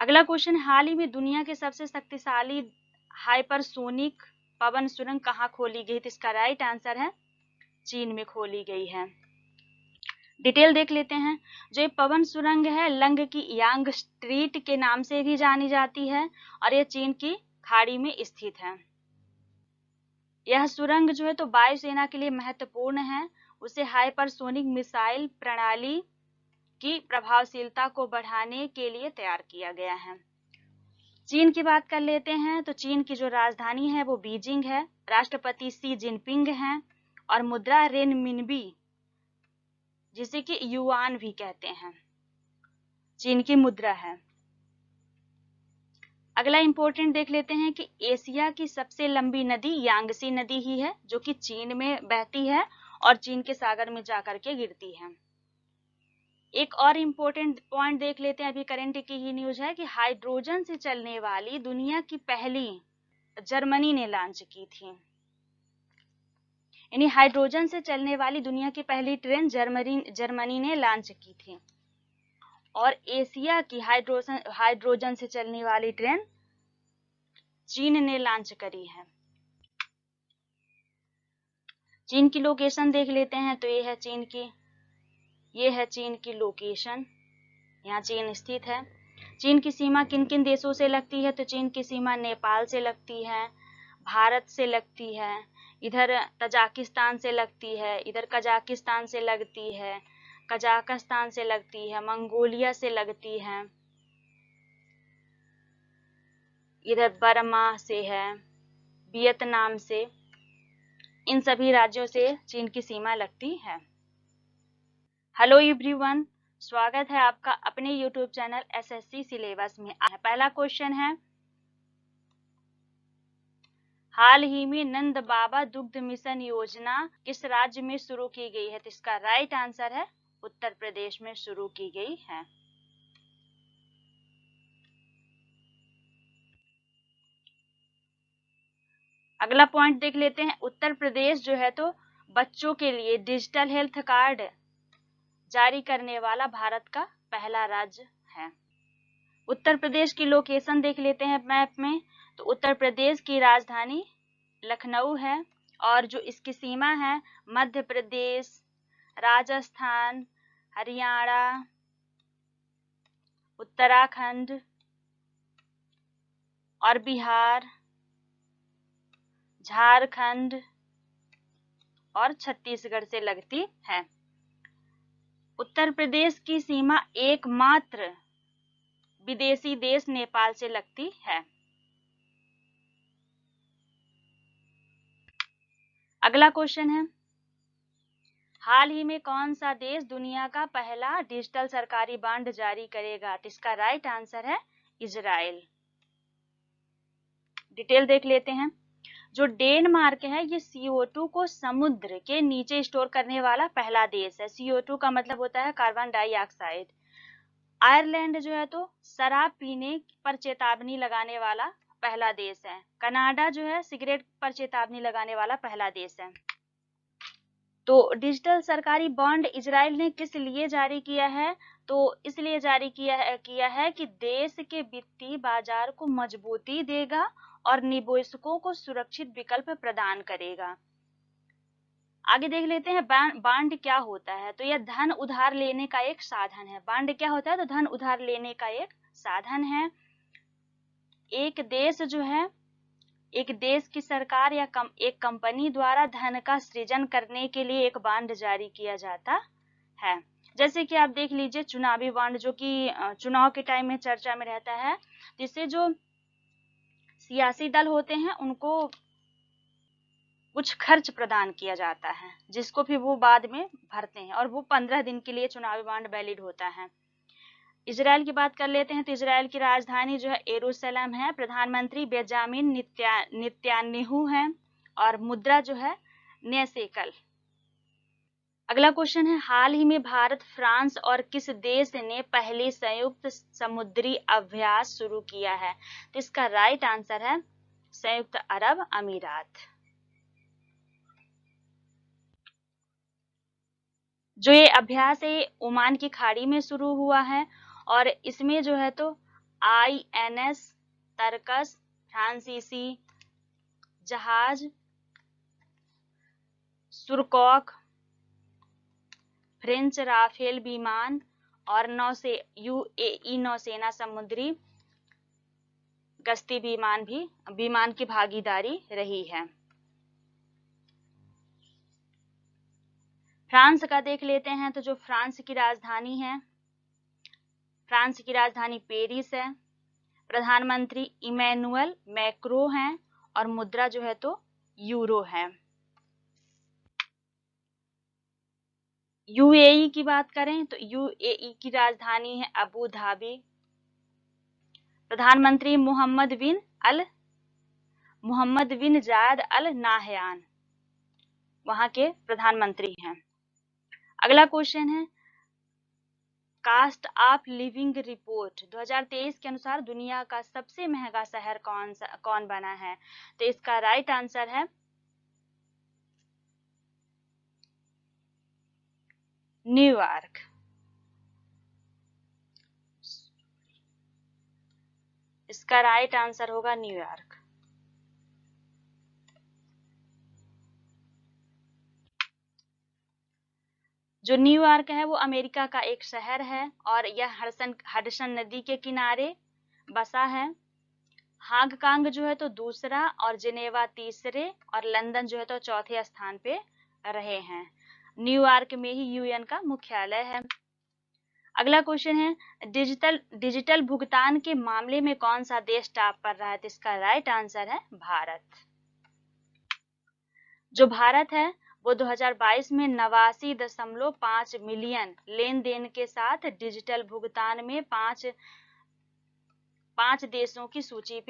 अगला क्वेश्चन, हाल ही में दुनिया के सबसे शक्तिशाली हाइपरसोनिक पवन सुरंग कहाँ खोली गई? तो इसका राइट आंसर है चीन में खोली गई है। डिटेल देख लेते हैं। जो ये पवन सुरंग है लंग की यांग स्ट्रीट के नाम से भी जानी जाती है और ये चीन की खाड़ी में स्थित है। यह सुरंग जो है तो वायुसेना के लिए महत्वपूर्ण है। उसे हाइपरसोनिक मिसाइल प्रणाली की प्रभावशीलता को बढ़ाने के लिए तैयार किया गया है। चीन की बात कर लेते हैं तो चीन की जो राजधानी है वो बीजिंग है। राष्ट्रपति शी जिनपिंग हैं और मुद्रा रेनमिनबी जिसे कि युआन भी कहते हैं, चीन की मुद्रा है। अगला इंपॉर्टेंट देख लेते हैं कि एशिया की सबसे लंबी नदी यांगसी नदी ही है जो कि चीन में बहती है और चीन के सागर में जाकर के गिरती है। एक और इम्पोर्टेंट पॉइंट देख लेते हैं, अभी करंट की ही न्यूज है कि हाइड्रोजन से चलने वाली दुनिया की पहली जर्मनी ने लॉन्च की थी। यानी हाइड्रोजन से चलने वाली दुनिया की पहली ट्रेन जर्मनी ने लॉन्च की थी और एशिया की हाइड्रोजन से चलने वाली ट्रेन चीन ने लॉन्च करी है। चीन की लोकेशन देख लेते हैं तो ये है चीन की लोकेशन, यहाँ चीन स्थित है। चीन की सीमा किन किन देशों से लगती है? तो चीन की सीमा नेपाल से लगती है, भारत से लगती है, इधर तजाकिस्तान से लगती है, इधर कजाकिस्तान से लगती है, कजाकिस्तान से लगती है, मंगोलिया से लगती है, इधर बर्मा से है, वियतनाम से, इन सभी राज्यों से चीन की सीमा लगती है। हेलो एवरीवन, स्वागत है आपका अपने यूट्यूब चैनल एसएससी सिलेबस में। पहला क्वेश्चन है, हाल ही में नंद बाबा दुग्ध मिशन योजना किस राज्य में शुरू की गई है? तो इसका राइट आंसर है उत्तर प्रदेश में शुरू की गई है। अगला पॉइंट देख लेते हैं, उत्तर प्रदेश जो है तो बच्चों के लिए डिजिटल हेल्थ कार्ड जारी करने वाला भारत का पहला राज्य है। उत्तर प्रदेश की लोकेशन देख लेते हैं मैप में, तो उत्तर प्रदेश की राजधानी लखनऊ है और जो इसकी सीमा है मध्य प्रदेश, राजस्थान, हरियाणा, उत्तराखंड और बिहार, झारखंड और छत्तीसगढ़ से लगती है। उत्तर प्रदेश की सीमा एकमात्र विदेशी देश नेपाल से लगती है। अगला क्वेश्चन है, हाल ही में कौन सा देश दुनिया का पहला डिजिटल सरकारी बॉन्ड जारी करेगा? तो इसका राइट आंसर है इजराइल। डिटेल देख लेते हैं। जो डेनमार्क है ये CO2 को समुद्र के नीचे स्टोर करने वाला पहला देश है। CO2 का मतलब होता है कार्बन डाइऑक्साइड। आयरलैंड जो है तो शराब पीने पर चेतावनी लगाने वाला पहला देश है। कनाडा जो है सिगरेट पर चेतावनी लगाने वाला पहला देश है। तो डिजिटल सरकारी बॉन्ड इजराइल ने किस लिए जारी किया है? तो इसलिए जारी किया है कि देश के वित्तीय बाजार को मजबूती देगा और निवेशकों को सुरक्षित विकल्प प्रदान करेगा। आगे देख लेते हैं बॉन्ड क्या होता है। तो यह धन उधार लेने का एक साधन है। बॉन्ड क्या होता है? तो धन उधार लेने का एक साधन है। एक देश की सरकार या एक कंपनी द्वारा धन का सृजन करने के लिए एक बॉन्ड जारी किया जाता है। जैसे कि आप देख लीजिए चुनावी बॉन्ड जो कि चुनाव के टाइम में चर्चा में रहता है, जिससे जो सियासी दल होते हैं उनको कुछ खर्च प्रदान किया जाता है जिसको फिर वो बाद में भरते हैं और वो 15 दिन के लिए चुनावी बॉन्ड वैलिड होता है। इजराइल की बात कर लेते हैं तो इजराइल की राजधानी जो है यरूशलेम है। प्रधानमंत्री बेंजामिन नेतन्याहू है और मुद्रा जो है न्यसेकल। अगला क्वेश्चन है, हाल ही में भारत, फ्रांस और किस देश ने पहले संयुक्त समुद्री अभ्यास शुरू किया है? तो इसका राइट आंसर है संयुक्त अरब अमीरात। जो ये अभ्यास है ओमान की खाड़ी में शुरू हुआ है और इसमें जो है तो INS तरकस, फ्रांसीसी जहाज सुरकॉक, फ्रेंच राफेल विमान और UAE नौसेना समुद्री गश्ती विमान की भागीदारी रही है। फ्रांस का देख लेते हैं, तो जो फ्रांस की राजधानी है, फ्रांस की राजधानी पेरिस है, प्रधानमंत्री इमैनुअल मैक्रो हैं और मुद्रा जो है तो यूरो है। UAE की बात करें तो UAE की राजधानी है अबू धाबी, प्रधानमंत्री मोहम्मद बिन जायद अल नाहयान वहां के प्रधानमंत्री हैं। अगला क्वेश्चन है, कास्ट ऑफ लिविंग रिपोर्ट 2023 के अनुसार दुनिया का सबसे महंगा शहर कौन बना है? तो इसका राइट आंसर है न्यूयॉर्क। इसका राइट आंसर होगा न्यूयॉर्क। जो न्यूयॉर्क है वो अमेरिका का एक शहर है और यह हडसन नदी के किनारे बसा है। हांगकांग जो है तो दूसरा और जिनेवा तीसरे और लंदन जो है तो चौथे स्थान पे रहे हैं। न्यूयॉर्क में ही UN का मुख्यालय है। अगला क्वेश्चन है, डिजिटल भुगतान के मामले में कौन सा देश टॉप पर रहा है? तो इसका राइट आंसर है भारत। जो भारत है वो 2022 में 89.5 मिलियन लेन देन के साथ डिजिटल भुगतान में पांच देशों की सूची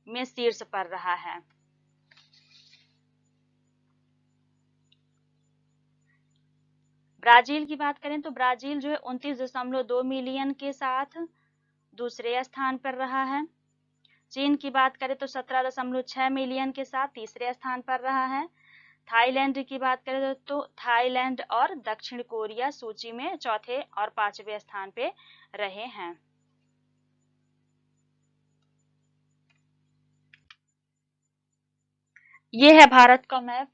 में शीर्ष पर रहा है। ब्राजील की बात करें तो ब्राजील जो है 29.2 मिलियन के साथ दूसरे स्थान पर रहा है। चीन की बात करें तो 17.6 मिलियन के साथ तीसरे स्थान पर रहा है। थाईलैंड की बात करें तो थाईलैंड और दक्षिण कोरिया सूची में चौथे और पांचवें स्थान पे रहे हैं। ये है भारत का मैप।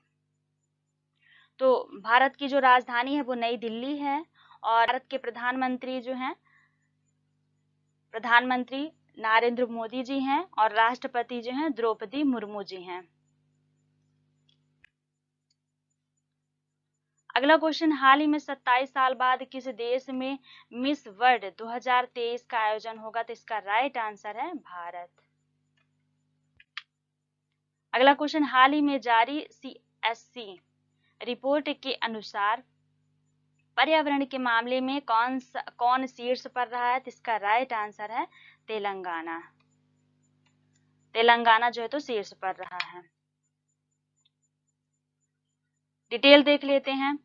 तो भारत की जो राजधानी है वो नई दिल्ली है और भारत के प्रधानमंत्री जो हैं प्रधानमंत्री नरेंद्र मोदी जी हैं और राष्ट्रपति जो हैं द्रौपदी मुर्मू जी हैं। अगला क्वेश्चन, हाल ही में 27 साल बाद किस देश में मिस वर्ल्ड 2023 का आयोजन होगा? तो इसका राइट आंसर है भारत। अगला क्वेश्चन, हाल ही में जारी CSC रिपोर्ट के अनुसार पर्यावरण के मामले में कौन शीर्ष पर रहा है? तो इसका राइट आंसर है तेलंगाना। तेलंगाना जो है तो शीर्ष पर रहा है। डिटेल देख लेते हैं।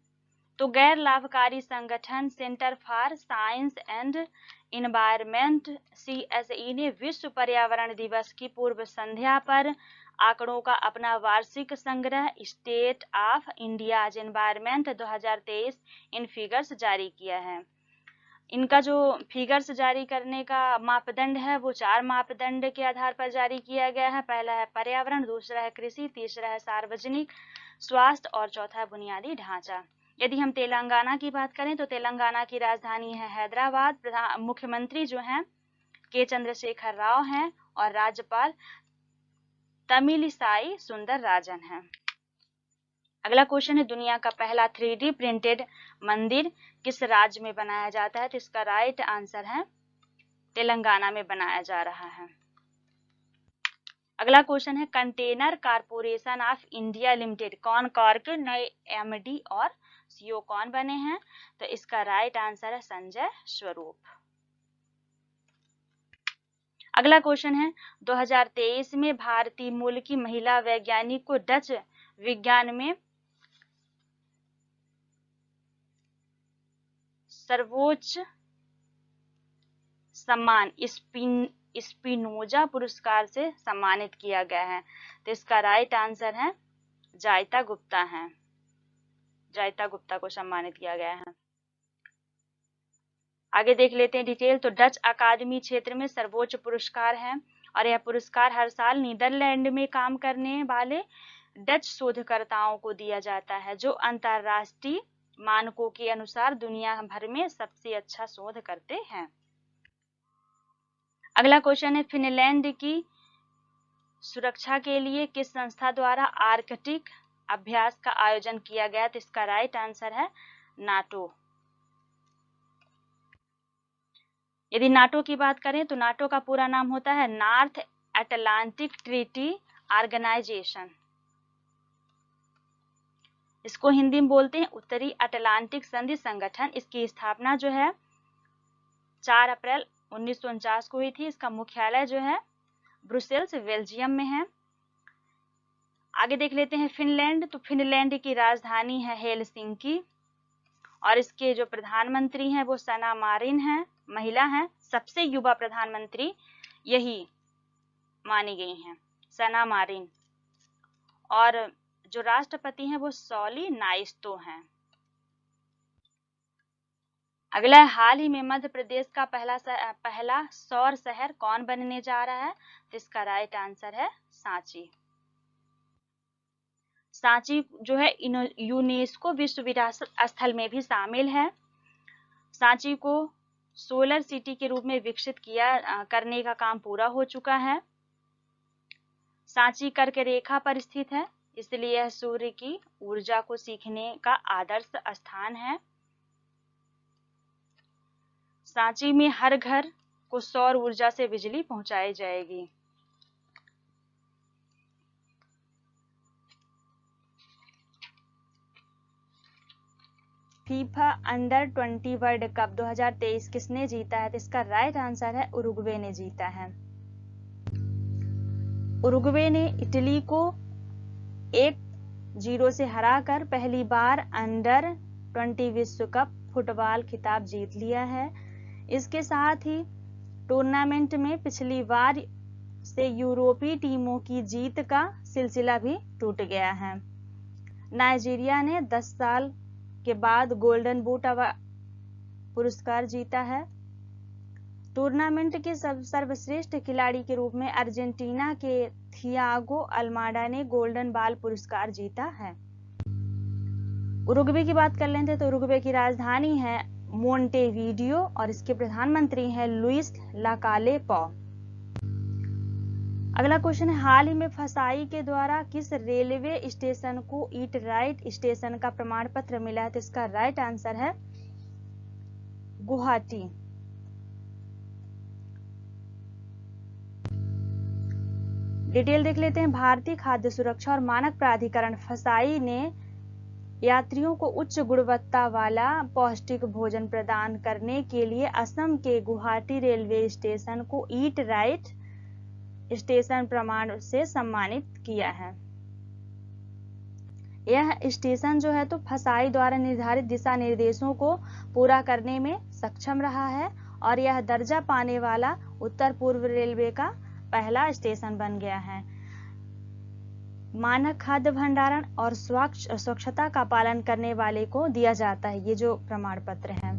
तो गैर लाभकारी संगठन centre for science and environment CSE ने विश्व पर्यावरण दिवस की पूर्व संध्या पर आंकड़ों का अपना वार्षिक संग्रह state of India's environment 2023 in figures जारी किया है। इनका जो फिगर्स जारी करने का मापदंड है वो 4 मापदंड के आधार पर जारी किया गया है। पहला है पर्यावरण, दूसरा है कृषि, तीसरा है सार्वजनिक स्वास्थ्य और चौथा है बुनियादी ढांचा। यदि हम तेलंगाना की बात करें तो तेलंगाना की राजधानी है हैदराबाद। मुख्यमंत्री जो हैं के चंद्रशेखर राव हैं और राज्यपाल तमिलिसाई सुंदरराजन हैं। अगला क्वेश्चन है, दुनिया का पहला 3D प्रिंटेड मंदिर किस राज्य में बनाया जाता है? तो इसका राइट आंसर है तेलंगाना में बनाया जा रहा है। अगला क्वेश्चन है, container corporation of India limited कौन के नए MD और CEO कौन बने हैं? तो इसका राइट आंसर है संजय स्वरूप। अगला क्वेश्चन है, 2023 में भारतीय मूल की महिला वैज्ञानिक को डच विज्ञान में सर्वोच्च सम्मान स्पिनोजा पुरस्कार से सम्मानित किया गया है। तो इसका राइट आंसर है जायता गुप्ता है। जायता गुप्ता को सम्मानित किया गया है। आगे देख लेते हैं डिटेल। तो डच अकादमी क्षेत्र में सर्वोच्च पुरस्कार है और यह पुरस्कार हर साल नीदरलैंड में काम करने वाले डच शोधकर्ताओं को दिया जाता है जो अंतरराष्ट्रीय मानकों के अनुसार दुनिया भर में सबसे अच्छा शोध करते हैं। अगला क्वेश्चन है, फिनलैंड की सुरक्षा के लिए किस संस्था द्वारा आर्कटिक अभ्यास का आयोजन किया गया? तो इसका राइट आंसर है नाटो। यदि नाटो की बात करें तो नाटो का पूरा नाम होता है नॉर्थ अटलांटिक ट्रीटी ऑर्गेनाइजेशन। इसको हिंदी में बोलते हैं उत्तरी अटलांटिक संधि संगठन। इसकी स्थापना जो है 4 अप्रैल 1949 को हुई थी। इसका मुख्यालय जो है ब्रुसेल्स बेल्जियम में है। आगे देख लेते हैं फिनलैंड। तो फिनलैंड की राजधानी है हेलसिंकी और इसके जो प्रधानमंत्री हैं वो सना मारिन हैं, महिला हैं। सबसे युवा प्रधानमंत्री यही मानी गई हैं, सना मारिन। और जो राष्ट्रपति हैं वो सॉली नाइस्तो हैं। अगला है, हाल ही में मध्य प्रदेश का पहला सौर शहर कौन बनने जा रहा है? तो इसका राइट आंसर है सांची। सांची जो है यूनेस्को विश्व विरासत स्थल में भी शामिल है। सांची को सोलर सिटी के रूप में विकसित करने का काम पूरा हो चुका है। सांची कर्क रेखा पर स्थित है, इसलिए यह सूर्य की ऊर्जा को सीखने का आदर्श स्थान है। सांची में हर घर को सौर ऊर्जा से बिजली पहुंचाई जाएगी। फीफा अंडर 20 वर्ल्ड कप 2023 किसने जीता है? तो इसका राइट आंसर है उरुग्वे ने जीता है। उरुग्वे ने इटली को 1-0 से हराकर पहली बार अंडर 20 विश्व कप फुटबॉल खिताब जीत लिया है। इसके साथ ही टूर्नामेंट में पिछली बार से यूरोपीय टीमों की जीत का सिलसिला भी टूट गया है। नाइजीरिया ने 10 साल के बाद गोल्डन बूट पुरस्कार जीता है। टूर्नामेंट के सर्वश्रेष्ठ खिलाड़ी के रूप में अर्जेंटीना के थियागो अल्माडा ने गोल्डन बॉल पुरस्कार जीता है। उरुग्वे की बात कर लेते हैं तो उरुग्वे की राजधानी है मोंटेवीडियो और इसके प्रधानमंत्री हैं लुइस लाकाले पौ। अगला क्वेश्चन है, हाल ही में फसाई के द्वारा किस रेलवे स्टेशन को ईट राइट स्टेशन का प्रमाण पत्र मिला है? तो इसका राइट आंसर है गुवाहाटी। डिटेल देख लेते हैं। भारतीय खाद्य सुरक्षा और मानक प्राधिकरण फसाई ने यात्रियों को उच्च गुणवत्ता वाला पौष्टिक भोजन प्रदान करने के लिए असम के गुवाहाटी रेलवे स्टेशन को ईट राइट स्टेशन प्रमाण से सम्मानित किया है। यह स्टेशन जो है तो फसाई द्वारा निर्धारित दिशा निर्देशों को पूरा करने में सक्षम रहा है और यह दर्जा पाने वाला उत्तर पूर्व रेलवे का पहला स्टेशन बन गया है। मानक खाद्य भंडारण और स्वच्छता का पालन करने वाले को दिया जाता है ये जो प्रमाण पत्र है।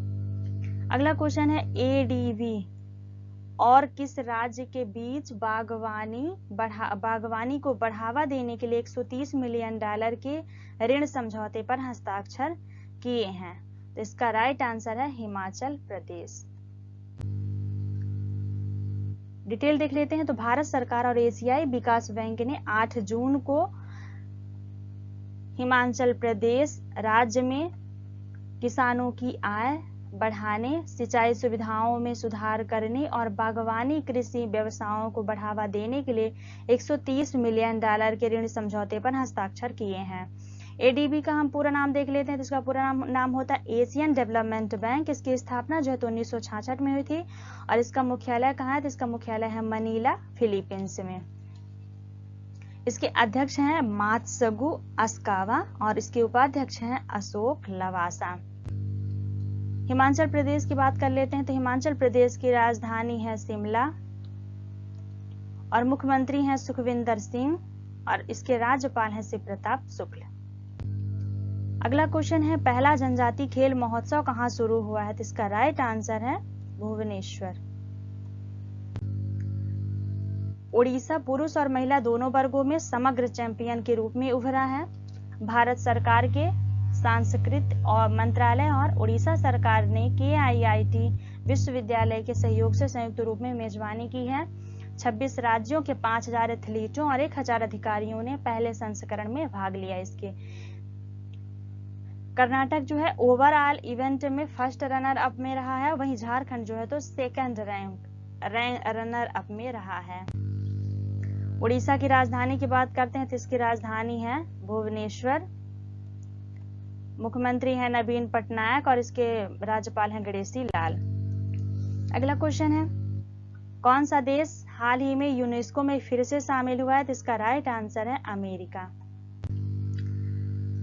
अगला क्वेश्चन है, एडीबी और किस राज्य के बीच बागवानी को बढ़ावा देने के लिए $130 मिलियन के ऋण समझौते पर हस्ताक्षर किए हैं? तो इसका राइट आंसर है हिमाचल प्रदेश। डिटेल देख लेते हैं। तो भारत सरकार और एशियाई विकास बैंक ने 8 जून को हिमाचल प्रदेश राज्य में किसानों की आय बढ़ाने, सिंचाई सुविधाओं में सुधार करने और बागवानी कृषि व्यवसायों को बढ़ावा देने के लिए $130 मिलियन के ऋण समझौते पर हस्ताक्षर किए हैं। एडीबी का हम पूरा नाम देख लेते हैं तो इसका पूरा नाम होता है एशियन डेवलपमेंट बैंक। इसकी स्थापना जो है तो 1966 में हुई थी और इसका मुख्यालय कहाँ है? तो इसका मुख्यालय है मनीला, फिलीपींस में। इसके अध्यक्ष हैं मात्सुगु अस्कावा और इसके उपाध्यक्ष हैं अशोक लवासा। हिमाचल प्रदेश की बात कर लेते हैं तो हिमाचल प्रदेश की राजधानी है शिमला और मुख्यमंत्री हैं सुखविंदर सिंह और इसके राज्यपाल हैं शिव प्रताप शुक्ल। अगला क्वेश्चन है पहला जनजाति खेल महोत्सव कहाँ शुरू हुआ है? तो इसका राइट आंसर है भुवनेश्वर। उड़ीसा पुरुष और महिला दोनों वर्गों में समग्र चैंपियन के रूप में उभरा है। भारत सरकार के सांस्कृतिक और मंत्रालय और उड़ीसा सरकार ने KIIT विश्वविद्यालय के सहयोग से संयुक्त रूप में मेजबानी की है। 26 राज्यों के 5000 एथलीटों और 1000 अधिकारियों ने पहले संस्करण में भाग लिया। इसके कर्नाटक जो है ओवरऑल इवेंट में फर्स्ट रनर अप में रहा है, वहीं झारखंड जो है तो सेकंड रनर अप में रहा है। उड़ीसा की राजधानी की बात करते हैं तो इसकी राजधानी है भुवनेश्वर। मुख्यमंत्री है नवीन पटनायक और इसके राज्यपाल हैं गणेशी लाल। अगला क्वेश्चन है कौन सा देश हाल ही में यूनेस्को में फिर से शामिल हुआ है? तो इसका राइट आंसर है अमेरिका।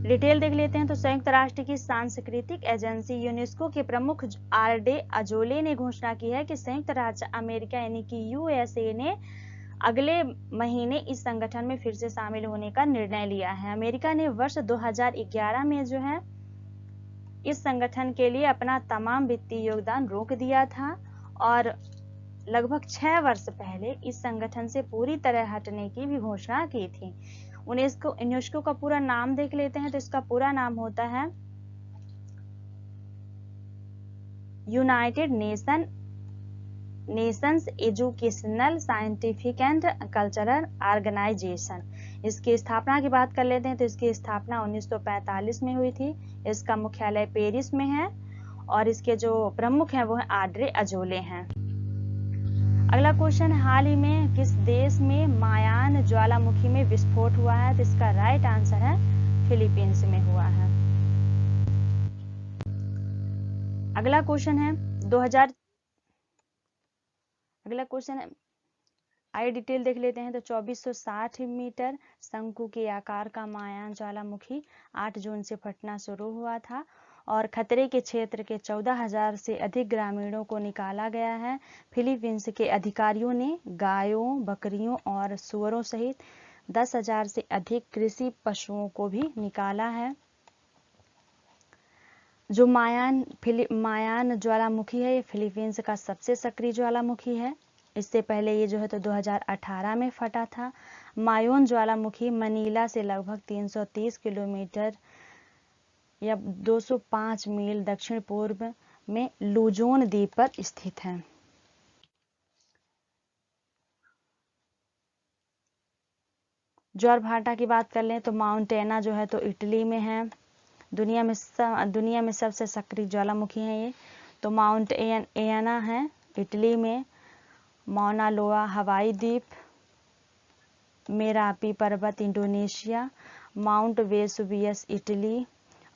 डिटेल देख लेते हैं तो संयुक्त राष्ट्र की सांस्कृतिक एजेंसी यूनेस्को के प्रमुख RD अजोले ने घोषणा की है कि संयुक्त राज्य अमेरिका यानी कि USA ने अगले महीने इस संगठन में फिर से शामिल होने का निर्णय लिया है। अमेरिका ने वर्ष 2011 में जो है इस संगठन के लिए अपना तमाम वित्तीय योगदान रोक दिया था और लगभग 6 वर्ष पहले इस संगठन से पूरी तरह हटने की भी घोषणा की थी। यूनेस्को का पूरा नाम देख लेते हैं तो इसका पूरा नाम होता है United Nations Educational Scientific and Cultural Organization. इसकी स्थापना की बात कर लेते हैं तो इसकी स्थापना 1945 में हुई थी। इसका मुख्यालय पेरिस में है और इसके जो प्रमुख हैं वो है RD अजोले हैं। अगला क्वेश्चन है हाल ही में किस देश में मायान ज्वालामुखी में विस्फोट हुआ है? तो इसका राइट आंसर है फिलीपींस में हुआ है। अगला क्वेश्चन है आइए डिटेल देख लेते हैं तो 2460 मीटर शंकु के आकार का मायान ज्वालामुखी 8 जून से फटना शुरू हुआ था और खतरे के क्षेत्र के 14,000 से अधिक ग्रामीणों को निकाला गया है। फिलीपींस के अधिकारियों ने गायों, बकरियों और सुअरों सहित 10,000 से अधिक कृषि पशुओं को भी निकाला है। जो मायान ज्वालामुखी है ये फिलीपींस का सबसे सक्रिय ज्वालामुखी है। इससे पहले ये जो है तो 2018 में फटा था। मायोन ज्वालामुखी मनीला से लगभग 330 किलोमीटर या 205 मील दक्षिण पूर्व में लुजोन द्वीप पर स्थित है। ज्वारभाटा की बात कर लें तो माउंट ऐना जो है तो इटली में है। दुनिया में सबसे सक्रिय ज्वालामुखी है ये। तो माउंट ऐना है इटली में, मौना लोआ हवाई द्वीप, मेरापी पर्वत Indonesia, Mount Vesuvius Italy,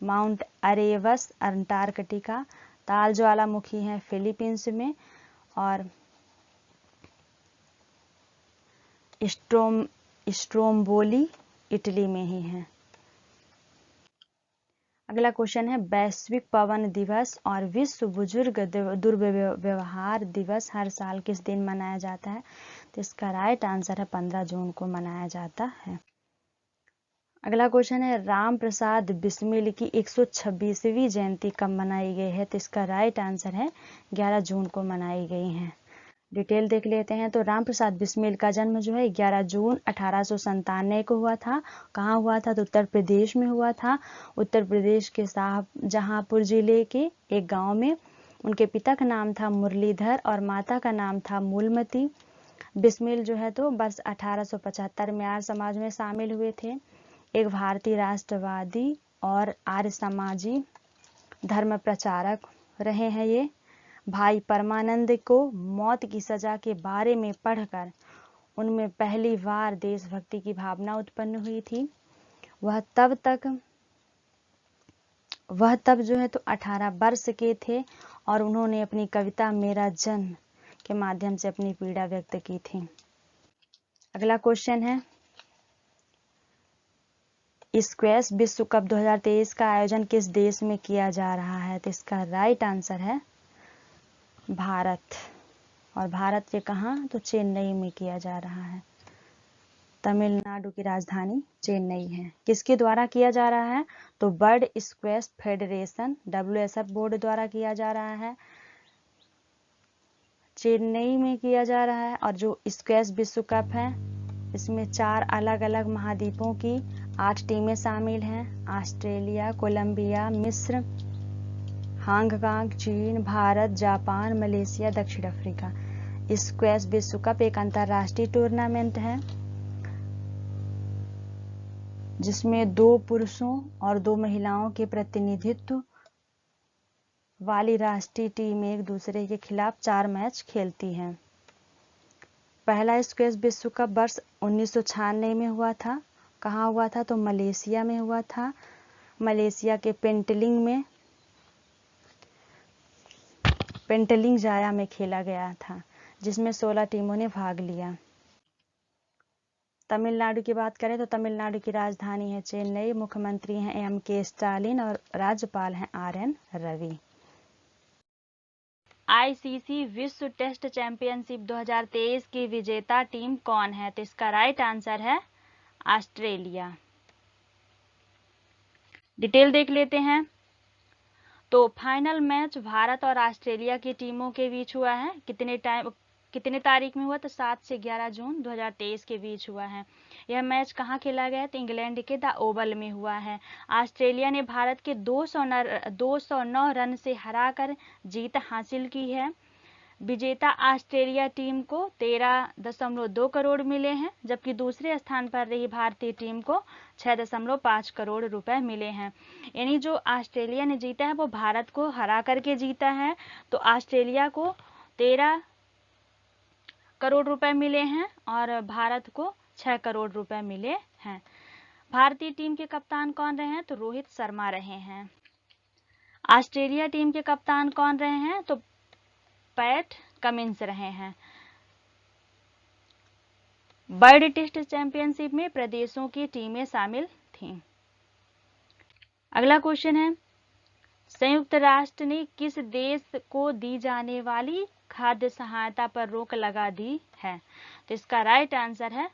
Mount Erebus Antarctica, Taal ज्वालामुखी है फिलीपींस में और स्ट्रोम्बोली इटली में ही है। अगला क्वेश्चन है वैश्विक पवन दिवस और विश्व बुजुर्ग दुर्व्यवहार दिवस हर साल किस दिन मनाया जाता है? तो इसका राइट आंसर है 15 जून को मनाया जाता है। अगला क्वेश्चन है राम प्रसाद बिस्मिल की 126वीं जयंती कब मनाई गई है? तो इसका राइट आंसर है 11 जून को मनाई गई है। डिटेल देख लेते हैं तो राम प्रसाद बिस्मिल का जन्म जो है 11 जून 1897 को हुआ था। कहाँ हुआ था? तो उत्तर प्रदेश में हुआ था। उत्तर प्रदेश के शाहजहांपुर जिले के एक गांव में। उनके पिता का नाम था मुरलीधर और माता का नाम था मूलमती। बिस्मिल जो है तो वर्ष 1875 में आर्य समाज में शामिल हुए थे। एक भारतीय राष्ट्रवादी और आर्य समाजी धर्म प्रचारक रहे हैं ये। भाई परमानंद को मौत की सजा के बारे में पढ़कर उनमें पहली बार देशभक्ति की भावना उत्पन्न हुई थी। वह तब जो है तो 18 वर्ष के थे और उन्होंने अपनी कविता मेरा जन्म के माध्यम से अपनी पीड़ा व्यक्त की थी। अगला क्वेश्चन है स्क्वैश विश्व कप 2023 का आयोजन किस देश में किया जा रहा है? तो इसका राइट आंसर है भारत। और भारत के कहाँ? तो चेन्नई में किया जा रहा है। तमिलनाडु की राजधानी चेन्नई है। किसके द्वारा किया जा रहा है? तो world squash federation WSF board द्वारा किया जा रहा है, चेन्नई में किया जा रहा है। और जो स्क्वैश विश्व कप है इसमें 4 अलग अलग महाद्वीपों की 8 टीमें शामिल हैं। ऑस्ट्रेलिया, कोलंबिया, मिस्र, हांगकांग, चीन, भारत, जापान, मलेशिया, दक्षिण अफ्रीका। स्क्वैश विश्व कप एक अंतर्राष्ट्रीय टूर्नामेंट है जिसमें 2 पुरुषों और 2 महिलाओं के प्रतिनिधित्व वाली राष्ट्रीय टीम एक दूसरे के खिलाफ 4 मैच खेलती है। पहला स्क्वैश विश्व कप वर्ष 1996 में हुआ था। कहाँ हुआ था? तो मलेशिया में हुआ था। मलेशिया के पेंटलिंग जाया में खेला गया था, जिसमें 16 टीमों ने भाग लिया। तमिलनाडु की बात करें तो तमिलनाडु की राजधानी है चेन्नई, मुख्यमंत्री हैं MK स्टालिन और राज्यपाल हैं RN रवि। ICC विश्व टेस्ट चैंपियनशिप 2023 की विजेता टीम कौन है? तो इसका राइट आंसर है ऑस्ट्रेलिया। डिटेल देख लेते हैं। तो फाइनल मैच भारत और ऑस्ट्रेलिया की टीमों के बीच हुआ है। कितने तारीख में हुआ? तो 7 से 11 जून 2023 के बीच हुआ है। यह मैच कहाँ खेला गया? तो इंग्लैंड के द ओवल में हुआ है। ऑस्ट्रेलिया ने भारत के 209 रन से हराकर जीत हासिल की है। विजेता ऑस्ट्रेलिया टीम को 13.2 करोड़ मिले हैं, जबकि दूसरे स्थान पर रही भारतीय टीम को 6.5 करोड़ रुपए मिले हैं। यानी जो ऑस्ट्रेलिया ने जीता है वो भारत को हरा करके जीता है। तो ऑस्ट्रेलिया को 13 करोड़ रुपए मिले हैं और भारत को 6 करोड़ रुपए मिले हैं। भारतीय टीम के कप्तान कौन रहे हैं? तो रोहित शर्मा रहे हैं। ऑस्ट्रेलिया टीम के कप्तान कौन रहे हैं? तो पैट कमिंस रहे हैं। वर्ल्ड टेस्ट चैंपियनशिप में प्रदेशों की टीमें शामिल थीं। अगला क्वेश्चन है, संयुक्त राष्ट्र ने किस देश को दी जाने वाली खाद्य सहायता पर रोक लगा दी है? तो इसका राइट आंसर है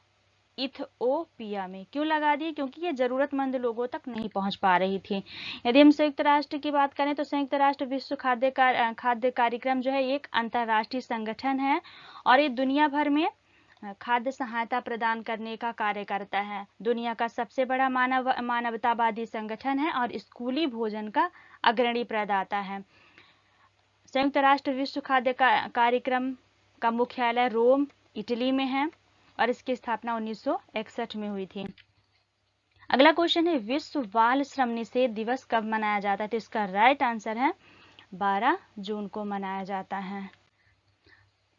इथियोपिया में। क्यों लगा दी? क्योंकि ये जरूरतमंद लोगों तक नहीं पहुंच पा रही थी। यदि हम संयुक्त राष्ट्र की बात करें तो संयुक्त राष्ट्र विश्व खाद्य कार्यक्रम जो है एक अंतर्राष्ट्रीय संगठन है और ये दुनिया भर में खाद्य सहायता प्रदान करने का कार्य करता है। दुनिया का सबसे बड़ा मानवतावादी संगठन है और स्कूली भोजन का अग्रणी प्रदाता है। संयुक्त राष्ट्र विश्व खाद्य कार्यक्रम का मुख्यालय रोम, इटली में है और इसकी स्थापना 1961 में हुई थी। अगला क्वेश्चन है, विश्व बाल श्रम निषेध दिवस कब मनाया जाता है? तो इसका राइट आंसर है 12 जून को मनाया जाता है।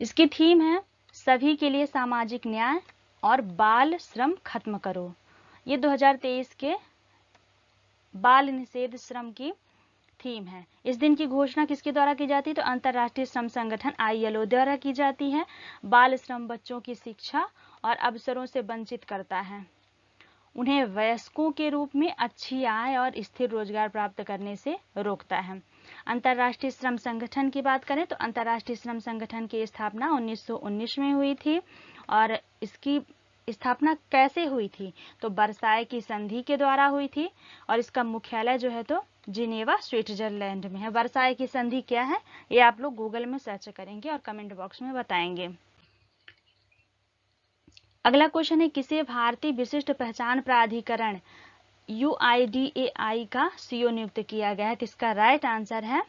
इसकी थीम है सभी के लिए सामाजिक न्याय और बाल श्रम खत्म करो। ये 2023 के बाल निषेध श्रम की थीम है। इस दिन की घोषणा किसके द्वारा की जाती है? तो अंतर्राष्ट्रीय श्रम संगठन ILO द्वारा की जाती है। बाल श्रम बच्चों की शिक्षा और अवसरों से वंचित करता है, उन्हें वयस्कों के रूप में अच्छी आय और स्थिर रोजगार प्राप्त करने से रोकता है। अंतर्राष्ट्रीय श्रम संगठन की बात करें तो अंतर्राष्ट्रीय श्रम संगठन की स्थापना 1919 में हुई थी और इसकी स्थापना कैसे हुई थी? तो वर्साय की संधि के द्वारा हुई थी और इसका मुख्यालय जो है तो जिनेवा, स्विट्जरलैंड में है। वर्साय की संधि क्या है ये आप लोग गूगल में सर्च करेंगे और कमेंट बॉक्स में बताएंगे। अगला क्वेश्चन है, किसे भारतीय विशिष्ट पहचान प्राधिकरण UIDAI का CEO नियुक्त किया गया है? तो इसका राइट आंसर है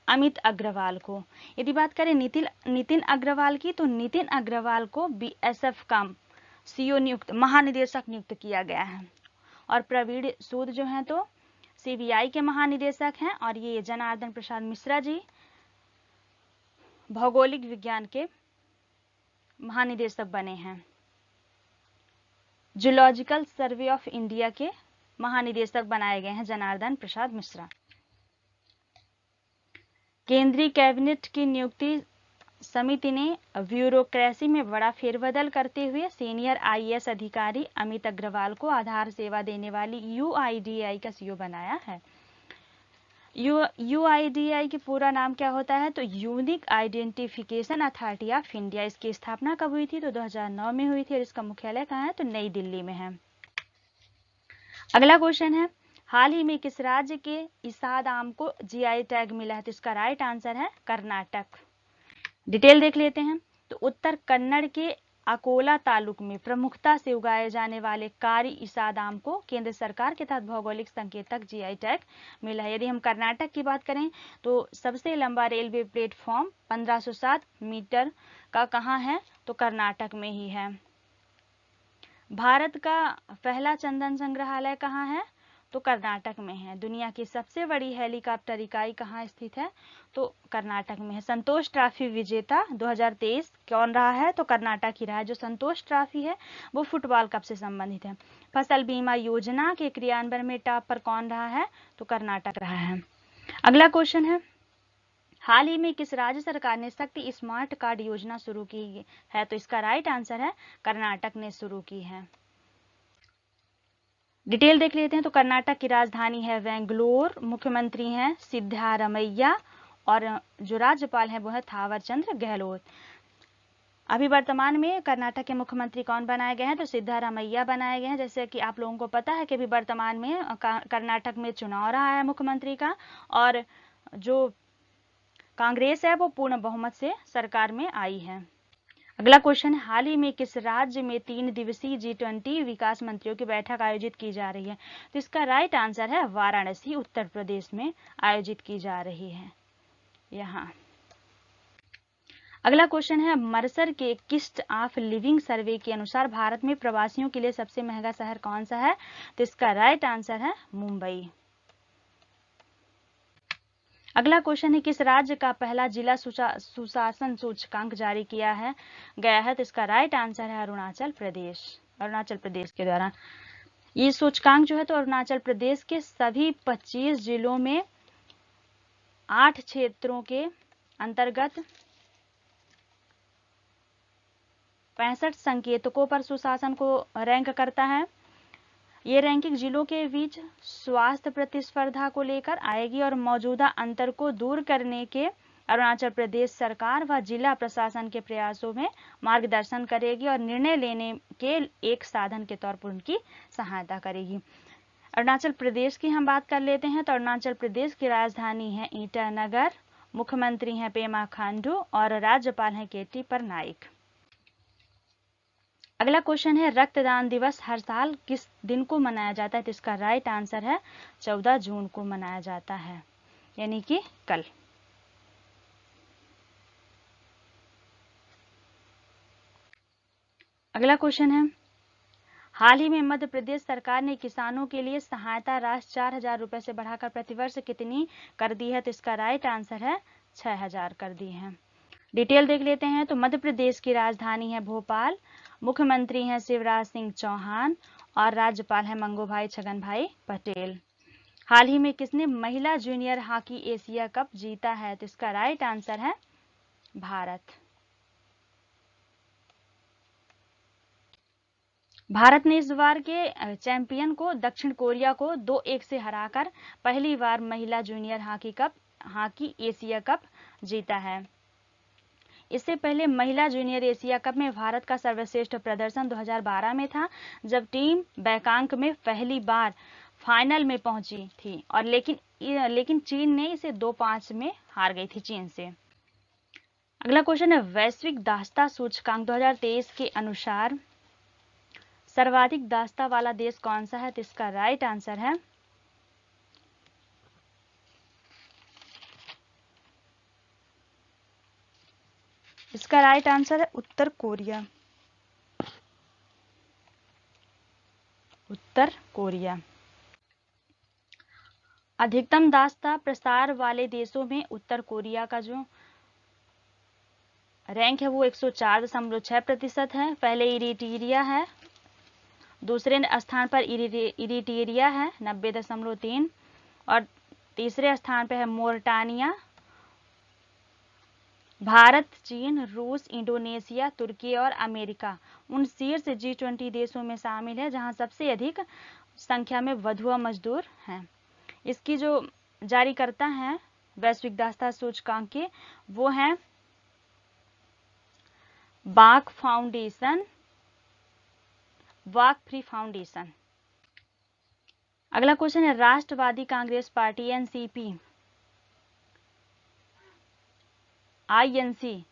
अमित अग्रवाल को। यदि बात करें नितिन अग्रवाल की तो नितिन अग्रवाल को BSF का CEO महानिदेशक नियुक्त किया गया है और प्रवीण सूद जो है तो CBI के महानिदेशक हैं और ये जनार्दन प्रसाद मिश्रा जी भौगोलिक विज्ञान के महानिदेशक बने हैं। जूलॉजिकल सर्वे ऑफ इंडिया के महानिदेशक बनाए गए हैं जनार्दन प्रसाद मिश्रा। केंद्रीय कैबिनेट की नियुक्ति समिति ने ब्यूरोक्रेसी में बड़ा फेरबदल करते हुए सीनियर IAS अधिकारी अमित अग्रवाल को आधार सेवा देने वाली UIDAI का CEO बनाया है। UIDAI की पूरा नाम क्या होता है? तो unique identification authority of India. इसकी स्थापना कब हुई थी? तो 2009 में हुई थी और इसका मुख्यालय कहाँ है? तो नई दिल्ली में है। अगला क्वेश्चन है, हाल ही में किस राज्य के इसाद आम को GI टैग मिला है? तो इसका राइट आंसर है कर्नाटक। डिटेल देख लेते हैं। तो उत्तर कन्नड़ के अकोला तालुक में प्रमुखता से उगाए जाने वाले कारी इसाद आम को केंद्र सरकार के तहत भौगोलिक संकेतक GI टैग मिला है। यदि हम कर्नाटक की बात करें तो सबसे लंबा रेलवे प्लेटफॉर्म 1507 मीटर का कहाँ है? तो कर्नाटक में ही है। भारत का पहला चंदन संग्रहालय कहाँ है? तो कर्नाटक में है। दुनिया की सबसे बड़ी हेलीकॉप्टर इकाई कहाँ स्थित है? तो कर्नाटक में है। संतोष ट्रॉफी विजेता 2023 कौन रहा है? तो कर्नाटक ही रहा है। जो संतोष ट्रॉफी है वो फुटबॉल कप से संबंधित है। फसल बीमा योजना के क्रियान्वयन में टॉप पर कौन रहा है? तो कर्नाटक रहा है। अगला क्वेश्चन है, हाल ही में किस राज्य सरकार ने शक्ति स्मार्ट कार्ड योजना शुरू की है? तो इसका राइट आंसर है कर्नाटक ने शुरू की है। डिटेल देख लेते हैं। तो कर्नाटक की राजधानी है बेंगलोर, मुख्यमंत्री हैं सिद्धारमैया और जो राज्यपाल हैं वो है थावरचंद्र गहलोत। अभी वर्तमान में कर्नाटक के मुख्यमंत्री कौन बनाए गए हैं? तो सिद्धारमैया बनाए गए हैं। जैसे कि आप लोगों को पता है कि अभी वर्तमान में कर्नाटक में चुनाव रहा है मुख्यमंत्री का, और जो कांग्रेस है वो पूर्ण बहुमत से सरकार में आई है। अगला क्वेश्चन है, हाल ही में किस राज्य में 3 दिवसीय G20 विकास मंत्रियों की बैठक आयोजित की जा रही है? तो इसका राइट आंसर है वाराणसी, उत्तर प्रदेश में आयोजित की जा रही है यहाँ। अगला क्वेश्चन है, मर्सर के किस्ट ऑफ लिविंग सर्वे के अनुसार भारत में प्रवासियों के लिए सबसे महंगा शहर कौन सा है? तो इसका राइट आंसर है मुंबई। अगला क्वेश्चन है, किस राज्य का पहला जिला सुशासन सूचकांक जारी किया है गया है? तो इसका राइट आंसर है अरुणाचल प्रदेश। अरुणाचल प्रदेश के द्वारा ये सूचकांक जो है तो अरुणाचल प्रदेश के सभी 25 जिलों में 8 क्षेत्रों के अंतर्गत 65 संकेतकों पर सुशासन को रैंक करता है। ये रैंकिंग जिलों के बीच स्वास्थ्य प्रतिस्पर्धा को लेकर आएगी और मौजूदा अंतर को दूर करने के अरुणाचल प्रदेश सरकार व जिला प्रशासन के प्रयासों में मार्गदर्शन करेगी और निर्णय लेने के एक साधन के तौर पर उनकी सहायता करेगी। अरुणाचल प्रदेश की हम बात कर लेते हैं तो अरुणाचल प्रदेश की राजधानी है ईटानगर, मुख्यमंत्री हैं पेमा खांडू और राज्यपाल हैं KT पटनायक। अगला क्वेश्चन है, रक्तदान दिवस हर साल किस दिन को मनाया जाता है? तो इसका राइट आंसर है 14 जून को मनाया जाता है, यानी कि कल। अगला क्वेश्चन है, हाल ही में मध्य प्रदेश सरकार ने किसानों के लिए सहायता राशि 4,000 रुपए से बढ़ाकर प्रतिवर्ष कितनी कर दी है? तो इसका राइट आंसर है 6,000 कर दी है। डिटेल देख लेते हैं। तो मध्य प्रदेश की राजधानी है भोपाल, मुख्यमंत्री हैं शिवराज सिंह चौहान और राज्यपाल हैं मंगूभाई छगनभाई पटेल। हाल ही में किसने महिला जूनियर हॉकी एशिया कप जीता है? तो इसका राइट आंसर है भारत। भारत ने इस बार के चैंपियन को दक्षिण कोरिया को 2-1 से हराकर पहली बार महिला जूनियर हॉकी एशिया कप जीता है। इससे पहले महिला जूनियर एशिया कप में भारत का सर्वश्रेष्ठ प्रदर्शन 2012 में था, जब टीम बैंकॉक में पहली बार फाइनल में पहुंची थी और लेकिन चीन ने इसे 2-5 में हार गई थी चीन से। अगला क्वेश्चन है, वैश्विक दासता सूचकांक 2023 के अनुसार सर्वाधिक दासता वाला देश कौन सा है? तो इसका राइट आंसर है उत्तर कोरिया। उत्तर कोरिया अधिकतम दासता प्रसार वाले देशों में उत्तर कोरिया का जो रैंक है वो 104.6% है। पहले इरिट्रिया है, दूसरे स्थान पर इरिट्रिया है 90.3 और तीसरे स्थान पर है मोर्टानिया। भारत, चीन, रूस, इंडोनेशिया, तुर्की और अमेरिका उन शीर्ष G20 देशों में शामिल है जहां सबसे अधिक संख्या में वधुआ मजदूर हैं। इसकी जो जारी करता है वैश्विक दासता सूचकांक के, वो है वाक फ्री फाउंडेशन। अगला क्वेश्चन है राष्ट्रवादी कांग्रेस पार्टी एनसीपी आईएनसी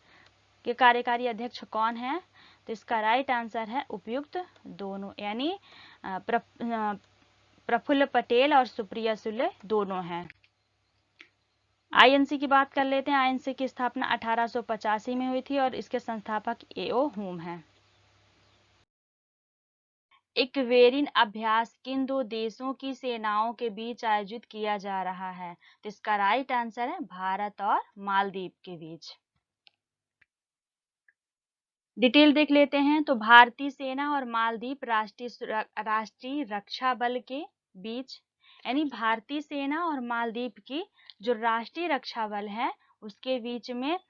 के कार्यकारी अध्यक्ष कौन है? तो इसका राइट आंसर है उपयुक्त दोनों, यानी प्रफुल्ल पटेल और सुप्रिया सुले दोनों हैं। आईएनसी की बात कर लेते हैं। आईएनसी की स्थापना 1885 में हुई थी और इसके संस्थापक एओ हुम हैं। इक्वेरिन अभ्यास किन दो देशों की सेनाओं के बीच आयोजित किया जा रहा है? तो इसका राइट आंसर है भारत और मालदीव के बीच। डिटेल देख लेते हैं। तो भारतीय सेना और मालदीव राष्ट्रीय रक्षा बल के बीच, यानी भारतीय सेना और मालदीव की जो राष्ट्रीय रक्षा बल है उसके बीच में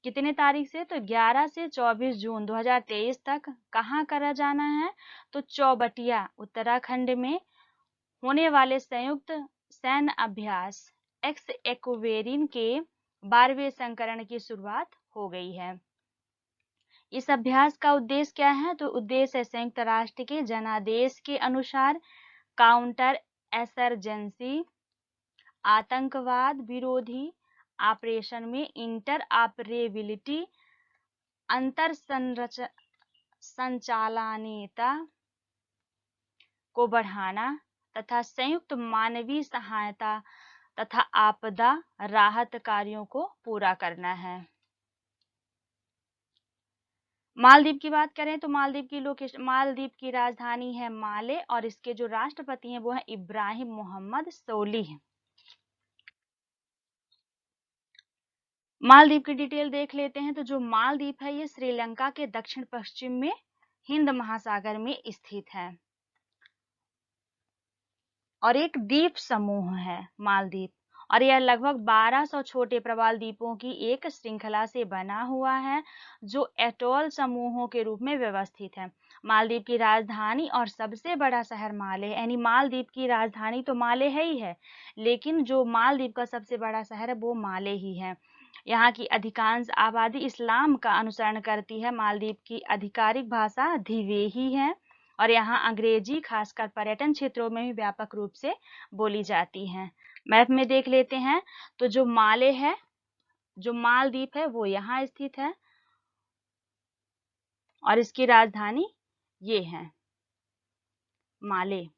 कितने तारीख से? तो 11 से 24 जून 2023 तक कहाँ करा जाना है? तो चौबटिया उत्तराखंड में होने वाले संयुक्त सैन्य अभ्यास एक्स एक्वेरिन के 12वें संस्करण की शुरुआत हो गई है। इस अभ्यास का उद्देश्य क्या है? तो उद्देश्य है संयुक्त राष्ट्र के जनादेश के अनुसार काउंटर एसर्जेंसी आतंकवाद विरोधी ऑपरेशन में इंटर ऑपरेबिलिटी अंतर संचालनीयता को बढ़ाना तथा संयुक्त मानवीय सहायता तथा आपदा राहत कार्यों को पूरा करना है। मालदीव की बात करें तो मालदीव की राजधानी है माले और इसके जो राष्ट्रपति हैं वो है इब्राहिम मोहम्मद सोलिह। मालदीव की डिटेल देख लेते हैं। तो जो मालदीव है ये श्रीलंका के दक्षिण पश्चिम में हिंद महासागर में स्थित है और एक द्वीप समूह है मालदीव, और यह लगभग 1200 छोटे प्रवाल द्वीपों की एक श्रृंखला से बना हुआ है जो एटोल समूहों के रूप में व्यवस्थित है। मालदीव की राजधानी और सबसे बड़ा शहर माले है, यानी मालदीव की राजधानी तो माले है ही है, लेकिन जो मालदीव का सबसे बड़ा शहर है वो माले ही है। यहाँ की अधिकांश आबादी इस्लाम का अनुसरण करती है। मालदीव की आधिकारिक भाषा धिवेही है और यहाँ अंग्रेजी खासकर पर्यटन क्षेत्रों में भी व्यापक रूप से बोली जाती है। मैप में देख लेते हैं। तो जो माले है, जो मालदीव है वो यहाँ स्थित है और इसकी राजधानी ये है माले,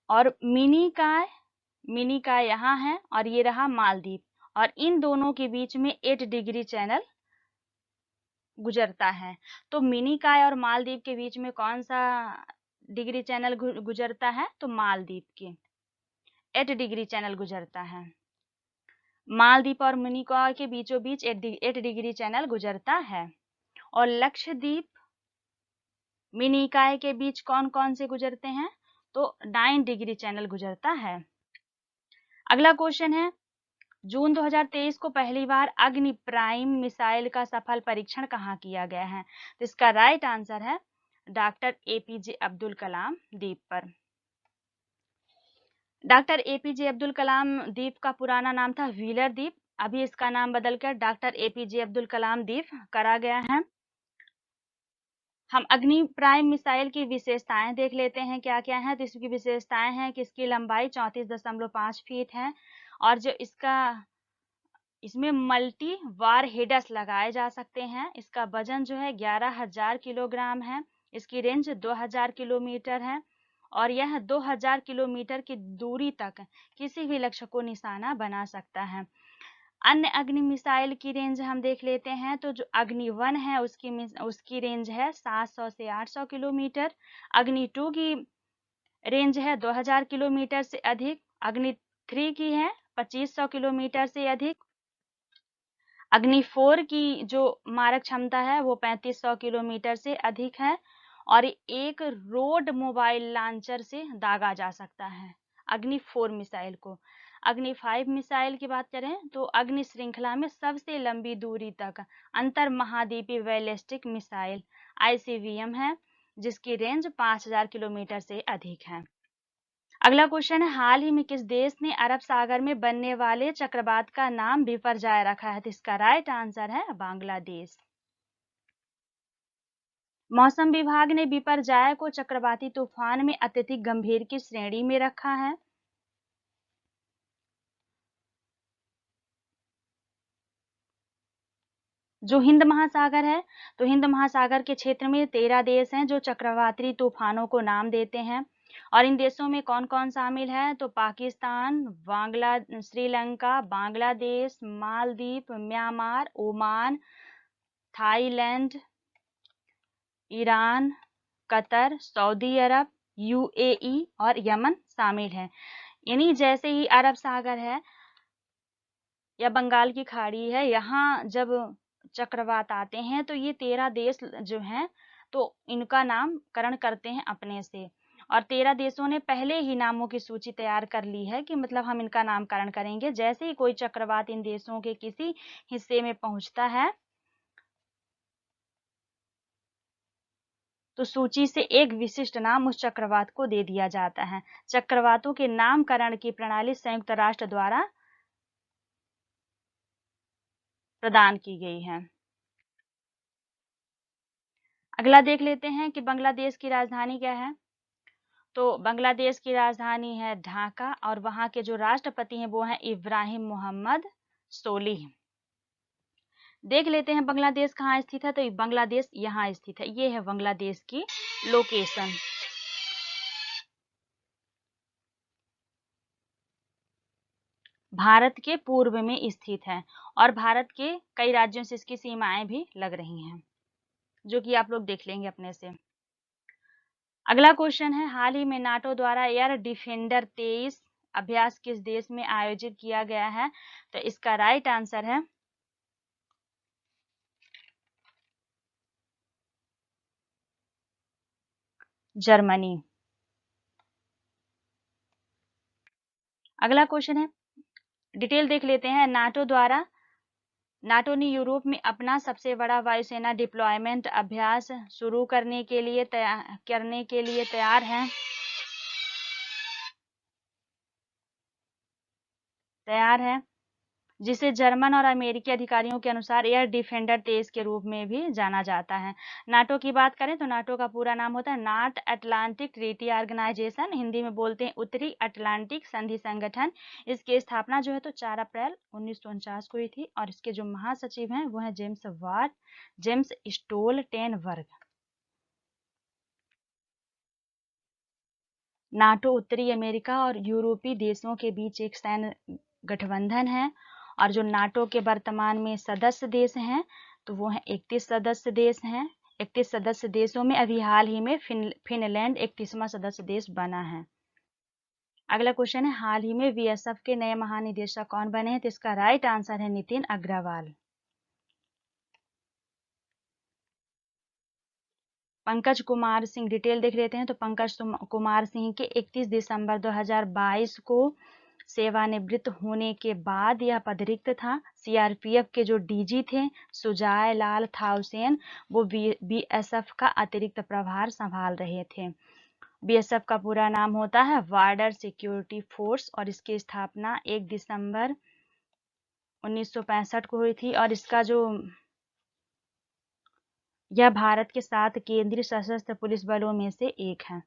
और मिनी का यहाँ है और ये रहा मालदीव, और इन दोनों के बीच में 8 डिग्री चैनल गुजरता है। तो मिनीकाय और मालदीव के बीच में कौन सा डिग्री चैनल गुजरता है? तो मालदीव के 8 डिग्री चैनल गुजरता है। मालदीव और मिनीकॉय के बीचों बीच 8 डिग्री चैनल गुजरता है। और लक्षद्वीप मिनीकॉय के बीच कौन कौन से गुजरते हैं? तो 9 डिग्री चैनल गुजरता है। अगला क्वेश्चन है, जून 2023 को पहली बार अग्नि प्राइम मिसाइल का सफल परीक्षण कहाँ किया गया है? तो इसका राइट आंसर है डॉक्टर एपीजे अब्दुल कलाम द्वीप पर। डॉक्टर एपीजे अब्दुल कलाम द्वीप का पुराना नाम था व्हीलर द्वीप, अभी इसका नाम बदलकर डॉक्टर एपीजे अब्दुल कलाम द्वीप करा गया है। हम अग्नि प्राइम मिसाइल की विशेषताएं देख लेते हैं क्या क्या है। तो इसकी विशेषताएं हैं कि इसकी लंबाई 34.5 फीट है और जो इसमें मल्टी वार हेडस लगाए जा सकते हैं। इसका वजन जो है 11,000 किलोग्राम है। इसकी रेंज 2000 किलोमीटर है और यह 2000 किलोमीटर की दूरी तक किसी भी लक्ष्य को निशाना बना सकता है। अन्य अग्नि मिसाइल की रेंज हम देख लेते हैं। तो जो अग्नि 1 है उसकी रेंज है 700 से 800 किलोमीटर। अग्नि 2 की रेंज है 2000 किलोमीटर से अधिक। अग्नि 3 की है 2500 किलोमीटर से अधिक। अग्नि 4 की जो मारक क्षमता है वो 3500 किलोमीटर से अधिक है और एक रोड मोबाइल लॉन्चर से दागा जा सकता है अग्नि 4 मिसाइल को। अग्नि 5 मिसाइल की बात करें तो अग्नि श्रृंखला में सबसे लंबी दूरी तक अंतर महाद्वीपीय बैलिस्टिक मिसाइल ICBM है जिसकी रेंज 5000 किलोमीटर से अधिक है। अगला क्वेश्चन है, हाल ही में किस देश ने अरब सागर में बनने वाले चक्रवात का नाम बिपरजॉय रखा है? तो इसका राइट आंसर है बांग्लादेश। मौसम विभाग ने बिपरजॉय को चक्रवाती तूफान में अत्यधिक गंभीर की श्रेणी में रखा है। जो हिंद महासागर है, तो हिंद महासागर के क्षेत्र में 13 देश हैं जो चक्रवाती तूफानों को नाम देते हैं। और इन देशों में कौन कौन शामिल है? तो Pakistan, Sri Lanka, Bangladesh, Maldives, Myanmar, Oman, Thailand, Iran, Qatar, Saudi Arab, UAE और यमन शामिल है। यानी जैसे ही अरब सागर है या बंगाल की खाड़ी है, यहाँ जब चक्रवात आते हैं तो ये 13 देश जो हैं तो इनका नामकरण करते हैं अपने से। और 13 देशों ने पहले ही नामों की सूची तैयार कर ली है कि मतलब हम इनका नामकरण करेंगे। जैसे ही कोई चक्रवात इन देशों के किसी हिस्से में पहुंचता है तो सूची से एक विशिष्ट नाम उस चक्रवात को दे दिया जाता है। चक्रवातों के नामकरण की प्रणाली संयुक्त राष्ट्र द्वारा प्रदान की गई है। अगला देख लेते हैं कि बांग्लादेश की राजधानी क्या है। तो बांग्लादेश की राजधानी है ढाका और वहां के जो राष्ट्रपति हैं वो हैं इब्राहिम मोहम्मद सोलिह। देख लेते हैं बांग्लादेश कहाँ स्थित है। तो बांग्लादेश यहाँ स्थित है। ये है बांग्लादेश की लोकेशन। भारत के पूर्व में स्थित है और भारत के कई राज्यों से इसकी सीमाएं भी लग रही हैं, जो कि आप लोग देख लेंगे अपने से। अगला क्वेश्चन है, हाल ही में नाटो द्वारा एयर डिफेंडर 23 अभ्यास किस देश में आयोजित किया गया है? तो इसका राइट आंसर है जर्मनी। अगला क्वेश्चन है, डिटेल देख लेते हैं। नाटो ने यूरोप में अपना सबसे बड़ा वायुसेना डिप्लॉयमेंट अभ्यास शुरू करने के लिए तैयार है, जिसे जर्मन और अमेरिकी अधिकारियों के अनुसार एयर डिफेंडर 23 के रूप में भी जाना जाता है। नाटो की बात करें तो नाटो का पूरा नाम होता है North Atlantic Treaty Organization, Hindi में बोलते हैं उत्तरी अटलांटिक संधि संगठन। इसकी स्थापना जो है तो 4 अप्रैल 1949 को हुई थी और इसके जो महासचिव हैं वो हैं जेम्स स्टोल्टेनबर्ग। नाटो उत्तरी अमेरिका और यूरोपीय देशों के बीच एक सैन्य गठबंधन है और जो नाटो के वर्तमान में सदस्य देश हैं तो वो हैं 31 सदस्य देश हैं। 31 सदस्य देशों में अभी हाल ही में फिनलैंड 31वां सदस्य देश बना है। अगला क्वेश्चन है, हाल ही में बीएसएफ के नए महानिदेशक कौन बने हैं? तो इसका राइट आंसर है नितिन अग्रवाल। पंकज कुमार सिंह, डिटेल देख लेते हैं। तो पंकज कुमार सिंह के 31 दिसंबर 2022 को सेवानिवृत्त होने के बाद यह पद रिक्त था। सीआरपीएफ के जो डीजी थे सुजाय लाल थाउसेन वो बीएसएफ का अतिरिक्त प्रभार संभाल रहे थे। बीएसएफ का पूरा नाम होता है बॉर्डर सिक्योरिटी फोर्स और इसकी स्थापना 1 दिसंबर 1965 को हुई थी और यह भारत के 7 केंद्रीय सशस्त्र पुलिस बलों में से एक है।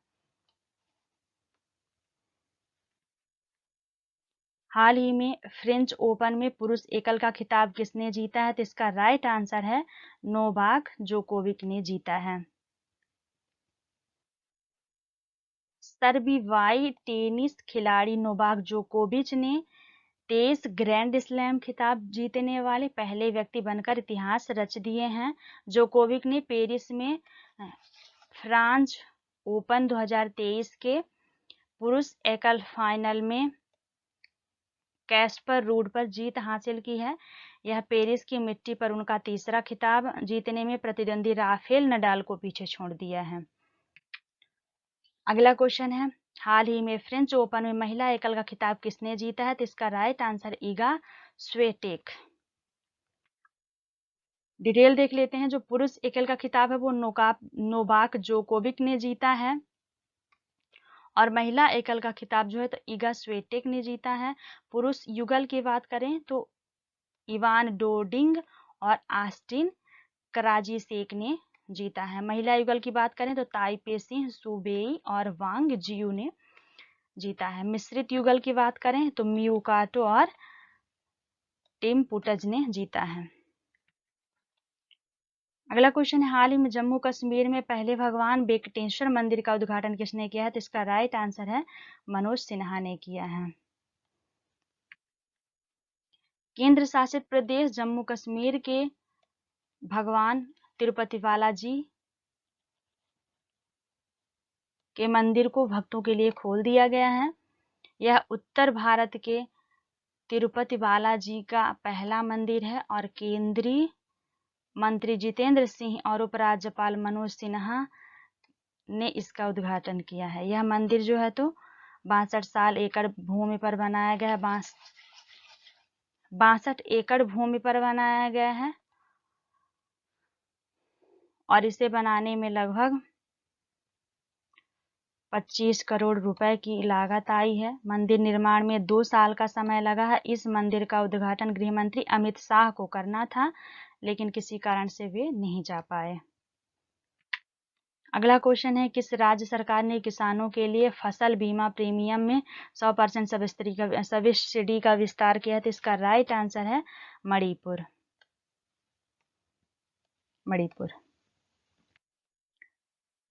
हाल ही में फ्रेंच ओपन में पुरुष एकल का खिताब किसने जीता है? तो इसका राइट आंसर है नोवाक जोकोविक ने जीता है। सर्बियाई टेनिस खिलाड़ी नोवाक जोकोविच ने 23 ग्रैंड स्लैम खिताब जीतने वाले पहले व्यक्ति बनकर इतिहास रच दिए हैं। जोकोविक ने पेरिस में फ्रांस ओपन 2023 के पुरुष एकल फाइनल में कैस्पर रूड पर जीत हासिल की है। यह पेरिस की मिट्टी पर उनका तीसरा खिताब जीतने में प्रतिद्वंदी राफेल नडाल को पीछे छोड़ दिया है। अगला क्वेश्चन है, हाल ही में फ्रेंच ओपन में महिला एकल का खिताब किसने जीता है? तो इसका right answer Eega Swiatek. Detail देख लेते हैं। जो पुरुष एकल का खिताब है वो नोवाक जोकोविक ने जीता है और महिला एकल का खिताब जो है तो ईगा स्वीटेक ने जीता है। पुरुष युगल की बात करें तो इवान डोडिंग और आस्टिन कराजीसेक ने जीता है। महिला युगल की बात करें तो ताइपे सिंह सुबेई और वांग जियू ने जीता है। मिश्रित युगल की बात करें तो मियुकाटो और टिम पुटज ने जीता है। अगला क्वेश्चन है, हाल ही में जम्मू कश्मीर में पहले भगवान वेंकटेश्वर मंदिर का उद्घाटन किसने किया है? तो इसका राइट आंसर है मनोज सिन्हा ने किया है। केंद्र शासित प्रदेश जम्मू कश्मीर के भगवान तिरुपति बालाजी के मंदिर को भक्तों के लिए खोल दिया गया है। यह उत्तर भारत के तिरुपति बालाजी का पहला मंदिर है और केंद्रीय मंत्री जितेंद्र सिंह और उपराज्यपाल मनोज सिन्हा ने इसका उद्घाटन किया है। यह मंदिर जो है तो 62 एकड़ भूमि पर बनाया गया है। 62 एकड़ भूमि पर बनाया गया है और इसे बनाने में लगभग 25 करोड़ रुपए की लागत आई है। मंदिर निर्माण में 2 साल का समय लगा है। इस मंदिर का उद्घाटन गृह मंत्री अमित शाह को करना था, लेकिन किसी कारण से वे नहीं जा पाए। अगला क्वेश्चन है, किस राज्य सरकार ने किसानों के लिए फसल बीमा प्रीमियम में 100% सब्सिडी का विस्तार किया है? तो इसका राइट आंसर है मणिपुर।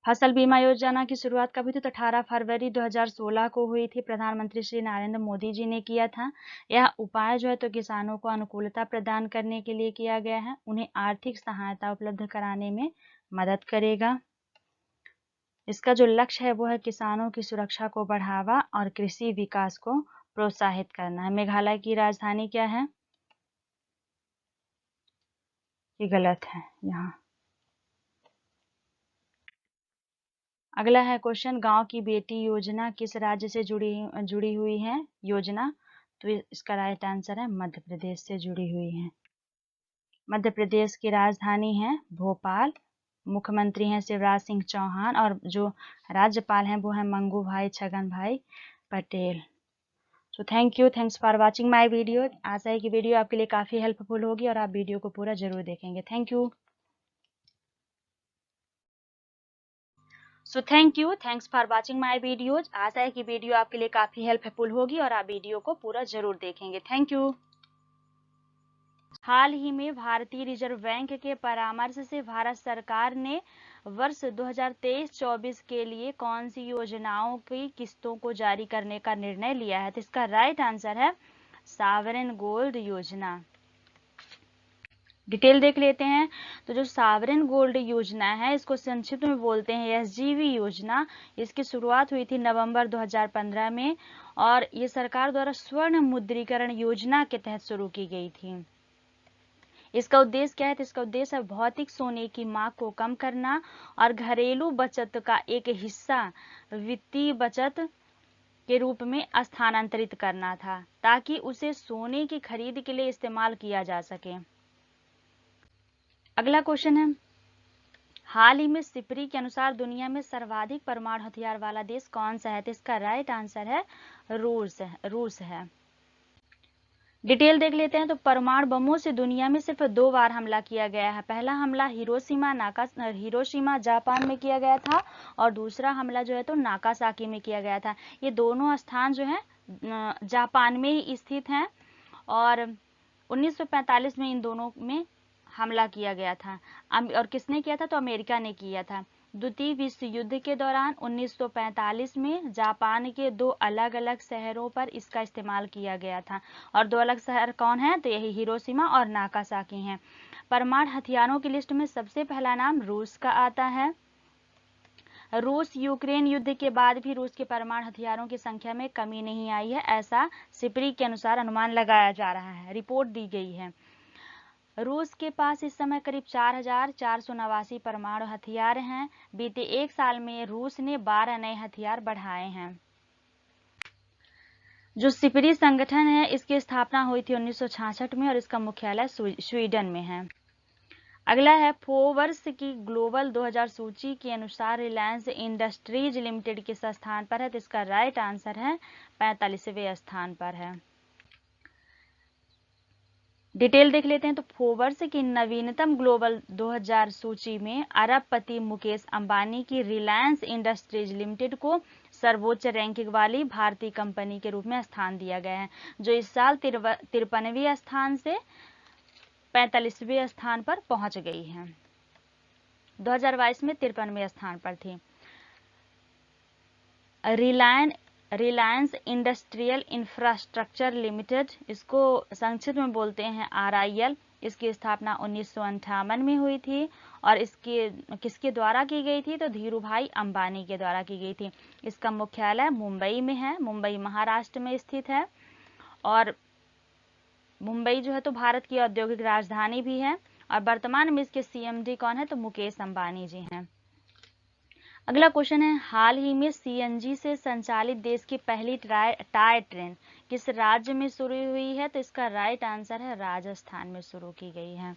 फसल बीमा योजना की शुरुआत कब हुई थी? तो 18 फरवरी 2016 को हुई थी। प्रधानमंत्री श्री नरेंद्र मोदी जी ने किया था। यह उपाय जो है तो किसानों को अनुकूलता प्रदान करने के लिए किया गया है। उन्हें आर्थिक सहायता उपलब्ध कराने में मदद करेगा। इसका जो लक्ष्य है वो है किसानों की सुरक्षा को बढ़ावा और कृषि विकास को प्रोत्साहित करना है। मेघालय की राजधानी क्या है? ये गलत है यहाँ। अगला है क्वेश्चन, गांव की बेटी योजना किस राज्य से जुड़ी हुई है योजना? तो इसका राइट आंसर है मध्य प्रदेश से जुड़ी हुई है। मध्य प्रदेश की राजधानी है भोपाल। मुख्यमंत्री हैं शिवराज सिंह चौहान और जो राज्यपाल हैं वो हैं मंगू भाई Chhaganbhai Patel. So thanks for watching my video. आशा है कि वीडियो आपके लिए काफ़ी हेल्पफुल होगी और आप वीडियो को पूरा जरूर देखेंगे। Thank you thanks for watching my videos. आशा है कि वीडियो आपके लिए काफ़ी हेल्पफुल होगी और आप वीडियो को पूरा जरूर देखेंगे। Thank you. हाल ही में भारतीय रिजर्व बैंक के परामर्श से भारत सरकार ने वर्ष 2023-24 के लिए कौन सी योजनाओं की किस्तों को जारी करने का निर्णय लिया है? तो इसका राइट आंसर है सावरेन गोल्ड योजना। डिटेल देख लेते हैं। तो जो सावरेन गोल्ड योजना है इसको संक्षिप्त में बोलते हैं SGV योजना। इसकी शुरुआत हुई थी नवंबर 2015 में और ये सरकार द्वारा स्वर्ण मुद्रीकरण योजना के तहत शुरू की गई थी। इसका उद्देश्य क्या है? तो इसका उद्देश्य है भौतिक सोने की मांग को कम करना और घरेलू बचत का एक हिस्सा वित्तीय बचत के रूप में स्थानांतरित करना था ताकि उसे सोने की खरीद के लिए इस्तेमाल किया जा सके। अगला क्वेश्चन है, हाल ही में सिपरी के अनुसार दुनिया में सर्वाधिक परमाणु हथियार वाला देश कौन सा है? तो इसका राइट आंसर है रूस है। डिटेल देख लेते हैं। तो परमाणु बमों से दुनिया में सिर्फ 2 बार हमला किया गया है। पहला हमला हिरोशिमा जापान में किया गया था और दूसरा हमला जो है तो नागासाकी में किया गया था। ये दोनों स्थान जो है जापान में ही स्थित हैं और 1945 में इन दोनों में हमला किया गया था। और किसने किया था? तो अमेरिका ने किया था। द्वितीय विश्व युद्ध के दौरान 1945 में जापान के 2 अलग अलग शहरों पर इसका इस्तेमाल किया गया था और 2 अलग शहर कौन है? तो यही हिरोशिमा और नागासाकी हैं। परमाणु हथियारों की लिस्ट में सबसे पहला नाम रूस का आता है। रूस यूक्रेन युद्ध के बाद भी रूस के परमाणु हथियारों की संख्या में कमी नहीं आई है, ऐसा सिपरी के अनुसार अनुमान लगाया जा रहा है, रिपोर्ट दी गई है। रूस के पास इस समय करीब 4489 परमाणु हथियार हैं। बीते 1 साल में रूस ने 12 नए हथियार बढ़ाए हैं। जो सिपरी संगठन है इसकी स्थापना हुई थी 1966 में और इसका मुख्यालय स्वीडन में है। अगला है फोर्ब्स की ग्लोबल 2000 सूची के अनुसार रिलायंस इंडस्ट्रीज लिमिटेड किस स्थान पर है, तो इसका राइट आंसर है 45वें स्थान पर है। डिटेल देख लेते हैं। तो फोर्ब्स की नवीनतम ग्लोबल 2000 सूची में अरबपति मुकेश अंबानी की रिलायंस इंडस्ट्रीज लिमिटेड को सर्वोच्च रैंकिंग वाली भारतीय कंपनी के रूप में स्थान दिया गया है, जो इस साल 53वें स्थान से 45वें स्थान पर पहुंच गई है। 2022 में 53वें स्थान पर थी। रिलायंस इंडस्ट्रियल इंफ्रास्ट्रक्चर लिमिटेड, इसको संक्षिप्त में बोलते हैं RIL, इसकी स्थापना 1958 में हुई थी और किसके द्वारा की गई थी, तो धीरूभाई अंबानी के द्वारा की गई थी। इसका मुख्यालय मुंबई में है, मुंबई महाराष्ट्र में स्थित है। और मुंबई जो है तो भारत की औद्योगिक राजधानी भी है। और वर्तमान में इसके CMD कौन है, तो मुकेश अंबानी जी हैं। अगला क्वेश्चन है, हाल ही में CNG से संचालित देश की पहली टॉय ट्रेन किस राज्य में शुरू हुई है, तो इसका राइट आंसर है राजस्थान में शुरू की गई है।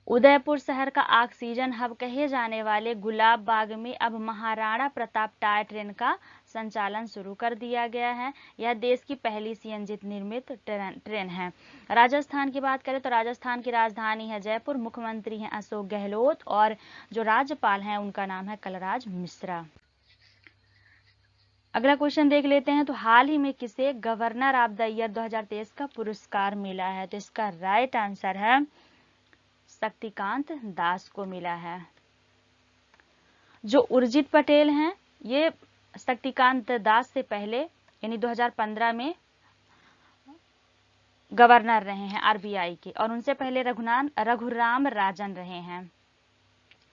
उदयपुर शहर का ऑक्सीजन हब कहे जाने वाले गुलाब बाग में अब महाराणा प्रताप टॉय ट्रेन का संचालन शुरू कर दिया गया है। यह देश की पहली CNG निर्मित ट्रेन है। राजस्थान की बात करें तो राजस्थान की राजधानी है जयपुर, मुख्यमंत्री हैं अशोक गहलोत और जो राज्यपाल हैं उनका नाम है कलराज मिश्रा। अगला क्वेश्चन देख लेते हैं। तो हाल ही में किसे गवर्नर ऑफ द ईयर 2023 का पुरस्कार मिला है, तो इसका राइट आंसर है शक्तिकांत दास को मिला है। जो उर्जित पटेल हैं ये शक्तिकांत दास से पहले यानी 2015 में गवर्नर रहे हैं RBI के, और उनसे पहले रघुराम राजन रहे हैं।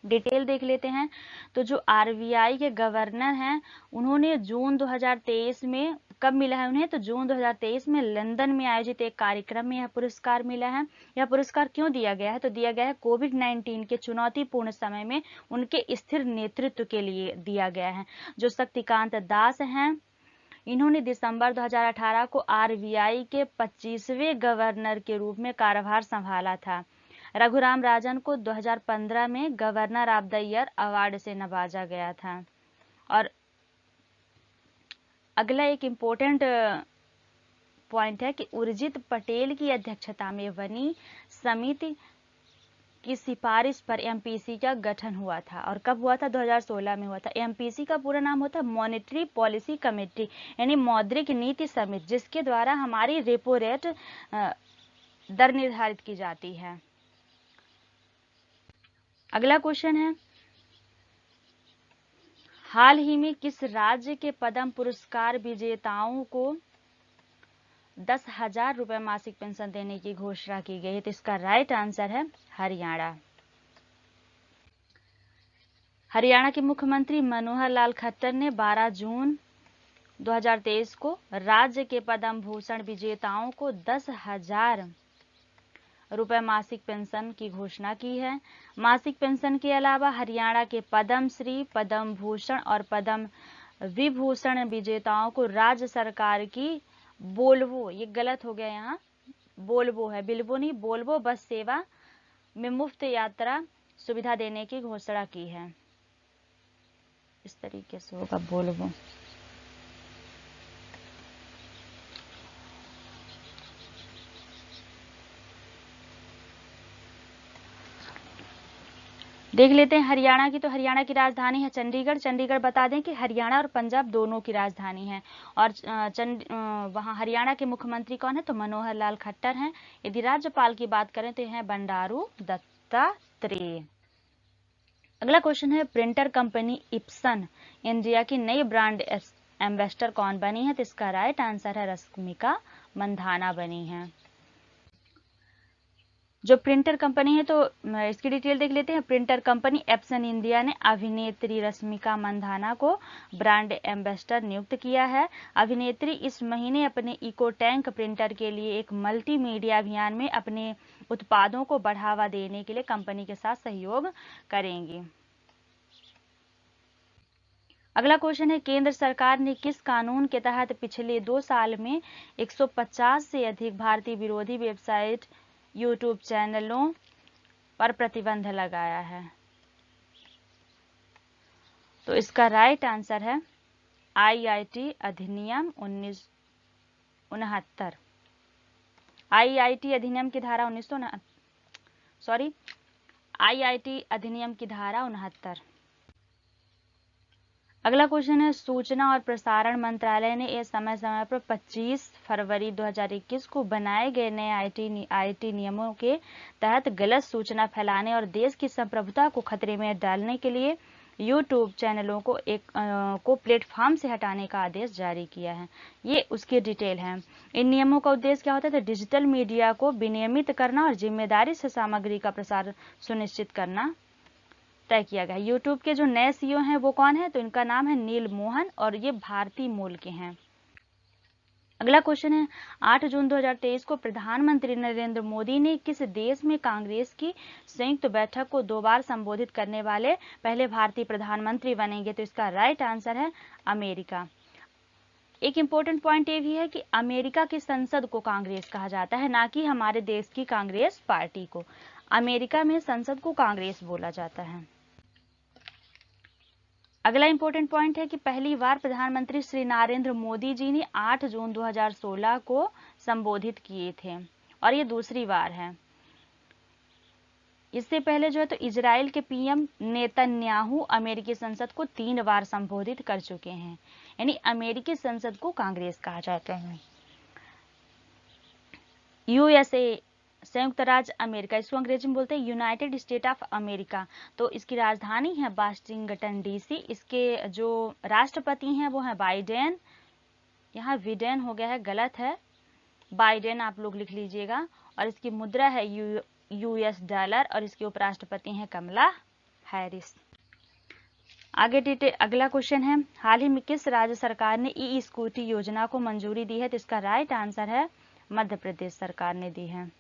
डिटेल देख लेते हैं। तो जो RBI के गवर्नर हैं उन्होंने जून 2023 में, कब मिला है उन्हें, तो जून 2023 में लंदन में आयोजित एक कार्यक्रम में यह पुरस्कार मिला है। यह पुरस्कार क्यों दिया गया है, तो दिया गया है कोविड-19 के चुनौतीपूर्ण समय में उनके स्थिर नेतृत्व के लिए दिया गया है। जो शक्तिकांत दास हैं इन्होंने दिसंबर 2018 को RBI के 25वें गवर्नर के रूप में कार्यभार संभाला था। रघुराम राजन को 2015 में governor of the year award से नवाजा गया था। और अगला एक इम्पोर्टेंट पॉइंट है कि उर्जित पटेल की अध्यक्षता में बनी समिति की सिफारिश पर MPC का गठन हुआ था। और कब हुआ था, 2016 में हुआ था। MPC का पूरा नाम होता है मॉनेटरी पॉलिसी कमेटी, यानी मौद्रिक नीति समिति, जिसके द्वारा हमारी रेपो रेट दर निर्धारित की जाती है। अगला क्वेश्चन है, हाल ही में किस राज्य के पद्म पुरस्कार विजेताओं को 10,000 रुपए मासिक पेंशन देने की घोषणा की गई है, तो इसका राइट आंसर है हरियाणा। हरियाणा के मुख्यमंत्री मनोहर लाल खट्टर ने 12 जून 2023 को राज्य के पद्म भूषण विजेताओं को 10,000 रुपए मासिक पेंशन की घोषणा की है। मासिक पेंशन के अलावा हरियाणा के पद्म श्री, पद्म भूषण और पद्म विभूषण विजेताओं को राज्य सरकार की बोल्वो, ये गलत हो गया यहाँ, बोल्वो है, बिल्वो नहीं, बोल्वो बस सेवा में मुफ्त यात्रा सुविधा देने की घोषणा की है। इस तरीके से होगा बोल्वो। देख लेते हैं हरियाणा की। तो हरियाणा की राजधानी है चंडीगढ़। चंडीगढ़ बता दें कि हरियाणा और पंजाब दोनों की राजधानी है। और वहाँ हरियाणा के मुख्यमंत्री कौन है, तो मनोहर लाल खट्टर हैं। यदि राज्यपाल की बात करें तो यह बंडारू दत्तात्रेय। अगला क्वेश्चन है, प्रिंटर कंपनी इप्सन इंडिया की नई ब्रांड एम्बेसडर कौन बनी है, तो इसका राइट आंसर है रश्मिका मंधाना बनी है। जो प्रिंटर कंपनी है तो इसकी डिटेल देख लेते हैं। प्रिंटर कंपनी एप्सन इंडिया ने अभिनेत्री रश्मिका मंधाना को ब्रांड एम्बेसडर नियुक्त किया है। अभिनेत्री इस महीने अपने इको टैंक प्रिंटर के लिए एक मल्टीमीडिया अभियान में अपने उत्पादों को बढ़ावा देने के लिए कंपनी के साथ सहयोग करेंगी। अगला क्वेश्चन है, केंद्र सरकार ने किस कानून के तहत पिछले 2 साल में 150 से अधिक भारतीय विरोधी वेबसाइट यूट्यूब चैनलों पर प्रतिबंध लगाया है? तो इसका राइट आंसर है आईआईटी अधिनियम 1969। आईआईटी अधिनियम की धारा 1969 आईआईटी अधिनियम की धारा 69। अगला क्वेश्चन है, सूचना और प्रसारण मंत्रालय ने इस समय समय पर 25 फरवरी 2021 को बनाए गए नए आईटी नियमों के तहत गलत सूचना फैलाने और देश की संप्रभुता को खतरे में डालने के लिए यूट्यूब चैनलों को प्लेटफॉर्म से हटाने का आदेश जारी किया है। ये उसकी डिटेल है। इन नियमों का उद्देश्य क्या होता है? तो डिजिटल मीडिया को विनियमित करना और जिम्मेदारी से सामग्री का प्रसार सुनिश्चित करना तय किया गया। यूट्यूब के जो नए सीईओ हैं वो कौन है? तो इनका नाम है नील मोहन और ये भारतीय मूल के हैं। अगला क्वेश्चन है, 8 जून 2023 को प्रधानमंत्री नरेंद्र मोदी ने किस देश में कांग्रेस की संयुक्त बैठक को 2 बार संबोधित करने वाले पहले भारतीय प्रधानमंत्री बनेंगे? तो इसका राइट आंसर है अमेरिका। एक इंपॉर्टेंट पॉइंट ये भी है कि अमेरिका की संसद को कांग्रेस कहा जाता है, ना कि हमारे देश की कांग्रेस पार्टी को। अमेरिका में संसद को कांग्रेस बोला जाता है। अगला इंपॉर्टेंट पॉइंट है कि पहली बार प्रधानमंत्री श्री नरेंद्र मोदी जी ने 8 जून 2016 को संबोधित किए थे और ये दूसरी बार है। इससे पहले जो है तो इजराइल के पीएम नेतन्याहू अमेरिकी संसद को 3 बार संबोधित कर चुके हैं, यानी अमेरिकी संसद को कांग्रेस कहा जाता है। यूएसए संयुक्त राज्य अमेरिका, इसको अंग्रेजी में बोलते हैं यूनाइटेड स्टेट ऑफ अमेरिका। तो इसकी राजधानी है वाशिंगटन डीसी। इसके जो राष्ट्रपति हैं वो हैं बाइडेन। यहाँ बिडेन हो गया है, गलत है, बाइडेन आप लोग लिख लीजिएगा। और इसकी मुद्रा है यूएस डॉलर और इसके उपराष्ट्रपति हैं कमला हैरिस। आगे अगला क्वेश्चन है, हाल ही में किस राज्य सरकार ने ई स्कूटी योजना को मंजूरी दी है? तो इसका राइट आंसर है मध्य प्रदेश सरकार ने दी है।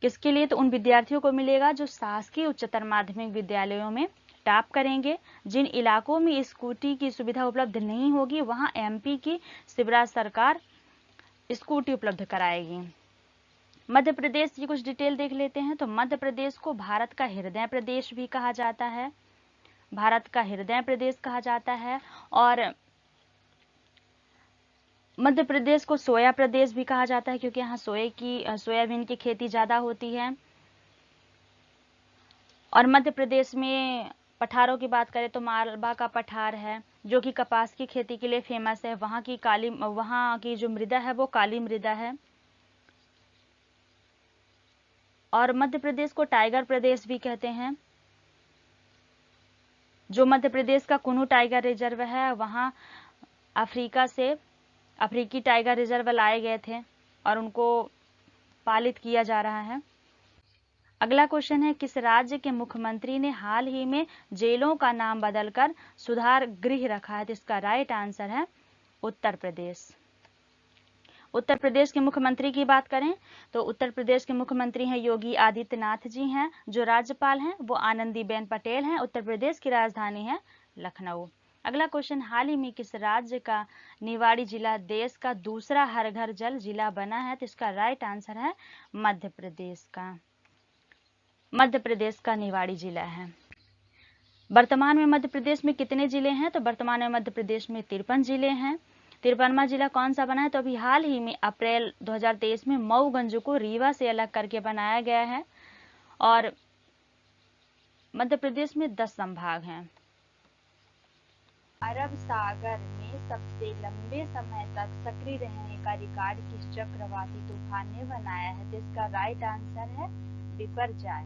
किसके लिए? तो उन विद्यार्थियों को मिलेगा जो शासकीय उच्चतर माध्यमिक विद्यालयों में टॉप करेंगे। जिन इलाकों में स्कूटी की सुविधा उपलब्ध नहीं होगी वहां एमपी की शिवराज सरकार स्कूटी उपलब्ध कराएगी। मध्य प्रदेश की कुछ डिटेल देख लेते हैं। तो मध्य प्रदेश को भारत का हृदय प्रदेश भी कहा जाता है, भारत का हृदय प्रदेश कहा जाता है। और मध्य प्रदेश को सोया प्रदेश भी कहा जाता है क्योंकि यहाँ सोयाबीन की खेती ज्यादा होती है। और मध्य प्रदेश में पठारों की बात करें तो मालवा का पठार है जो कि कपास की खेती के लिए फेमस है। वहाँ की जो मृदा है वो काली मृदा है। और मध्य प्रदेश को टाइगर प्रदेश भी कहते हैं। जो मध्य प्रदेश का कुनू टाइगर रिजर्व है वहाँ अफ्रीकी टाइगर रिजर्व लाए गए थे और उनको पालित किया जा रहा है। अगला क्वेश्चन है, किस राज्य के मुख्यमंत्री ने हाल ही में जेलों का नाम बदलकर सुधार गृह रखा है? तो इसका राइट आंसर है उत्तर प्रदेश। उत्तर प्रदेश के मुख्यमंत्री की बात करें तो उत्तर प्रदेश के मुख्यमंत्री हैं योगी आदित्यनाथ जी हैं। जो राज्यपाल हैं वो आनंदीबेन पटेल हैं। उत्तर प्रदेश की राजधानी है लखनऊ। अगला क्वेश्चन, हाल ही में किस राज्य का निवाड़ी जिला देश का दूसरा हर घर जल जिला बना है? तो इसका राइट आंसर है मध्य प्रदेश का। मध्य प्रदेश का निवाड़ी जिला है। वर्तमान में मध्य प्रदेश में कितने जिले हैं? तो वर्तमान में मध्य प्रदेश में 53 जिले हैं। 53वां जिला कौन सा बना है? तो अभी हाल ही में अप्रैल 2023 में मऊगंज को रीवा से अलग करके बनाया गया है। और मध्य प्रदेश में 10 संभाग हैं। अरब सागर में सबसे लंबे समय तक सक्रिय रहने का रिकॉर्ड किस चक्रवाती तूफान ने बनाया है? तो इसका राइट आंसर है बिपरजॉय।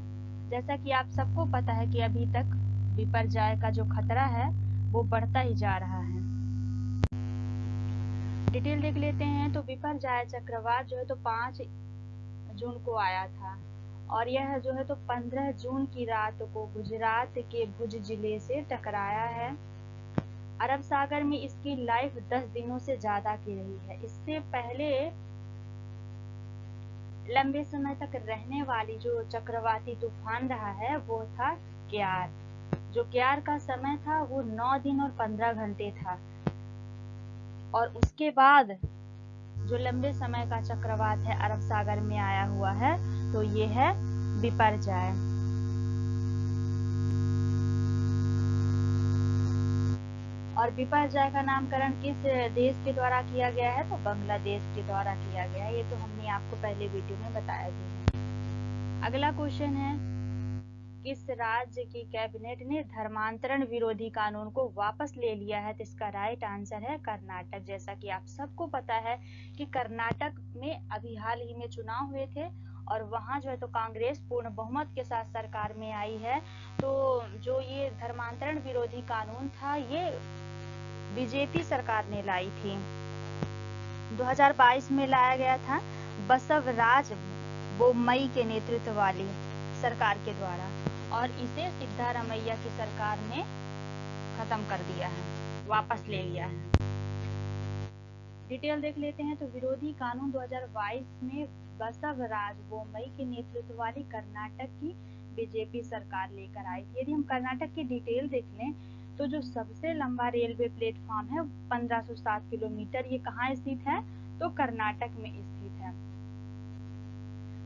जैसा कि आप सबको पता है कि अभी तक बिपरजॉय का जो खतरा है वो बढ़ता ही जा रहा है। डिटेल देख लेते हैं। तो बिपरजॉय चक्रवात जो है तो 5 जून को आया था और यह जो है तो 15 जून की रात को गुजरात के भुज जिले से टकराया है। अरब सागर में इसकी लाइफ 10 दिनों से ज्यादा की रही है। इससे पहले लंबे समय तक रहने वाली जो चक्रवाती तूफान रहा है वो था क्यार। जो क्यार का समय था वो 9 दिन और 15 घंटे था। और उसके बाद जो लंबे समय का चक्रवात है अरब सागर में आया हुआ है, तो ये है बिपरजॉय। और बिपरजॉय का नामकरण किस देश के द्वारा किया गया है? तो बांग्लादेश के द्वारा किया गया है। ये तो हमने आपको पहले वीडियो में बताया भी है। अगला क्वेश्चन है, किस राज्य की कैबिनेट ने धर्मांतरण विरोधी कानून को वापस ले लिया है? तो इसका राइट आंसर है कर्नाटक। जैसा कि आप सबको पता है कि कर्नाटक में अभी हाल ही में चुनाव हुए थे और वहां जो है तो कांग्रेस पूर्ण बहुमत के साथ सरकार में आई है। तो जो ये धर्मांतरण विरोधी कानून था, ये बीजेपी सरकार ने लाई थी। 2022 में लाया गया था बसवराज बोम्मई के नेतृत्व वाली सरकार के द्वारा, और इसे सिद्धारमैया की सरकार ने खत्म कर दिया है, वापस ले लिया है। डिटेल देख लेते हैं। तो विरोधी कानून 2022 में बसवराज बोम्मई के नेतृत्व वाली कर्नाटक की बीजेपी सरकार लेकर आई थी। यदि हम कर्नाटक की डिटेल देख लें तो जो सबसे लंबा रेलवे प्लेटफॉर्म है 1507 किलोमीटर, ये कहाँ स्थित है? तो कर्नाटक में स्थित है।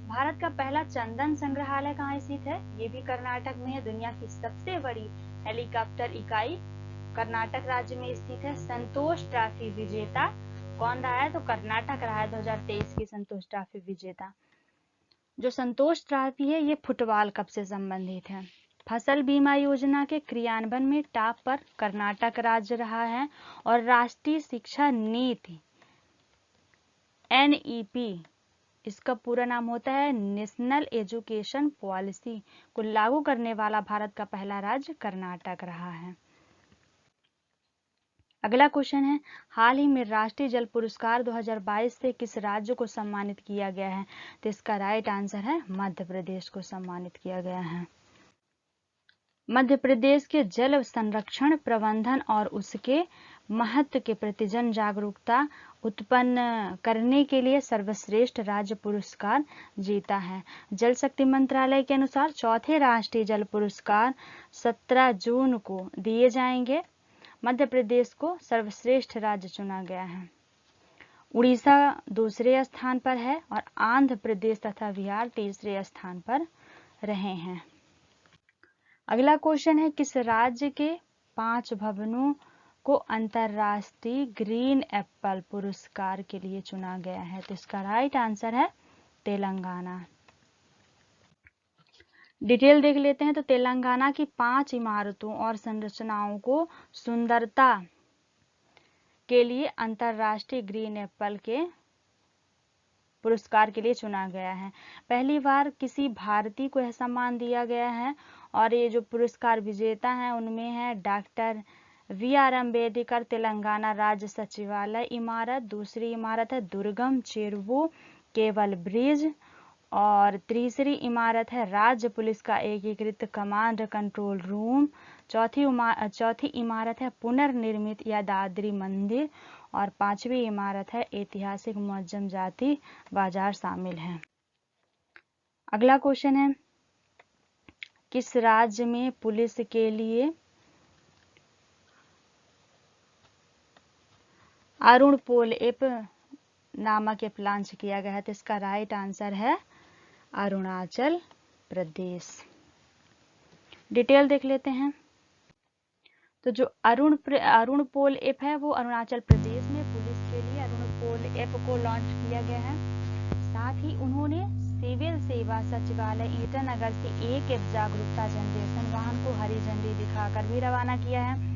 भारत का पहला चंदन संग्रहालय कहाँ स्थित है? ये भी कर्नाटक में है। दुनिया की सबसे बड़ी हेलीकॉप्टर इकाई कर्नाटक राज्य में स्थित है। संतोष ट्रॉफी विजेता कौन रहा है? तो कर्नाटक रहा है 2023 की संतोष ट्रॉफी विजेता। जो संतोष ट्रॉफी है ये फुटबॉल कप से संबंधित है। फसल बीमा योजना के क्रियान्वयन में टॉप पर कर्नाटक राज्य रहा है। और राष्ट्रीय शिक्षा नीति NEP, इसका पूरा नाम होता है नेशनल एजुकेशन पॉलिसी, को लागू करने वाला भारत का पहला राज्य कर्नाटक रहा है। अगला क्वेश्चन है, हाल ही में राष्ट्रीय जल पुरस्कार 2022 से किस राज्य को सम्मानित किया गया है? तो इसका राइट आंसर है मध्य प्रदेश को सम्मानित किया गया है। मध्य प्रदेश के जल संरक्षण, प्रबंधन और उसके महत्व के प्रति जन जागरूकता उत्पन्न करने के लिए सर्वश्रेष्ठ राज्य पुरस्कार जीता है। जल शक्ति मंत्रालय के अनुसार चौथे राष्ट्रीय जल पुरस्कार 17 जून को दिए जाएंगे। मध्य प्रदेश को सर्वश्रेष्ठ राज्य चुना गया है। उड़ीसा दूसरे स्थान पर है और आंध्र प्रदेश तथा बिहार तीसरे स्थान पर रहे हैं। अगला क्वेश्चन है, किस राज्य के 5 भवनों को अंतरराष्ट्रीय ग्रीन एप्पल पुरस्कार के लिए चुना गया है? तो इसका राइट आंसर है तेलंगाना। डिटेल देख लेते हैं। तो तेलंगाना की 5 इमारतों और संरचनाओं को सुंदरता के लिए अंतरराष्ट्रीय ग्रीन एप्पल के पुरस्कार के लिए चुना गया है। पहली बार किसी भारतीय को यह सम्मान दिया गया है और ये जो पुरस्कार विजेता हैं उनमें है डॉक्टर VR अम्बेडकर तेलंगाना राज्य सचिवालय इमारत, दूसरी इमारत है दुर्गम चेरुवु केबल ब्रिज, और तीसरी इमारत है राज्य पुलिस का एकीकृत कमांड कंट्रोल रूम, चौथी इमारत है पुनर्निर्मित यादाद्री मंदिर, और 5वीं इमारत है ऐतिहासिक मुअज्जम जाति बाजार शामिल है। अगला क्वेश्चन है, किस राज्य में पुलिस के लिए अरुण पोल ऐप नामक ऐप लॉन्च किया गया है? तो इसका राइट आंसर है अरुणाचल प्रदेश। डिटेल देख लेते हैं। तो जो अरुण पोल ऐप है वो अरुणाचल प्रदेश में पुलिस के लिए अरुण पोल ऐप को लॉन्च किया गया है। साथ ही उन्होंने सिविल सेवा सचिवालय ईटानगर से एक ऐप जागरूकता जनरेशन वाहन को हरी झंडी दिखाकर भी रवाना किया है।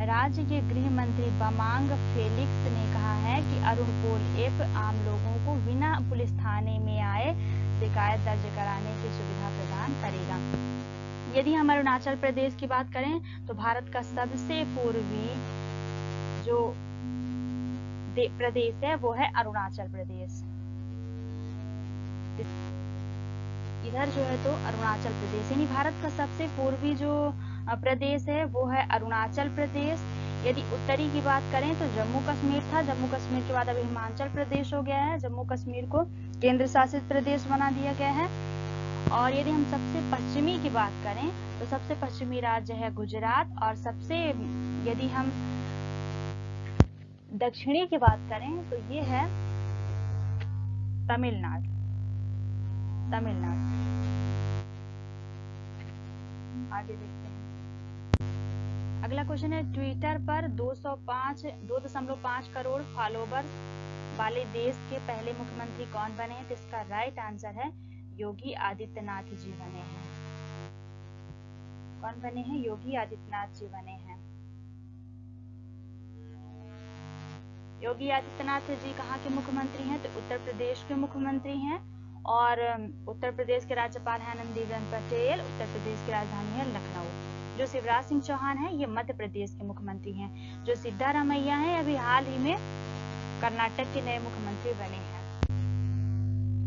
राज्य के गृह मंत्री बामांग फेलिक्स ने कहा है कि अरुण पोल ऐप आम लोगों को बिना पुलिस थाने में आए शिकायत दर्ज कराने की सुविधा प्रदान करेगा। यदि हम अरुणाचल प्रदेश की बात करें तो भारत का सबसे पूर्वी जो प्रदेश है वो है अरुणाचल प्रदेश। इधर जो है तो अरुणाचल प्रदेश, यानी भारत का सबसे पूर्वी जो प्रदेश है वो है अरुणाचल प्रदेश। यदि उत्तरी की बात करें तो जम्मू कश्मीर था, जम्मू कश्मीर के बाद अब हिमाचल प्रदेश हो गया है। जम्मू कश्मीर को केंद्र शासित प्रदेश बना दिया गया है। और यदि हम सबसे पश्चिमी की बात करें तो सबसे पश्चिमी राज्य है गुजरात, और सबसे यदि हम दक्षिणी की बात करें तो ये है तमिलनाडु। आगे देखते हैं। अगला क्वेश्चन है, ट्विटर पर 2.5 करोड़ फॉलोवर्स वाले देश के पहले मुख्यमंत्री कौन बने हैं? तो इसका राइट आंसर है योगी आदित्यनाथ जी बने हैं। कौन बने हैं? योगी आदित्यनाथ जी बने हैं। योगी आदित्यनाथ जी कहाँ के मुख्यमंत्री हैं? तो उत्तर प्रदेश के मुख्यमंत्री हैं और उत्तर प्रदेश के राज्यपाल हैं आनंदीबेन पटेल। उत्तर प्रदेश की राजधानी है लखनऊ। जो शिवराज सिंह चौहान है ये मध्य प्रदेश के मुख्यमंत्री हैं। जो सिद्धारमैया है अभी हाल ही में कर्नाटक के नए मुख्यमंत्री बने हैं।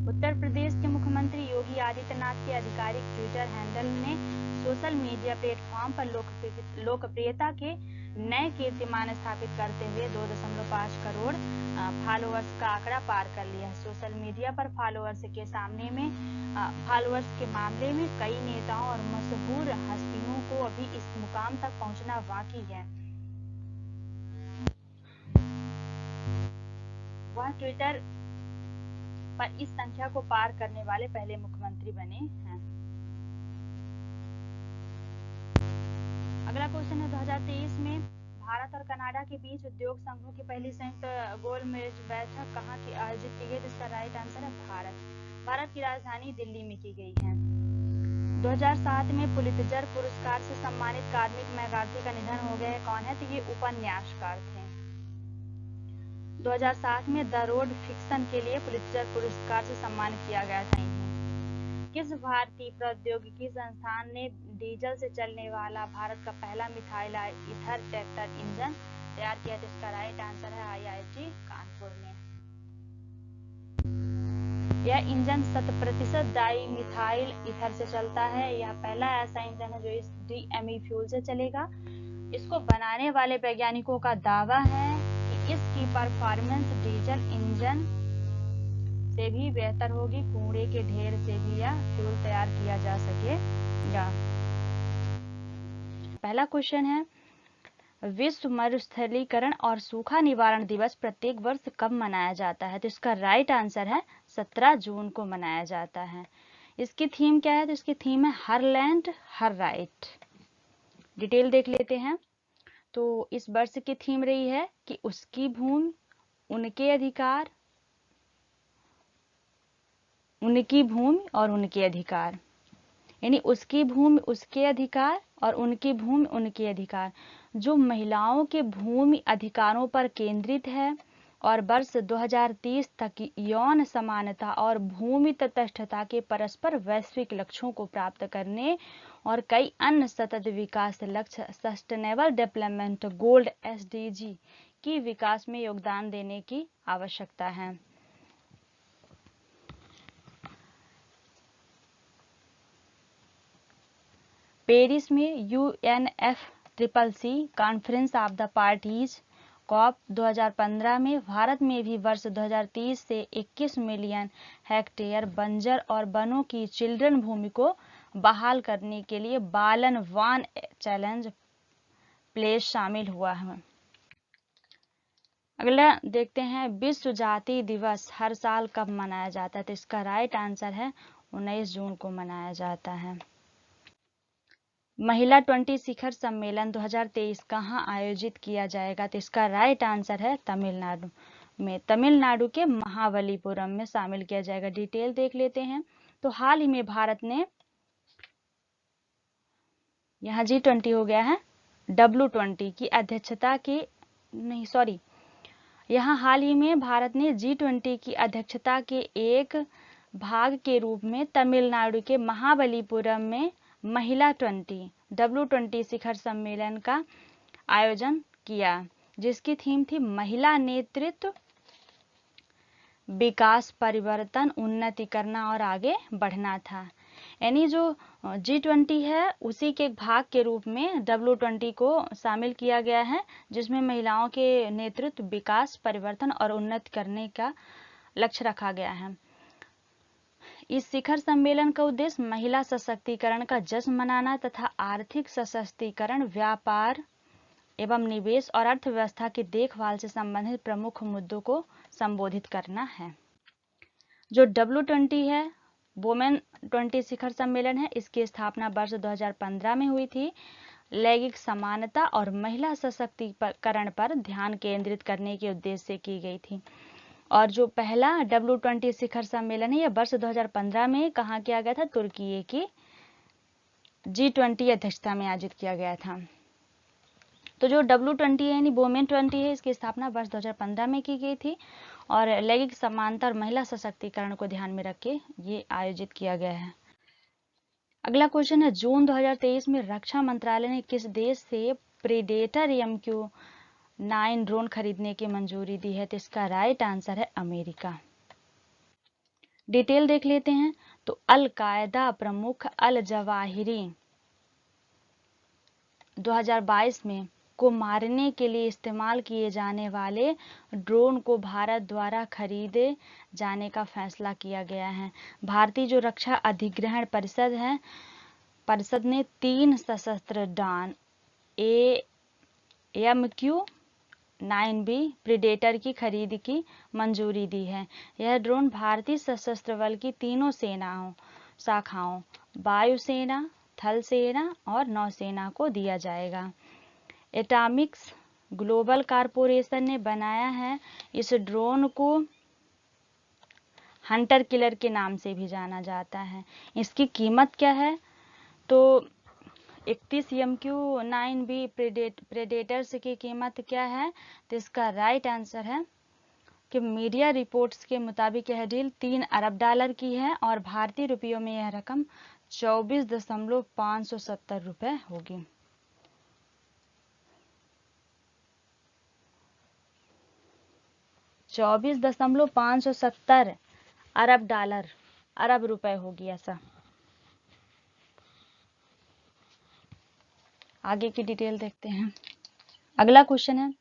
उत्तर प्रदेश के मुख्यमंत्री योगी आदित्यनाथ के आधिकारिक ट्विटर हैंडल ने सोशल मीडिया प्लेटफॉर्म पर लोकप्रियता के नए कीर्तिमान स्थापित करते हुए 2.5 करोड़ फॉलोअर्स का आंकड़ा पार कर लिया है। सोशल मीडिया पर फॉलोअर्स के मामले में कई नेताओं और मशहूर हस्तियों को अभी इस मुकाम तक पहुंचना बाकी है। वह ट्विटर पर इस संख्या को पार करने वाले पहले मुख्यमंत्री बने हैं। अगला क्वेश्चन है, 2023 में भारत और कनाडा के बीच उद्योग संघों की पहली संयुक्त गोलमेज बैठक कहाँ की आयोजित की गई? जिसका राइट आंसर है भारत की राजधानी दिल्ली में की गई है। 2007 में पुलित्जर पुरस्कार से सम्मानित कार्मिक मैकार्थी का निधन हो गया है। कौन है? तो ये उपन्यासकार थे। 2007 में द रोड फिक्शन के लिए पुलित्जर पुरस्कार से सम्मानित किया गया था। किस भारतीय प्रौद्योगिकी संस्थान ने डीजल से चलने वाला भारत का पहला मिथाइल ईथर ट्रैक्टर इंजन तैयार किया? तो इसका राइट आंसर है IIT कानपुर ने। यह इंजन 100% डाई मिथाइल ईथर से चलता है। यह पहला ऐसा इंजन है जो इस DME फ्यूल से चलेगा। इसको बनाने वाले वैज्ञानिकों का दावा है कि इसकी परफॉर्मेंस डीजल इंजन से भी बेहतर होगी। कूड़े के ढेर से भी यह फ्यूल तैयार किया जा सकेगा। पहला क्वेश्चन है, विश्व मरुस्थलीकरण और सूखा निवारण दिवस प्रत्येक वर्ष कब मनाया जाता है? तो इसका राइट आंसर है 17 जून को मनाया जाता है। इसकी थीम क्या है? तो इसकी थीम है हर लैंड हर राइट। डिटेल देख लेते हैं। तो इस वर्ष की थीम रही है कि उसकी भूमि उनके अधिकार, उनकी भूमि और उनके अधिकार, यानी उसकी भूमि उसके अधिकार और उनकी भूमि उनके अधिकार, जो महिलाओं के भूमि अधिकारों पर केंद्रित है और वर्ष 2030 तक यौन समानता और भूमि तटस्थता के परस्पर वैश्विक लक्ष्यों को प्राप्त करने और कई अन्य सतत विकास लक्ष्य सस्टेनेबल डेवलपमेंट गोल्ड SDG की विकास में योगदान देने की आवश्यकता है। पेरिस में UNFCCC conference of the parties COP 2015 में भारत में भी वर्ष 2030 से 21 मिलियन हेक्टेयर बंजर और वनों की चिल्ड्रन भूमि को बहाल करने के लिए बालन वान चैलेंज प्लेस शामिल हुआ है। अगला देखते हैं, विश्व जाति दिवस हर साल कब मनाया जाता है? तो इसका राइट आंसर है 19 जून को मनाया जाता है। महिला 20 शिखर सम्मेलन 2023 कहाँ आयोजित किया जाएगा? तो इसका राइट आंसर है तमिलनाडु में। तमिलनाडु के महाबलीपुरम में शामिल किया जाएगा। डिटेल देख लेते हैं। तो हाल ही में भारत ने, यहाँ G20 हो गया है, W20 की अध्यक्षता की नहीं सॉरी यहाँ हाल ही में भारत ने G20 की अध्यक्षता के एक भाग के रूप में तमिलनाडु के महाबलीपुरम में महिला 20 W20 शिखर सम्मेलन का आयोजन किया, जिसकी थीम थी महिला नेतृत्व, विकास, परिवर्तन, उन्नति करना और आगे बढ़ना था। यानी जो G20 है उसी के एक भाग के रूप में W20 को शामिल किया गया है, जिसमें महिलाओं के नेतृत्व, विकास, परिवर्तन और उन्नति करने का लक्ष्य रखा गया है। इस शिखर सम्मेलन का उद्देश्य महिला सशक्तिकरण का जश्न मनाना तथा आर्थिक सशक्तिकरण, व्यापार एवं निवेश और अर्थव्यवस्था की देखभाल से संबंधित प्रमुख मुद्दों को संबोधित करना है। जो W20 है, वुमेन 20 शिखर सम्मेलन है, इसकी स्थापना वर्ष 2015 में हुई थी। लैंगिक समानता और महिला सशक्तिकरण पर ध्यान केंद्रित करने के उद्देश्य से की गई थी। और जो पहला W20 शिखर सम्मेलन है, यह वर्ष 2015 में कहाँ किया गया था? तुर्की की G20 अध्यक्षता में आयोजित किया गया था। तो जो W20 है यानी वुमेन 20 है, इसकी स्थापना वर्ष 2015 में की गई थी और लैंगिक समानता और महिला सशक्तिकरण को ध्यान में रख के ये आयोजित किया गया है। अगला क्वेश्चन है, जून 2023 में रक्षा मंत्रालय ने किस देश से प्रेडेटर MQ-9 ड्रोन खरीदने की मंजूरी दी है? तो इसका राइट आंसर है अमेरिका। डिटेल देख लेते हैं। तो अल कायदा प्रमुख अल जवाहिरी 2022 में को मारने के लिए इस्तेमाल किए जाने वाले ड्रोन को भारत द्वारा खरीदे जाने का फैसला किया गया है। भारतीय जो रक्षा अधिग्रहण परिषद ने 3 सशस्त्र ड्रोन MQ-9B प्रेडेटर की खरीद की मंजूरी दी है। यह ड्रोन भारतीय सशस्त्र बल की तीनों शाखाओं वायुसेना, थल सेना और नौसेना को दिया जाएगा। एटॉमिक्स ग्लोबल कॉरपोरेशन ने बनाया है। इस ड्रोन को हंटर किलर के नाम से भी जाना जाता है। इसकी कीमत क्या है? तो 31 MQ-9B प्रेडेटर्स की कीमत क्या है? तो इसका राइट आंसर है कि मीडिया रिपोर्ट्स के मुताबिक यह डील $3 अरब की है और भारतीय रुपयों में यह रकम 24,570 रुपए होगी। $24,570 अरब रुपए होगी ऐसा। आगे की डिटेल देखते हैं। अगला क्वेश्चन है,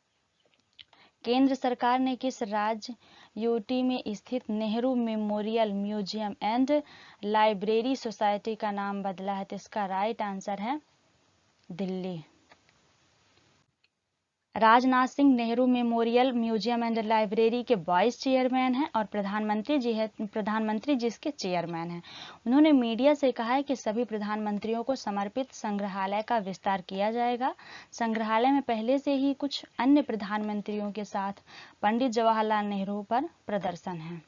केंद्र सरकार ने किस राज्य यूटी में स्थित Nehru memorial museum and library society का नाम बदला है? तो इसका राइट आंसर है Delhi. Rajnath Singh Nehru memorial museum and library के वाइस चेयरमैन हैं और प्रधानमंत्री जिसके चेयरमैन हैं। उन्होंने मीडिया से कहा है कि सभी प्रधानमंत्रियों को समर्पित संग्रहालय का विस्तार किया जाएगा। संग्रहालय में पहले से ही कुछ अन्य प्रधानमंत्रियों के साथ पंडित जवाहरलाल नेहरू पर प्रदर्शन है।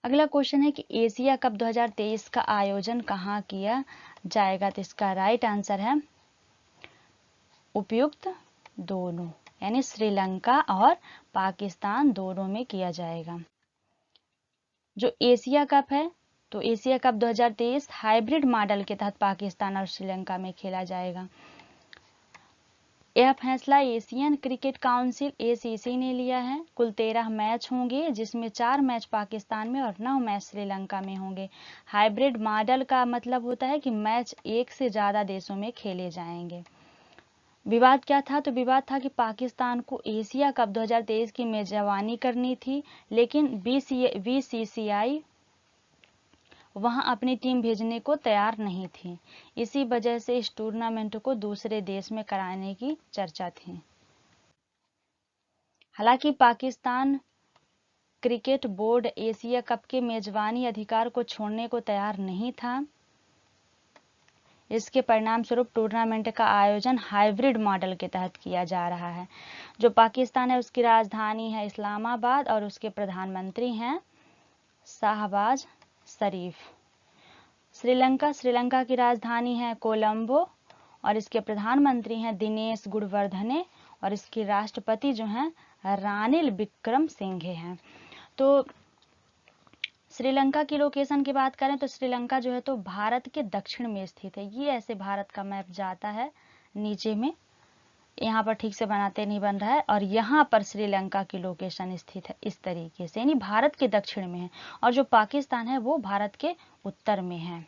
अगला क्वेश्चन है कि एशिया कप 2023 का आयोजन कहाँ किया जाएगा? तो इसका राइट आंसर है उपयुक्त दोनों, यानी श्रीलंका और पाकिस्तान दोनों में किया जाएगा। जो एशिया कप है, तो एशिया कप 2023 हाइब्रिड मॉडल के तहत पाकिस्तान और श्रीलंका में खेला जाएगा। यह फैसला एशियन क्रिकेट काउंसिल ACC ने लिया है। कुल 13 मैच होंगे, जिसमें 4 मैच पाकिस्तान में और 9 मैच श्रीलंका में होंगे। हाइब्रिड मॉडल का मतलब होता है कि मैच एक से ज्यादा देशों में खेले जाएंगे। विवाद क्या था? तो विवाद था कि पाकिस्तान को एशिया कप 2023 की मेजबानी करनी थी, लेकिन BCCI वहां अपनी टीम भेजने को तैयार नहीं थी। इसी वजह से इस टूर्नामेंट को दूसरे देश में कराने की चर्चा थी। हालांकि Pakistan cricket board Asia cup के मेजबानी अधिकार को छोड़ने को तैयार नहीं था। इसके परिणाम स्वरूप टूर्नामेंट का आयोजन हाइब्रिड मॉडल के तहत किया जा रहा है। जो पाकिस्तान है उसकी राजधानी है इस्लामाबाद और उसके प्रधानमंत्री हैं शाहबाज शरीफ। श्रीलंका की राजधानी है कोलंबो और इसके प्रधानमंत्री हैं दिनेश गुणवर्धने और इसके राष्ट्रपति जो हैं रानिल विक्रमसिंघे हैं। तो श्रीलंका की लोकेशन की बात करें तो श्रीलंका जो है तो भारत के दक्षिण में स्थित है। ये ऐसे भारत का मैप जाता है नीचे में, यहाँ पर ठीक से बनाते नहीं बन रहा है, और यहाँ पर श्रीलंका की लोकेशन स्थित है इस तरीके से, यानी भारत के दक्षिण में है, और जो पाकिस्तान है वो भारत के उत्तर में है।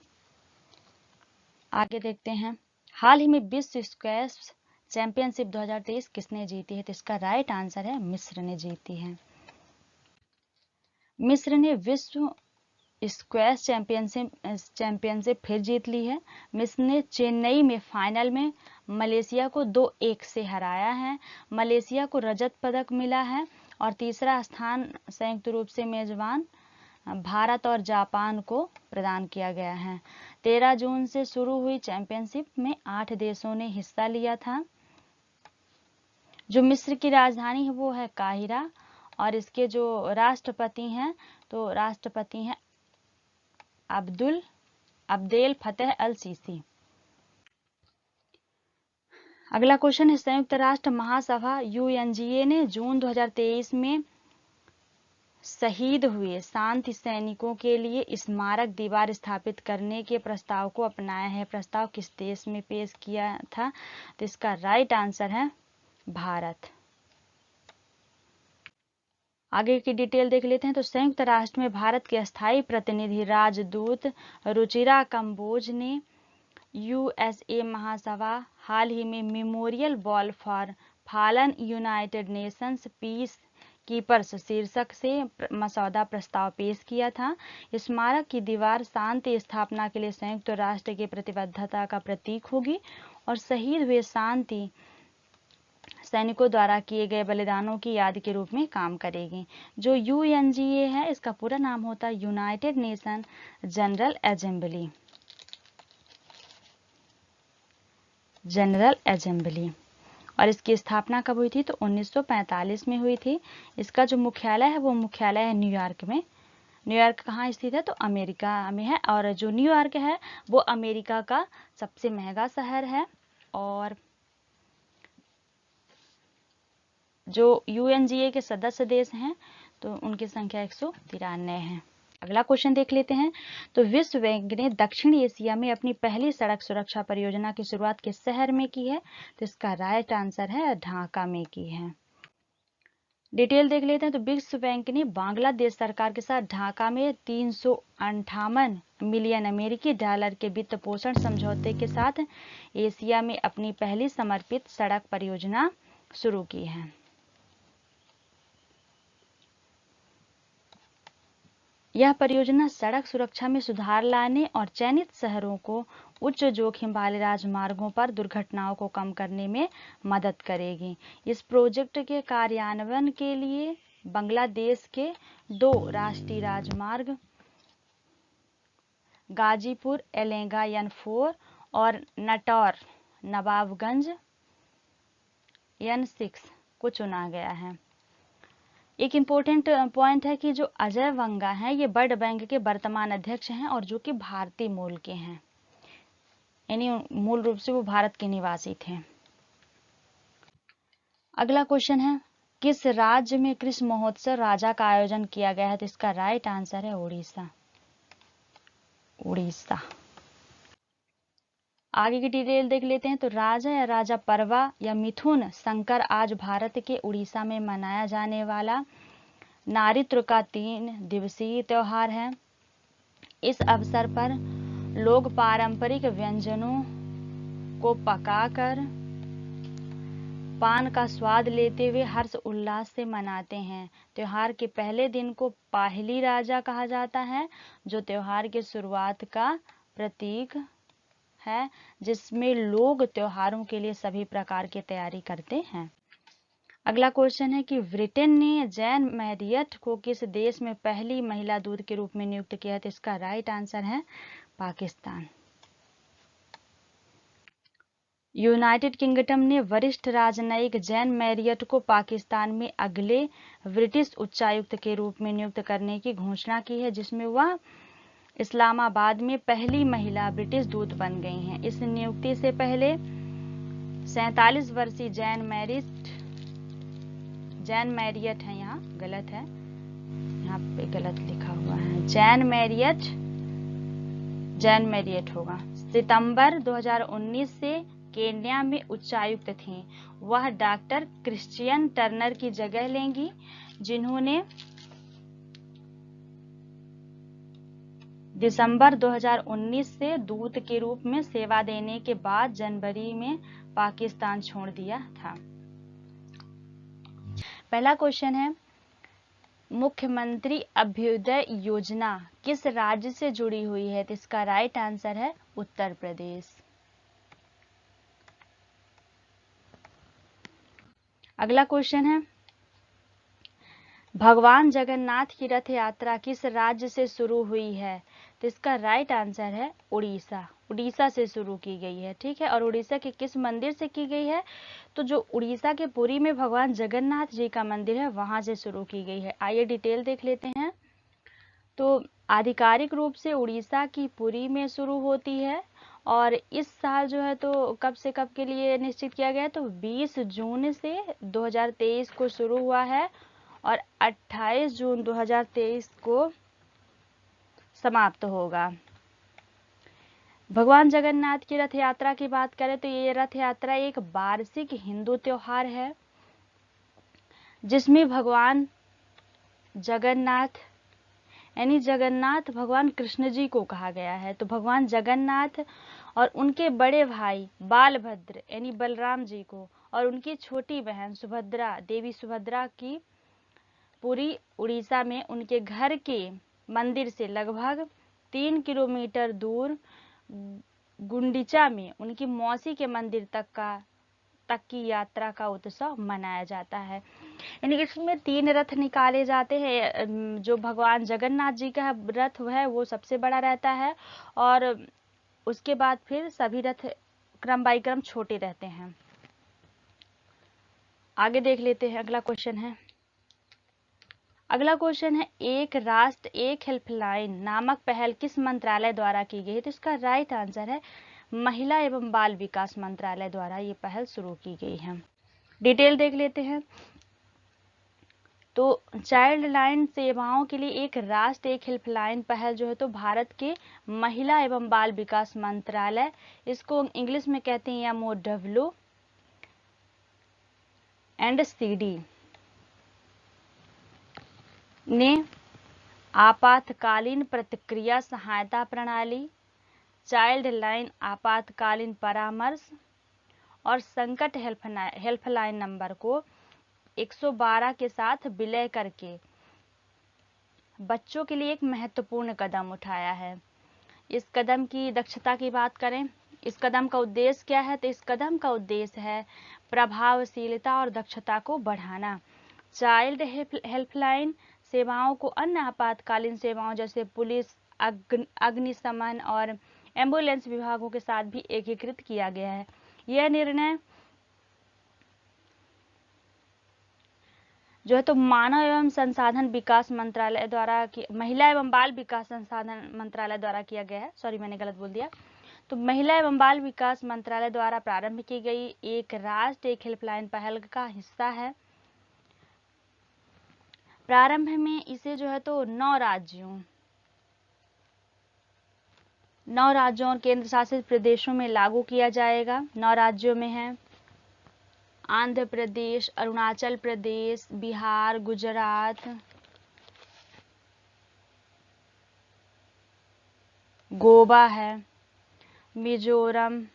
आगे देखते हैं, हाल ही में विश्व स्क्वैश चैंपियनशिप 2023 किसने जीती है? तो इसका राइट आंसर है मिस्र ने जीती है। मिस्र ने विश्व स्क्वैश चैंपियनशिप फिर जीत ली है। मिस्र ने चेन्नई में फाइनल में मलेशिया को 2-1 से हराया है। मलेशिया को रजत पदक मिला है और तीसरा स्थान संयुक्त रूप से मेजबान भारत और जापान को प्रदान किया गया है। 13 जून से शुरू हुई चैंपियनशिप में 8 देशों ने हिस्सा लिया था। जो मिस्र की राजधानी है वो है काहिरा और इसके जो राष्ट्रपति हैं तो राष्ट्रपति हैं अब्देल फतेह अल सीसी। अगला क्वेश्चन है, संयुक्त राष्ट्र महासभा यूएनजीए ने जून 2023 में शहीद हुए शांति सैनिकों के लिए स्मारक दीवार स्थापित करने के प्रस्ताव को अपनाया है। प्रस्ताव किस देश में पेश किया था? तो इसका राइट आंसर है भारत। आगे की डिटेल देख लेते हैं। तो संयुक्त राष्ट्र में भारत के अस्थायी प्रतिनिधि राजदूत रुचिरा कंबोज ने यूएसए महासभा हाल ही में memorial wall for fallen United Nations peace keepers शीर्षक से मसौदा प्रस्ताव पेश किया था। स्मारक की दीवार शांति स्थापना के लिए संयुक्त राष्ट्र की प्रतिबद्धता का प्रतीक होगी और शहीद हुए शांति सैनिकों द्वारा किए गए बलिदानों की याद के रूप में काम करेगी। जो यूएनजीए है इसका पूरा नाम होता है यूनाइटेड नेशन जनरल असेंबली और इसकी स्थापना कब हुई थी? तो 1945 में हुई थी। इसका जो मुख्यालय है वो मुख्यालय है न्यूयॉर्क में। न्यूयॉर्क कहाँ स्थित है? तो अमेरिका में है और जो न्यूयॉर्क है वो अमेरिका का सबसे महंगा शहर है और जो यूएनजीए के सदस्य देश हैं तो उनकी संख्या 193 है। अगला क्वेश्चन देख लेते हैं। तो विश्व बैंक ने दक्षिण एशिया में अपनी पहली सड़क सुरक्षा परियोजना की शुरुआत किस शहर में की है? तो इसका राइट आंसर है ढाका में की है। डिटेल देख लेते हैं। तो विश्व बैंक ने बांग्लादेश सरकार के साथ ढाका में 358 मिलियन अमेरिकी डॉलर के वित्त पोषण समझौते के साथ एशिया में अपनी पहली समर्पित सड़क परियोजना शुरू की है। यह परियोजना सड़क सुरक्षा में सुधार लाने और चयनित शहरों को उच्च जोखिम वाले राजमार्गों पर दुर्घटनाओं को कम करने में मदद करेगी। इस प्रोजेक्ट के कार्यान्वयन के लिए बांग्लादेश के 2 राष्ट्रीय राजमार्ग गाजीपुर एलेंगा N4 और नटौर नवाबगंज N6 को चुना गया है। एक इम्पोर्टेंट पॉइंट है कि जो अजय वंगा हैं ये वर्ल्ड बैंक के वर्तमान अध्यक्ष हैं और जो कि भारतीय मूल के हैं, यानी मूल रूप से वो भारत के निवासी थे। अगला क्वेश्चन है, किस राज्य में कृषि महोत्सव राजा का आयोजन किया गया है? तो इसका राइट आंसर है उड़ीसा। आगे की डिटेल देख लेते हैं। तो राजा या राजा परवा या मिथुन संकर आज भारत के उड़ीसा में मनाया जाने वाला नारित्र का 3 दिवसीय त्योहार है। इस अवसर पर लोग पारंपरिक व्यंजनों को पकाकर पान का स्वाद लेते हुए हर्ष उल्लास से मनाते हैं। त्योहार के पहले दिन को पाहली राजा कहा जाता है जो त्योहार की शुरुआत का प्रतीक है, जिसमें लोग त्योहारों के लिए सभी प्रकार की तैयारी करते हैं। अगला क्वेश्चन है कि ब्रिटेन ने जैन मैरियट को किस देश में पहली महिला दूत के रूप में नियुक्त किया है? तो इसका राइट आंसर है पाकिस्तान। यूनाइटेड किंगडम ने वरिष्ठ राजनयिक जैन मैरियट को पाकिस्तान में अगले ब्रिटिश उच्चायुक्त के रूप में नियुक्त करने की घोषणा की है, जिसमें वह इस्लामाबाद में पहली महिला ब्रिटिश दूत बन गई हैं। इस नियुक्ति से पहले 47 वर्षीय जैन मैरियट है, यहाँ गलत है, यहाँ पे गलत लिखा हुआ है, जैन मैरियट होगा। सितंबर 2019 से केन्या में उच्चायुक्त थीं। वह डॉक्टर क्रिश्चियन टर्नर की जगह लेंगी, जिन्होंने दिसंबर 2019 से दूत के रूप में सेवा देने के बाद जनवरी में पाकिस्तान छोड़ दिया था। पहला क्वेश्चन है, मुख्यमंत्री अभ्युदय योजना किस राज्य से जुड़ी हुई है? तो इसका राइट आंसर है उत्तर प्रदेश। अगला क्वेश्चन है, भगवान जगन्नाथ की रथ यात्रा किस राज्य से शुरू हुई है? तो इसका राइट आंसर है उड़ीसा। उड़ीसा से शुरू की गई है, ठीक है। और उड़ीसा के किस मंदिर से की गई है? तो जो उड़ीसा के पुरी में भगवान जगन्नाथ जी का मंदिर है वहां से शुरू की गई है। आइए डिटेल देख लेते हैं। तो आधिकारिक रूप से उड़ीसा की पुरी में शुरू होती है और इस साल जो है तो कब से कब के लिए निश्चित किया गया है? तो 20 जून से 2023 को शुरू हुआ है और 28 जून 2023 को समाप्त होगा। भगवान जगन्नाथ की रथ यात्रा की बात करें तो ये रथ यात्रा एक वार्षिक हिंदू त्योहार है जिसमें भगवान जगन्नाथ यानी जगन्नाथ भगवान कृष्ण जी को कहा गया है। तो भगवान जगन्नाथ और उनके बड़े भाई बालभद्र यानी बलराम जी को और उनकी छोटी बहन सुभद्रा देवी सुभद्रा की पुरी उड़ीसा में उनके घर के मंदिर से लगभग 3 किलोमीटर दूर गुंडीचा में उनकी मौसी के मंदिर तक की यात्रा का उत्सव मनाया जाता है। यानी इसमें 3 रथ निकाले जाते हैं। जो भगवान जगन्नाथ जी का रथ है वो सबसे बड़ा रहता है और उसके बाद फिर सभी रथ क्रम बाई क्रम छोटे रहते हैं। आगे देख लेते हैं। अगला क्वेश्चन है एक राष्ट्र एक हेल्पलाइन नामक पहल किस मंत्रालय द्वारा की गई है? तो इसका राइट आंसर है महिला एवं बाल विकास मंत्रालय द्वारा ये पहल शुरू की गई है। डिटेल देख लेते हैं। तो चाइल्ड लाइन सेवाओं के लिए एक राष्ट्र एक हेल्पलाइन पहल जो है तो भारत के महिला एवं बाल विकास मंत्रालय, इसको इंग्लिश में कहते हैं MOW एंड CD ने आपातकालीन प्रतिक्रिया सहायता प्रणाली, चाइल्ड लाइन आपातकालीन परामर्श और संकट हेल्पलाइन नंबर को 112 के साथ विलय करके बच्चों के लिए एक महत्वपूर्ण कदम उठाया है। इस कदम की दक्षता की बात करें, इस कदम का उद्देश्य क्या है? तो इस कदम का उद्देश्य है प्रभावशीलता और दक्षता को बढ़ाना। चाइल्ड हेल्पलाइन सेवाओं को अन्य आपातकालीन सेवाओं जैसे पुलिस, अग्निशमन और एम्बुलेंस विभागों के साथ भी एकीकृत किया गया है। यह निर्णय जो है तो मानव एवं संसाधन विकास मंत्रालय द्वारा महिला एवं बाल विकास संसाधन मंत्रालय द्वारा किया गया है। सॉरी, मैंने गलत बोल दिया। तो महिला एवं बाल विकास मंत्रालय द्वारा प्रारंभ की गई एक राष्ट्र एक हेल्पलाइन पहल का हिस्सा है। प्रारंभ में इसे जो है तो 9 राज्यों और केंद्र शासित प्रदेशों में लागू किया जाएगा। 9 राज्यों में है आंध्र प्रदेश, अरुणाचल प्रदेश, बिहार, गुजरात, गोवा है, मिजोरम,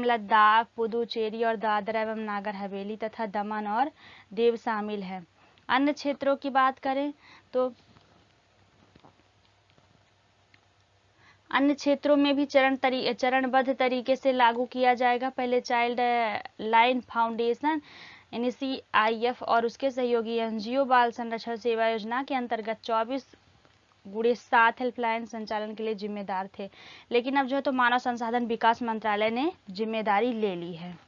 लद्दाख, पुदुचेरी और दादरा एवं नागर हवेली तथा दमन और दीव शामिल है। अन्य क्षेत्रों की बात करें तो अन्य क्षेत्रों में भी चरणबद्ध तरीके से लागू किया जाएगा। पहले चाइल्ड लाइन फाउंडेशन यानी CIF और उसके सहयोगी NGO बाल संरक्षण सेवा योजना के अंतर्गत 24x7 हेल्पलाइन संचालन के लिए जिम्मेदार थे, लेकिन अब जो है तो मानव संसाधन विकास मंत्रालय ने जिम्मेदारी ले ली है।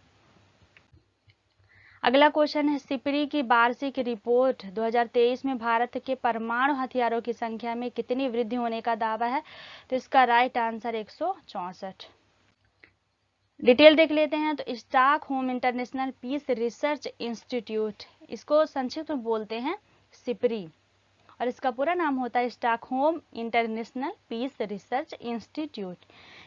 अगला क्वेश्चन है सिपरी की वार्षिक रिपोर्ट 2023 में भारत के परमाणु हथियारों की संख्या में कितनी वृद्धि होने का दावा है? तो इसका राइट आंसर 164। डिटेल देख लेते हैं। तो Stockholm International Peace Research Institute, इसको संक्षिप्त में बोलते हैं सिपरी और इसका पूरा नाम होता है Stockholm International Peace Research Institute.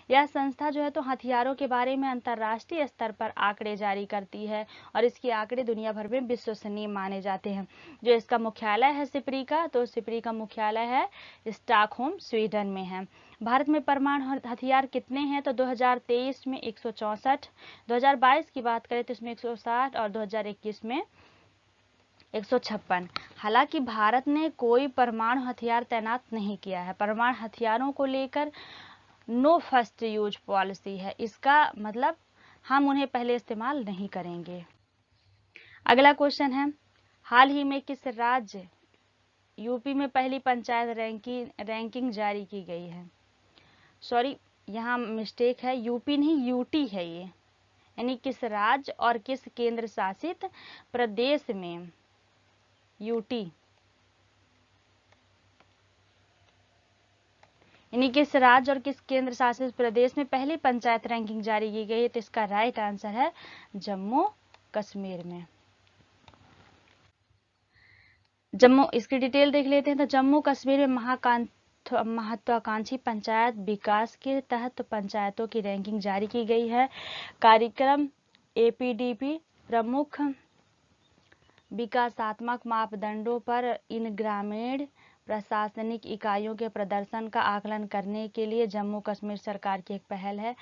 यह संस्था जो है तो हथियारों के बारे में अंतर्राष्ट्रीय स्तर पर आंकड़े जारी करती है और इसके आंकड़े दुनिया भर में विश्वसनीय माने जाते हैं। जो इसका मुख्यालय है सिपरी का, तो सिपरी का मुख्यालय है स्टॉकहोम, स्वीडन में है। भारत में परमाणु हथियार कितने हैं? तो 2023 में 164, 2022 की बात करें तो इसमें 160 और 2021 में 156। हालांकि भारत ने कोई परमाणु हथियार तैनात नहीं किया है। परमाणु हथियारों को लेकर नो फर्स्ट यूज पॉलिसी है। इसका मतलब हम उन्हें पहले इस्तेमाल नहीं करेंगे। अगला क्वेश्चन है, हाल ही में किस राज्य यूपी में पहली पंचायत रैंकिंग जारी की गई है? सॉरी, यहाँ मिस्टेक है, यूपी नहीं यूटी है ये, यानी किस राज्य और किस केंद्र शासित प्रदेश में यूटी, यानी किस राज्य और किस केंद्र शासित प्रदेश में पहली पंचायत रैंकिंग जारी की गई है? तो इसका राइट आंसर है जम्मू कश्मीर में। इसकी डिटेल देख लेते हैं। तो जम्मू कश्मीर में महत्वाकांक्षी पंचायत विकास के तहत पंचायतों की रैंकिंग जारी की गई है। कार्यक्रम एपीडीपी प्रमुख विकासात्मक मापदंडों पर इन ग्रामीण प्रशासनिक इकाइयों के प्रदर्शन का आकलन करने के लिए जम्मू कश्मीर सरकार की एक पहल है।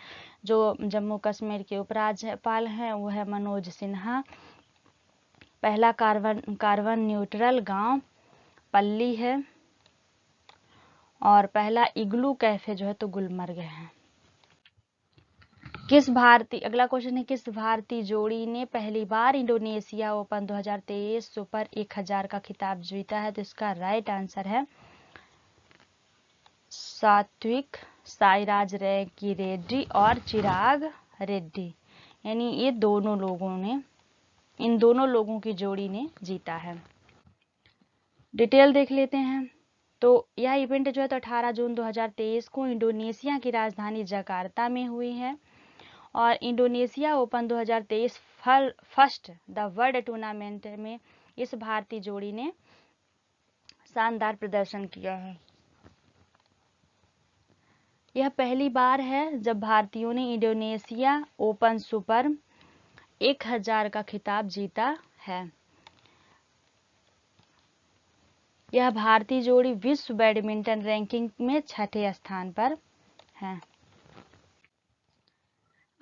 जो जम्मू कश्मीर के उपराज्यपाल हैं वो है मनोज सिन्हा। पहला कार्बन न्यूट्रल गांव पल्ली है और पहला इग्लू कैफे जो है तो गुलमर्ग है। अगला क्वेश्चन है, किस भारतीय जोड़ी ने पहली बार इंडोनेशिया ओपन 2023 सुपर 1000 का खिताब जीता है? तो इसका राइट आंसर है सात्विक साईराज रैंकी रेड्डी और चिराग रेड्डी, यानी इन दोनों लोगों की जोड़ी ने जीता है। डिटेल देख लेते हैं। तो यह इवेंट जो है तो 18 जून 2023 को इंडोनेशिया की राजधानी जकार्ता में हुई है और Indonesia open 2023 first the world tournament में इस भारतीय जोड़ी ने शानदार प्रदर्शन किया है। यह पहली बार है जब भारतीयों ने इंडोनेशिया ओपन सुपर 1000 का खिताब जीता है। यह भारतीय जोड़ी विश्व बैडमिंटन रैंकिंग में 6ठे स्थान पर है।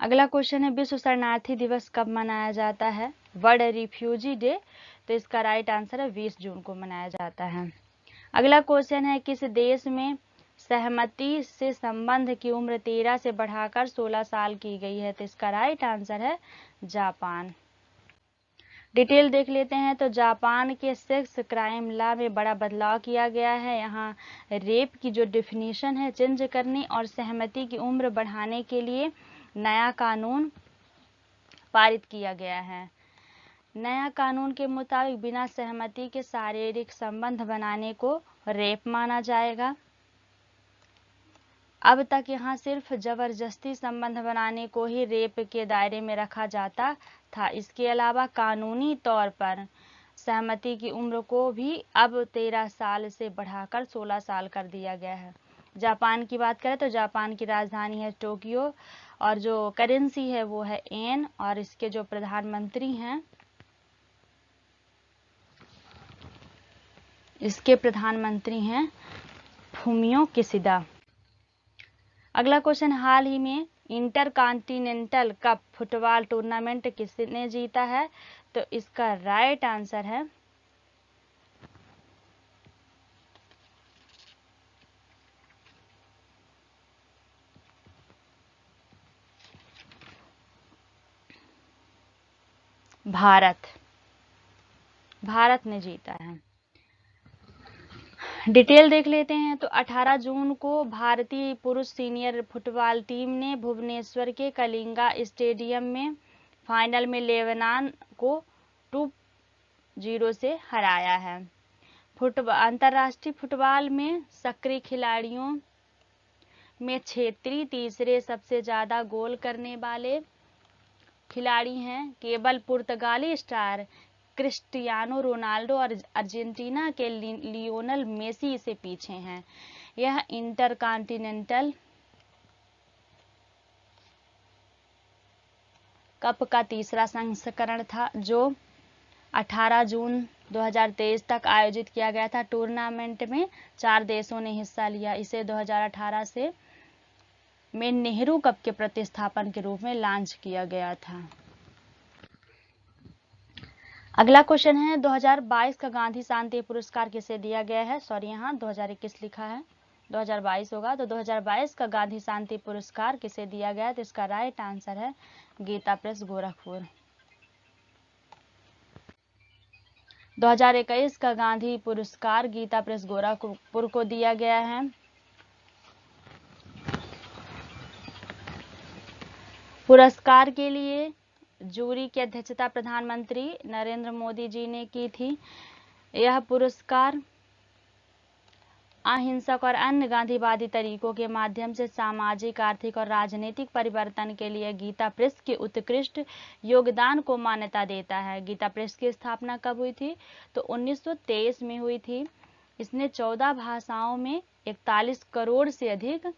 अगला क्वेश्चन है, विश्व शरणार्थी दिवस कब मनाया जाता है? World refugee day. तो इसका राइट आंसर है 20 जून को मनाया जाता है। अगला क्वेश्चन है, किस देश में सहमति से संबंध की उम्र 13 से बढ़ाकर 16 साल की गई है? तो इसका राइट आंसर है जापान। डिटेल देख लेते हैं। तो जापान के सेक्स क्राइम लॉ में बड़ा बदलाव किया गया है। यहाँ रेप की जो डेफिनेशन है चेंज करने और सहमति की उम्र बढ़ाने के लिए नया कानून पारित किया गया है। नया कानून के मुताबिक बिना सहमति के शारीरिक संबंध बनाने को रेप माना जाएगा। अब तक यहाँ सिर्फ जबरदस्ती संबंध बनाने को ही रेप के दायरे में रखा जाता था। इसके अलावा कानूनी तौर पर सहमति की उम्र को भी अब 13 साल से बढ़ाकर 16 साल कर दिया गया है। जापान की बात करें तो जापान की राजधानी है टोक्यो और जो करेंसी है वो है येन और इसके जो प्रधानमंत्री हैं फूमियो किशिदा। अगला क्वेश्चन, हाल ही में इंटरकॉन्टिनेंटल कप फुटबॉल टूर्नामेंट किसने जीता है? तो इसका राइट आंसर है भारत ने जीता है। डिटेल देख लेते हैं। तो 18 जून को भारतीय पुरुष सीनियर फुटबॉल टीम ने भुवनेश्वर के कलिंगा स्टेडियम में फाइनल में लेबनान को 2-0 से हराया है। अंतर्राष्ट्रीय फुटबॉल में सक्रिय खिलाड़ियों में क्षेत्रीय तीसरे सबसे ज्यादा गोल करने वाले खिलाड़ी हैं। केवल पुर्तगाली स्टार क्रिस्टियानो रोनाल्डो और अर्जेंटीना के लियोनल मेसी से पीछे हैं। यह इंटरकॉन्टिनेंटल कप का तीसरा संस्करण था जो 18 जून 2023 तक आयोजित किया गया था। टूर्नामेंट में 4 देशों ने हिस्सा लिया। इसे 2018 में नेहरू कप के प्रतिस्थापन के रूप में लॉन्च किया गया था। अगला क्वेश्चन है, 2022 का गांधी शांति पुरस्कार किसे दिया गया है? सॉरी, यहाँ 2021 लिखा है, 2022 होगा। तो 2022 का गांधी शांति पुरस्कार किसे दिया गया? तो इसका राइट आंसर है गीता प्रेस गोरखपुर। 2021 का गांधी पुरस्कार गीता प्रेस गोरखपुर को दिया गया है। पुरस्कार के लिए जूरी की अध्यक्षता प्रधानमंत्री नरेंद्र मोदी जी ने की थी। यह पुरस्कार अहिंसक और अन्य गांधीवादी तरीकों के माध्यम से सामाजिक, आर्थिक और राजनीतिक परिवर्तन के लिए गीता प्रेस के उत्कृष्ट योगदान को मान्यता देता है। गीता प्रेस की स्थापना कब हुई थी? तो 1923 में हुई थी। इसने 14 भाषाओं में 41 करोड़ से अधिक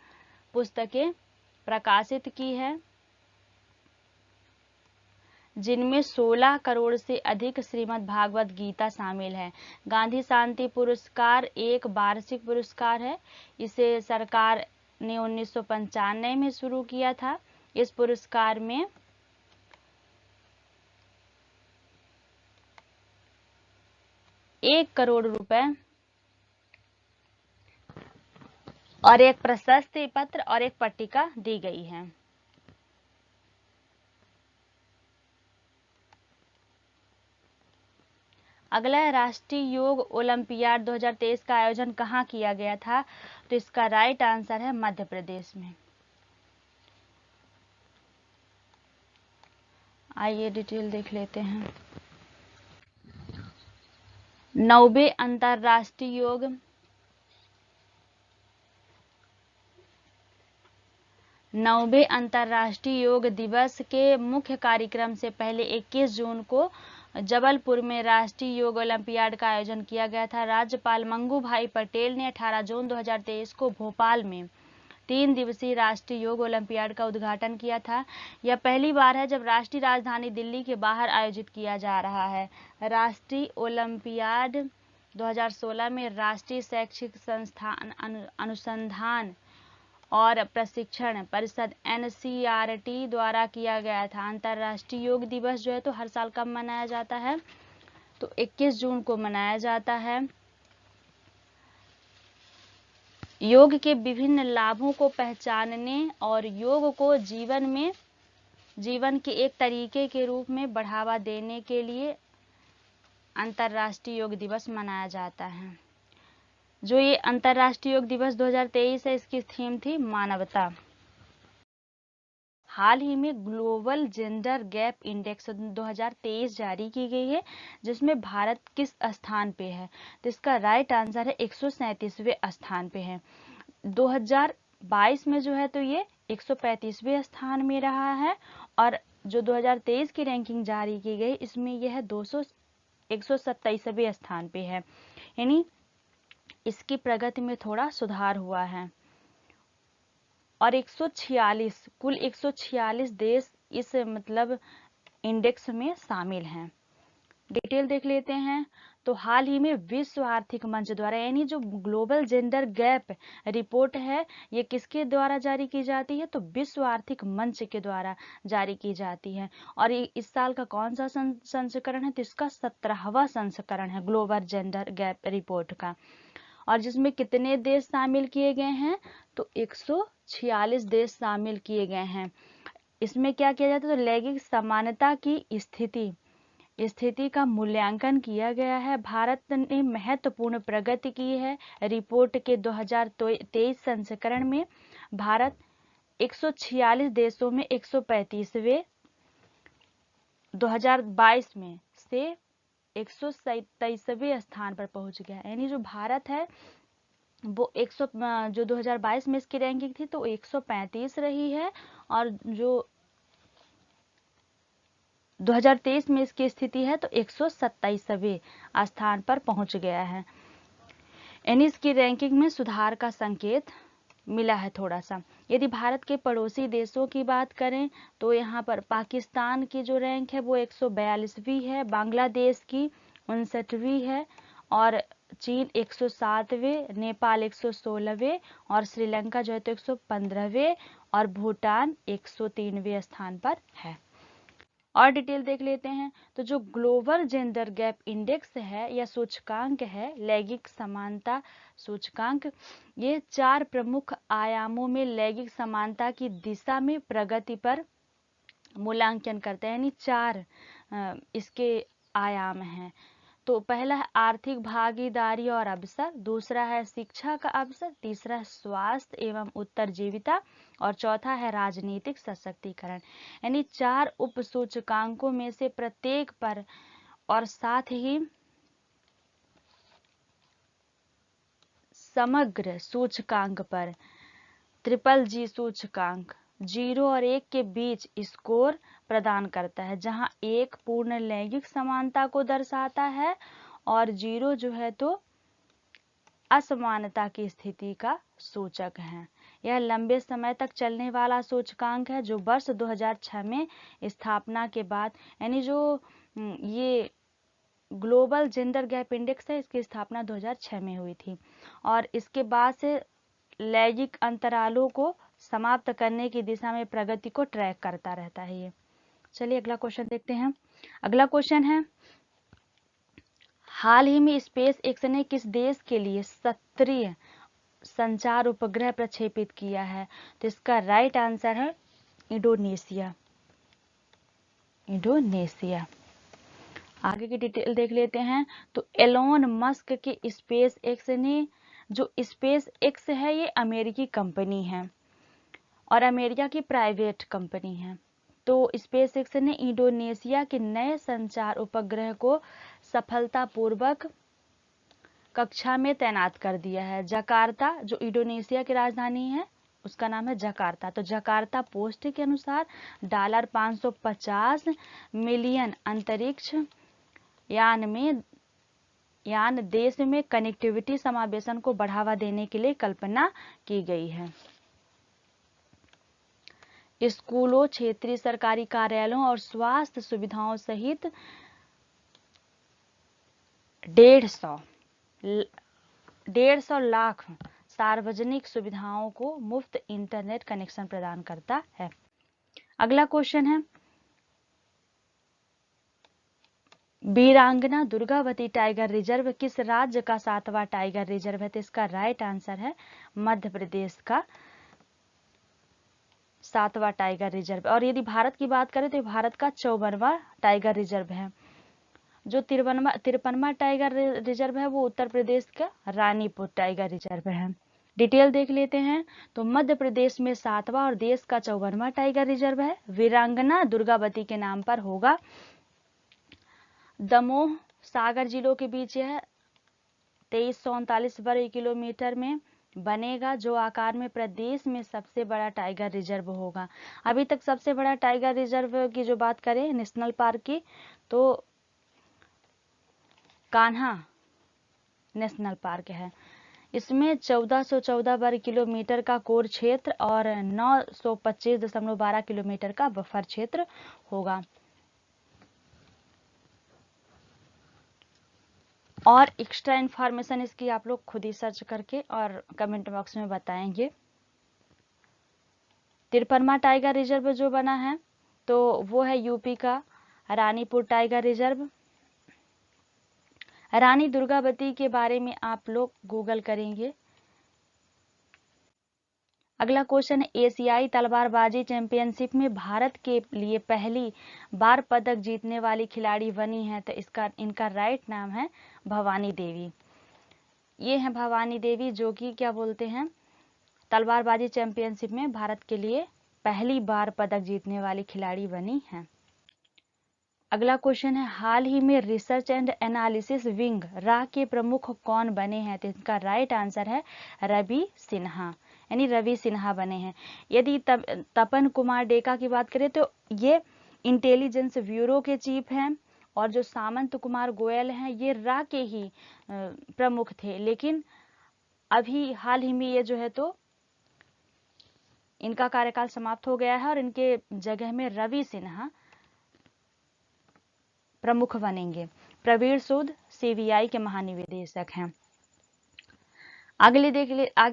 पुस्तकें प्रकाशित की है, जिनमें 16 करोड़ से अधिक श्रीमद् भागवत गीता शामिल है। गांधी शांति पुरस्कार एक वार्षिक पुरस्कार है। इसे सरकार ने 1995 में शुरू किया था। इस पुरस्कार में ₹1 करोड़ और एक प्रशस्ति पत्र और एक पट्टिका दी गई है। अगला है राष्ट्रीय योग ओलंपियाड 2023 का आयोजन कहाँ किया गया था? तो इसका राइट आंसर है मध्य प्रदेश में। आइए डिटेल देख लेते हैं। 9वें अंतर्राष्ट्रीय योग दिवस के मुख्य कार्यक्रम से पहले 21 जून को जबलपुर में राष्ट्रीय योग ओलंपियाड का आयोजन किया गया था। राज्यपाल मंगू भाई पटेल ने 18 जून 2023 को भोपाल में 3 दिवसीय राष्ट्रीय योग ओलंपियाड का उद्घाटन किया था। यह पहली बार है जब राष्ट्रीय राजधानी दिल्ली के बाहर आयोजित किया जा रहा है। राष्ट्रीय ओलंपियाड 2016 में राष्ट्रीय शैक्षिक संस्थान अनुसंधान और प्रशिक्षण परिषद NCERT द्वारा किया गया था। अंतर्राष्ट्रीय योग दिवस जो है तो हर साल कब मनाया जाता है? तो 21 जून को मनाया जाता है। योग के विभिन्न लाभों को पहचानने और योग को जीवन के एक तरीके के रूप में बढ़ावा देने के लिए अंतर्राष्ट्रीय योग दिवस मनाया जाता है। जो ये अंतर्राष्ट्रीय योग दिवस 2023 है, इसकी थीम थी मानवता। हाल ही में ग्लोबल जेंडर गैप इंडेक्स 2023 जारी की गई है, जिसमें भारत किस स्थान पे है? तो इसका राइट आंसर है 137वें स्थान पे है। 2022 में जो है तो ये 135वें स्थान में रहा है, और जो 2023 की रैंकिंग जारी की गई इसमें यह 127वें स्थान पे है। यानी इसकी प्रगति में थोड़ा सुधार हुआ है। और 146 कुल 146 देश इस इंडेक्स में शामिल हैं। डिटेल देख लेते हैं। तो हाल ही में विश्व आर्थिक मंच द्वारा, यानी जो ग्लोबल जेंडर गैप रिपोर्ट है, ये किसके द्वारा जारी की जाती है? तो विश्व आर्थिक मंच के द्वारा जारी की जाती है। और इस साल का कौन सा संस्करण है? तो इसका 17वां संस्करण है ग्लोबल जेंडर गैप रिपोर्ट का। और जिसमें कितने देश शामिल किए गए हैं? तो 146 देश शामिल किए गए हैं। इसमें क्या किया जाता है? तो लैंगिक समानता की स्थिति का मूल्यांकन किया गया है। भारत ने महत्वपूर्ण प्रगति की है। रिपोर्ट के 2023 संस्करण में भारत 146 देशों में 135वें, 2022 में से 127वें स्थान पर पहुंच गया। यानी जो भारत है वो जो 2022 में इसकी रैंकिंग थी तो 135 रही है, और जो 2023 में इसकी स्थिति है तो 127वें स्थान पर पहुंच गया है। यानी इसकी रैंकिंग में सुधार का संकेत मिला है थोड़ा सा। यदि भारत के पड़ोसी देशों की बात करें तो यहाँ पर पाकिस्तान की जो रैंक है वो 142वीं है, बांग्लादेश की 59वीं है, और चीन 107वें, नेपाल 116वें, और श्रीलंका जो है तो 115वें, और भूटान 103वें स्थान पर है। और डिटेल देख लेते हैं। तो जो ग्लोबल जेंडर गैप इंडेक्स है या सूचकांक है, लैंगिक समानता सूचकांक, ये 4 प्रमुख आयामों में लैंगिक समानता की दिशा में प्रगति पर मूल्यांकन करते हैं। यानी 4 इसके आयाम हैं। तो पहला है आर्थिक भागीदारी और अवसर, दूसरा है शिक्षा का अवसर, तीसरा है स्वास्थ्य एवं उत्तरजीविता और चौथा है राजनीतिक सशक्तिकरण। यानी 4 उप सूचकांकों में से प्रत्येक पर और साथ ही समग्र सूचकांक पर GGG सूचकांक 0 और 1 के बीच स्कोर प्रदान करता है, जहां 1 पूर्ण लैंगिक समानता को दर्शाता है और 0 जो है तो असमानता की स्थिति का सूचक है। यह लंबे समय तक चलने वाला सूचकांक है जो वर्ष 2006 में स्थापना के बाद, यानी जो ये ग्लोबल जेंडर गैप इंडेक्स है, इसकी स्थापना 2006 में हुई थी और इसके बाद से लैंगिक अंतरालों को समाप्त करने की दिशा में प्रगति को ट्रैक करता रहता है ये। चलिए अगला क्वेश्चन देखते हैं। अगला क्वेश्चन है, हाल ही में स्पेस एक्स ने किस देश के लिए सत्तरीय संचार उपग्रह प्रक्षेपित किया है? तो इसका राइट आंसर है इंडोनेशिया। इंडोनेशिया। आगे की डिटेल देख लेते हैं। तो एलोन मस्क के स्पेस एक्स ने, जो स्पेस एक्स है ये अमेरिकी कंपनी है और अमेरिका की प्राइवेट कंपनी है। तो स्पेस एक्स ने इंडोनेशिया के नए संचार उपग्रह को सफलतापूर्वक कक्षा में तैनात कर दिया है। जकार्ता, जो इंडोनेशिया की राजधानी है, उसका नाम है जकार्ता। तो जकार्ता पोस्ट के अनुसार $550 मिलियन अंतरिक्ष यान देश में कनेक्टिविटी समावेशन को बढ़ावा देने के लिए कल्पना की गई है। स्कूलों, क्षेत्रीय सरकारी कार्यालयों और स्वास्थ्य सुविधाओं सहित 150 लाख सार्वजनिक सुविधाओं को मुफ्त इंटरनेट कनेक्शन प्रदान करता है। अगला क्वेश्चन है, वीरांगना दुर्गावती टाइगर रिजर्व किस राज्य का 7वां टाइगर रिजर्व है? तो इसका राइट आंसर है मध्य प्रदेश का 7वां टाइगर रिजर्व। और यदि भारत की बात करें तो भारत का 54वां टाइगर रिजर्व है। जो 53वां टाइगर रिजर्व है वो उत्तर प्रदेश का रानीपुर टाइगर रिजर्व है। डिटेल देख लेते हैं। तो मध्य प्रदेश में 7वां और देश का 54वां टाइगर रिजर्व है। वीरांगना दुर्गावती के नाम पर होगा। दमोह सागर जिलों के बीच यह 2339 वर्ग किलोमीटर में बनेगा, जो आकार में प्रदेश में सबसे बड़ा टाइगर रिजर्व होगा। अभी तक सबसे बड़ा टाइगर रिजर्व की जो बात करें नेशनल पार्क की, तो कान्हा नेशनल पार्क है। इसमें 1414 वर्ग किलोमीटर का कोर क्षेत्र और 925.12 किलोमीटर का बफर क्षेत्र होगा। और एक्स्ट्रा इंफॉर्मेशन इसकी आप लोग खुद ही सर्च करके और कमेंट बॉक्स में बताएंगे। 53वां टाइगर रिजर्व जो बना है तो वो है यूपी का रानीपुर टाइगर रिजर्व। रानी दुर्गावती के बारे में आप लोग गूगल करेंगे। अगला क्वेश्चन है, एशियाई तलवारबाजी चैंपियनशिप में भारत के लिए पहली बार पदक जीतने वाली खिलाड़ी बनी है, तो इनका राइट नाम है भवानी देवी। ये है भवानी देवी जो कि क्या बोलते हैं, तलवारबाजी चैंपियनशिप में भारत के लिए पहली बार पदक जीतने वाली खिलाड़ी बनी है। अगला क्वेश्चन है, हाल ही में रिसर्च एंड एनालिसिस विंग रा के प्रमुख कौन बने हैं? तो इसका राइट आंसर है रवि सिन्हा, यानी रवि सिन्हा बने हैं। यदि तपन कुमार डेका की बात करें तो ये इंटेलिजेंस ब्यूरो के चीफ हैं और जो सामंत कुमार गोयल हैं ये रा के ही प्रमुख थे, लेकिन अभी हाल ही में ये जो है तो इनका कार्यकाल समाप्त हो गया है और इनके जगह में रवि सिन्हा प्रमुख बनेंगे। प्रवीण सूद सीबीआई के महानिदेशक हैं। आगे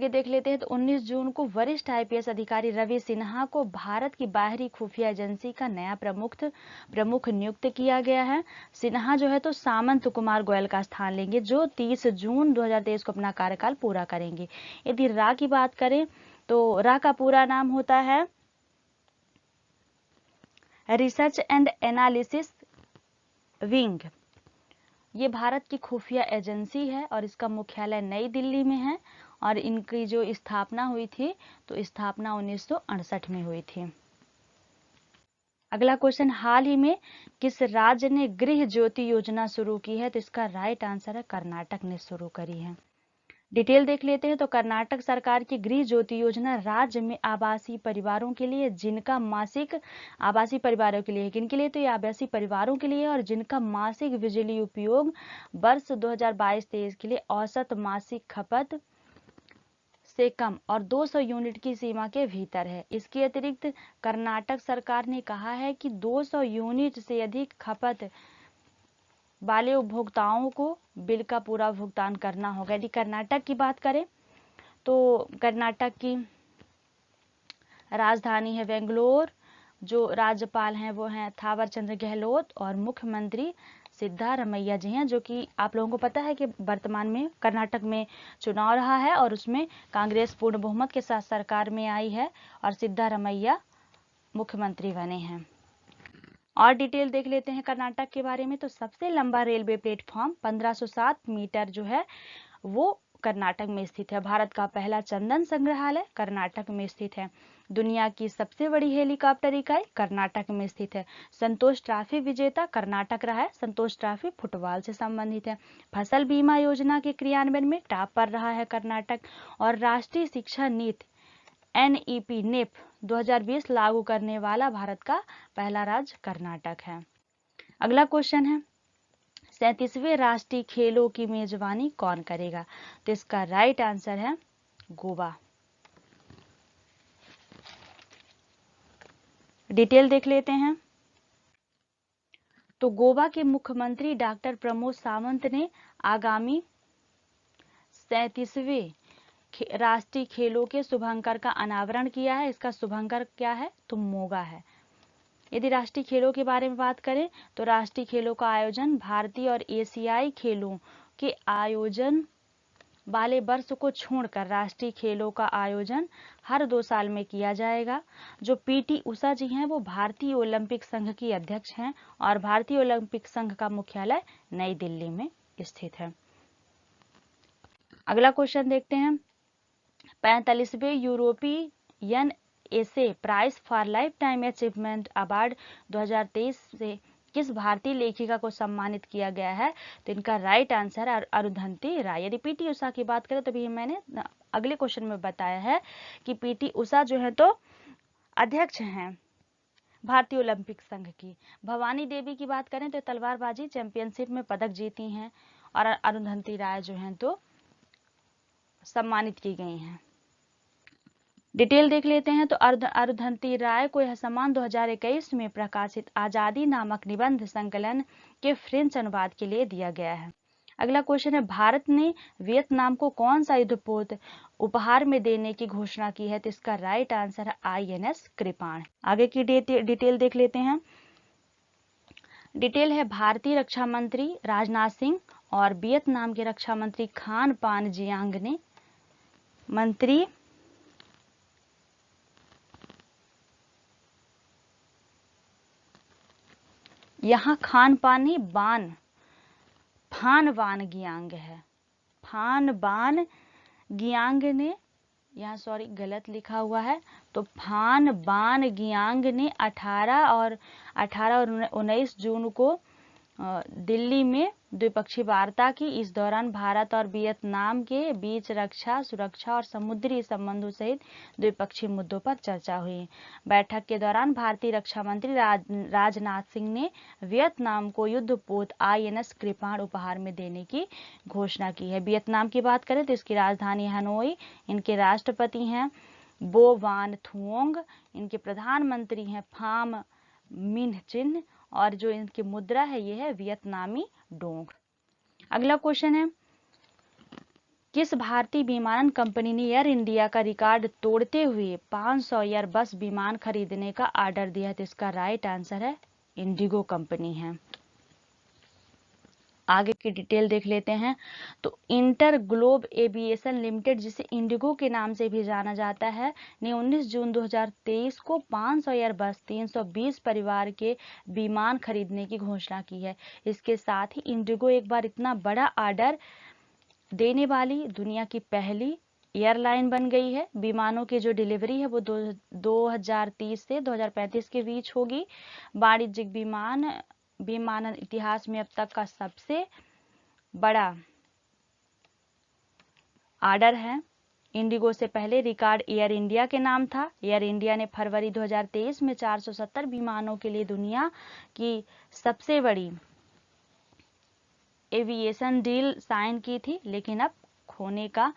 देख लेते हैं। तो 19 जून को वरिष्ठ आईपीएस अधिकारी रवि सिन्हा को भारत की बाहरी खुफिया एजेंसी का नया प्रमुख नियुक्त किया गया है। सिन्हा जो है तो सामंत कुमार गोयल का स्थान लेंगे, जो 30 जून 2023 को अपना कार्यकाल पूरा करेंगे। यदि रा की बात करें तो रा का पूरा नाम होता है रिसर्च एंड एनालिसिस विंग। ये भारत की खुफिया एजेंसी है और इसका मुख्यालय नई दिल्ली में है और इनकी जो स्थापना हुई थी तो स्थापना 1968 में हुई थी। अगला क्वेश्चन, हाल ही में किस राज्य ने गृह ज्योति योजना शुरू की है? तो इसका राइट आंसर है कर्नाटक ने शुरू करी है। डिटेल देख लेते हैं। तो कर्नाटक सरकार की गृह ज्योति योजना राज्य में आवासीय परिवारों के लिए जिनका मासिक आवासीय परिवारों के लिए किनके लिए? तो ये आवासीय परिवारों के लिए और जिनका मासिक बिजली उपयोग वर्ष 2022-23 के लिए औसत मासिक खपत से कम और 200 यूनिट की सीमा के भीतर है। इसके अतिरिक्त कर्नाटक सरकार ने कहा है कि 200 यूनिट से अधिक खपत वाले उपभोक्ताओं को बिल का पूरा भुगतान करना होगा। यदि कर्नाटक की बात करें तो कर्नाटक की राजधानी है बेंगलोर, जो राज्यपाल हैं वो हैं थावर चंद्र गहलोत और मुख्यमंत्री सिद्धारमैया जी हैं, जो कि आप लोगों को पता है कि वर्तमान में कर्नाटक में चुनाव रहा है और उसमें कांग्रेस पूर्ण बहुमत के साथ सरकार में आई है और सिद्धारमैया मुख्यमंत्री बने हैं। और डिटेल देख लेते हैं कर्नाटक के बारे में। तो सबसे लंबा रेलवे प्लेटफॉर्म 1507 मीटर जो है वो कर्नाटक में स्थित है। भारत का पहला चंदन संग्रहालय कर्नाटक में स्थित है। दुनिया की सबसे बड़ी हेलीकॉप्टर इकाई कर्नाटक में स्थित है। संतोष ट्रॉफी विजेता कर्नाटक रहा है। संतोष ट्रॉफी फुटबॉल से संबंधित है। फसल बीमा योजना के क्रियान्वयन में टॉप पर रहा है कर्नाटक। और राष्ट्रीय शिक्षा नीति NEP नेप 2020 लागू करने वाला भारत का पहला राज्य कर्नाटक है। अगला क्वेश्चन है, 37वें राष्ट्रीय खेलों की मेजबानी कौन करेगा? तो इसका राइट आंसर है गोवा। डिटेल देख लेते हैं। तो गोवा के मुख्यमंत्री डॉक्टर प्रमोद सावंत ने आगामी 37वें राष्ट्रीय खेलों के शुभंकर का अनावरण किया है। इसका शुभंकर क्या है? तो मोगा है। यदि राष्ट्रीय खेलों के बारे में बात करें तो राष्ट्रीय खेलों का आयोजन भारतीय और एशियाई खेलों के आयोजन वाले वर्ष को छोड़कर राष्ट्रीय खेलों का आयोजन हर 2 साल में किया जाएगा। जो PT उषा जी हैं वो भारतीय ओलंपिक संघ की अध्यक्ष हैं और भारतीय ओलंपिक संघ का मुख्यालय नई दिल्ली में स्थित है। अगला क्वेश्चन देखते हैं, 45वें European essay prize for lifetime achievement award 2023 से किस भारतीय लेखिका को सम्मानित किया गया है? तो इनका राइट आंसर है अरुंधति राय। यदि PT उषा की बात करें तो भी मैंने अगले क्वेश्चन में बताया है कि PT उषा जो है तो अध्यक्ष हैं भारतीय ओलंपिक संघ की। भवानी देवी की बात करें तो तलवारबाजी चैंपियनशिप में पदक जीती हैं और अरुंधति राय जो हैं तो सम्मानित की गई हैं। डिटेल देख लेते हैं। तो अरुंधति राय को यह सम्मान 2021 में प्रकाशित आजादी नामक निबंध संकलन के फ्रेंच अनुवाद के लिए दिया गया है। अगला क्वेश्चन है, भारत ने वियतनाम को कौन सा युद्धपोत उपहार में देने की घोषणा की है? तो इसका राइट आंसर है INS कृपाण। आगे की डिटेल देख लेते हैं। डिटेल है, भारतीय रक्षा मंत्री राजनाथ सिंह और वियतनाम के रक्षा मंत्री खान पान जियांग ने मंत्री यहाँ खान पानी फान बान गियांग है। फान बान गियांग ने, यहाँ सॉरी गलत लिखा हुआ है, तो फान बान गियांग ने 18 और 19 जून को दिल्ली में द्विपक्षीय वार्ता की। इस दौरान भारत और वियतनाम के बीच रक्षा, सुरक्षा और समुद्री संबंधों सहित द्विपक्षीय मुद्दों पर चर्चा हुई। बैठक के दौरान भारतीय रक्षा मंत्री राजनाथ सिंह ने वियतनाम को युद्धपोत INS कृपाण उपहार में देने की घोषणा की है। वियतनाम की बात करें तो इसकी राजधानी हनोई, इनके राष्ट्रपति हैं बो वान थुओंग, इनके प्रधानमंत्री हैं फाम मिन्ह चिन्ह और जो इनकी मुद्रा है ये है वियतनामी डोंग। अगला क्वेश्चन है, किस भारतीय विमानन कंपनी ने एयर इंडिया का रिकॉर्ड तोड़ते हुए 500 एयरबस विमान खरीदने का ऑर्डर दिया है? तो इसका राइट आंसर है इंडिगो कंपनी है। आगे की डिटेल देख लेते हैं। तो इंटर ग्लोब एविएशन लिमिटेड, जिसे इंडिगो के नाम से भी जाना जाता है, ने 19 जून 2023 को 500 एयरबस 320 परिवार के विमान खरीदने की घोषणा की है। इसके साथ ही इंडिगो एक बार इतना बड़ा ऑर्डर देने वाली दुनिया की पहली एयरलाइन बन गई है। विमानों की जो डिलीवरी है वो 2030 से 2035 के बीच होगी। वाणिज्यिक विमानन इतिहास में अब तक का सबसे बड़ा ऑर्डर है। इंडिगो से पहले रिकॉर्ड एयर इंडिया के नाम था। एयर इंडिया ने फरवरी 2023 में 470 विमानों के लिए दुनिया की सबसे बड़ी एविएशन डील साइन की थी, लेकिन अब खोने का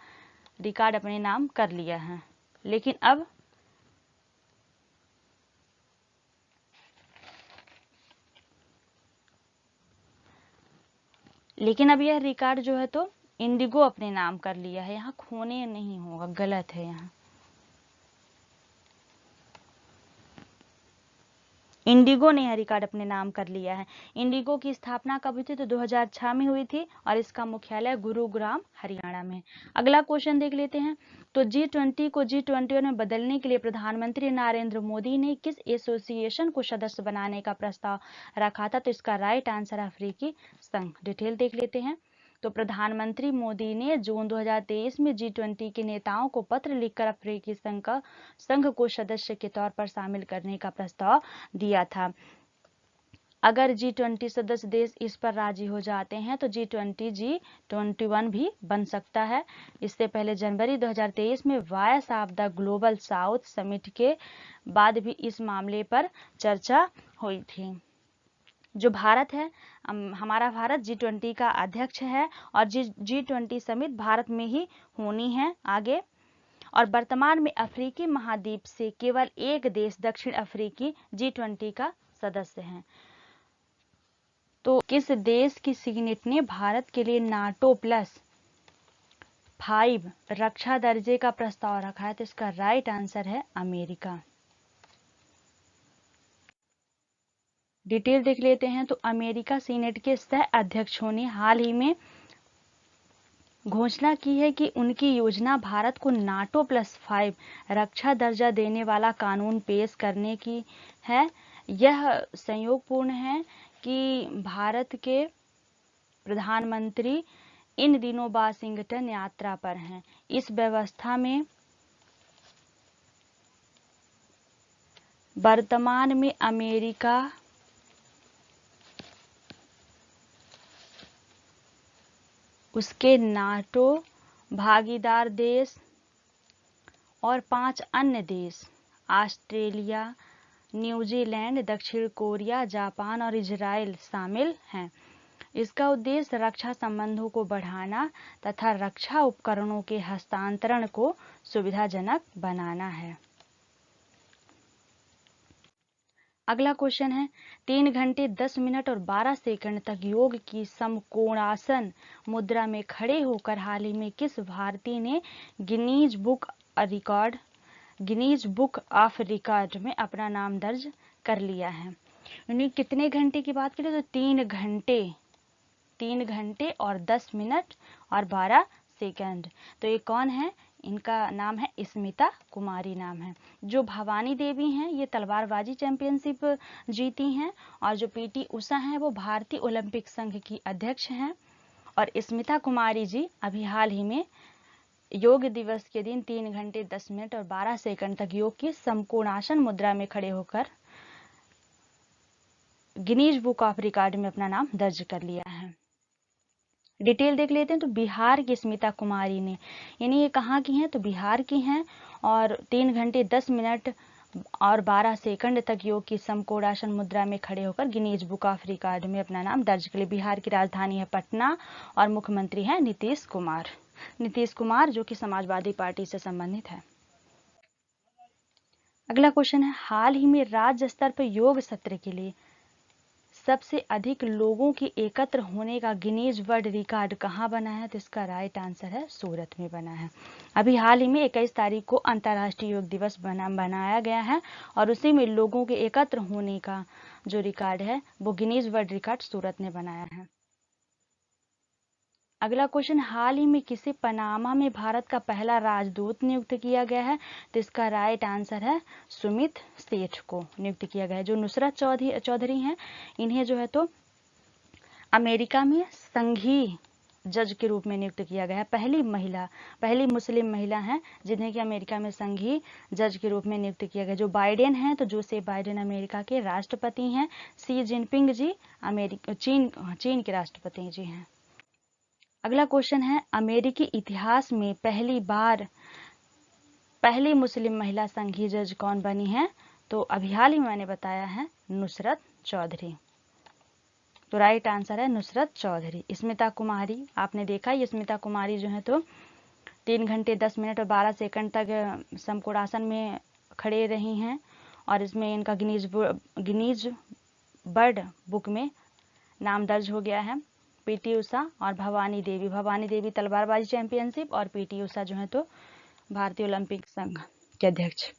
रिकॉर्ड अपने नाम कर लिया है। लेकिन अब यह रिकॉर्ड जो है तो इंडिगो अपने नाम कर लिया है। यहाँ खोने नहीं होगा, गलत है। यहाँ इंडिगो ने यह रिकॉर्ड अपने नाम कर लिया है। इंडिगो की स्थापना कब हुई थी? तो 2006 में हुई थी और इसका मुख्यालय गुरुग्राम हरियाणा में। अगला क्वेश्चन देख लेते हैं। तो G20 को G21 में बदलने के लिए प्रधानमंत्री नरेंद्र मोदी ने किस एसोसिएशन को सदस्य बनाने का प्रस्ताव रखा था? तो इसका राइट आंसर अफ्रीकी संघ। डिटेल देख लेते हैं। तो प्रधानमंत्री मोदी ने जून 2023 में G20 के नेताओं को पत्र लिखकर अफ्रीकी संघ को सदस्य के तौर पर शामिल करने का प्रस्ताव दिया था। अगर G20 सदस्य देश इस पर राजी हो जाते हैं तो G20 G21 भी बन सकता है। इससे पहले जनवरी 2023 में voice of the global south summit के बाद भी इस मामले पर चर्चा हुई थी। जो भारत है, हमारा भारत G20 का अध्यक्ष है और G20 समिट भारत में ही होनी है आगे। और वर्तमान में अफ्रीकी महाद्वीप से केवल एक देश दक्षिण अफ्रीकी G20 का सदस्य है। तो किस देश की सीनेट ने भारत के लिए NATO +5 रक्षा दर्जे का प्रस्ताव रखा है? तो इसका राइट आंसर है अमेरिका। डिटेल देख लेते हैं। तो अमेरिका सीनेट के सह अध्यक्षों ने हाल ही में घोषणा की है कि उनकी योजना भारत को NATO +5 रक्षा दर्जा देने वाला कानून पेश करने की है। यह संयोगपूर्ण है कि भारत के प्रधानमंत्री इन दिनों वाशिंगटन यात्रा पर हैं। इस व्यवस्था में वर्तमान में अमेरिका उसके NATO भागीदार देश और 5 अन्य देश ऑस्ट्रेलिया, न्यूजीलैंड, दक्षिण कोरिया, जापान और इजराइल शामिल हैं। इसका उद्देश्य रक्षा संबंधों को बढ़ाना तथा रक्षा उपकरणों के हस्तांतरण को सुविधाजनक बनाना है। अगला क्वेश्चन है, 3 घंटे 10 मिनट और 12 सेकंड तक योग की समकोणासन मुद्रा में खड़े होकर हाल ही में किस भारतीय ने गिनीज बुक ऑफ रिकॉर्ड में अपना नाम दर्ज कर लिया है? यानी कितने घंटे की बात करें तो 3 घंटे और 10 मिनट और 12 सेकंड। तो ये कौन है? इनका नाम है स्मिता कुमारी नाम है। जो भवानी देवी हैं ये तलवारबाजी चैंपियनशिप जीती हैं और जो PT उषा हैं वो भारतीय ओलंपिक संघ की अध्यक्ष हैं। और स्मिता कुमारी जी अभी हाल ही में योग दिवस के दिन 3 घंटे 10 मिनट और 12 सेकंड तक योग की समकोणासन मुद्रा में खड़े होकर गिनीज बुक ऑफ रिकॉर्ड में अपना नाम दर्ज कर लिया है। डिटेल देख लेते हैं। तो बिहार की स्मिता कुमारी ने, यानी ये कहाँ की हैं? तो बिहार की हैं और 3 घंटे 10 मिनट और 12 सेकंड तक योग की समकोणासन मुद्रा में खड़े होकर गिनीज बुक ऑफ रिकॉर्ड में अपना नाम दर्ज कर लिया। बिहार की राजधानी है पटना और मुख्यमंत्री हैं नीतीश कुमार जो कि समाजवादी पार्टी से संबंधित है। अगला क्वेश्चन है, हाल ही में राज्य स्तर पर योग सत्र के लिए सबसे अधिक लोगों के एकत्र होने का गिनीज वर्ल्ड रिकॉर्ड कहाँ बना है? तो इसका राइट आंसर है सूरत में बना है। अभी हाल ही में 21 तारीख को अंतर्राष्ट्रीय योग दिवस बनाया गया है और उसी में लोगों के एकत्र होने का जो रिकॉर्ड है वो गिनीज वर्ल्ड रिकॉर्ड सूरत ने बनाया है। अगला क्वेश्चन, हाल ही में किसे पनामा में भारत का पहला राजदूत नियुक्त किया गया है? तो इसका राइट आंसर है सुमित सेठ को नियुक्त किया गया है। जो नुसरत चौधरी हैं, इन्हें जो है तो अमेरिका में संघीय जज के रूप में नियुक्त किया गया है। पहली मुस्लिम महिला हैं जिन्हें कि अमेरिका में संघीय जज के रूप में नियुक्त किया गया। जो बाइडेन हैं, तो जोसेफ बाइडेन अमेरिका के राष्ट्रपति हैं। शी जिनपिंग जी चीन के राष्ट्रपति जी हैं। अगला क्वेश्चन है, अमेरिकी इतिहास में पहली मुस्लिम महिला संघीय जज कौन बनी है? तो अभी हाल ही मैंने बताया है नुसरत चौधरी। तो राइट आंसर है नुसरत चौधरी। स्मिता कुमारी, आपने देखा ये स्मिता कुमारी जो है तो 3 घंटे 10 मिनट और 12 सेकंड तक समकोणासन में खड़े रही हैं और इसमें इनका गिनीज वर्ल्ड बुक में नाम दर्ज हो गया है। पीटी उषा और भवानी देवी तलवारबाजी चैंपियनशिप और पीटी उषा जो है तो भारतीय ओलंपिक संघ के अध्यक्ष।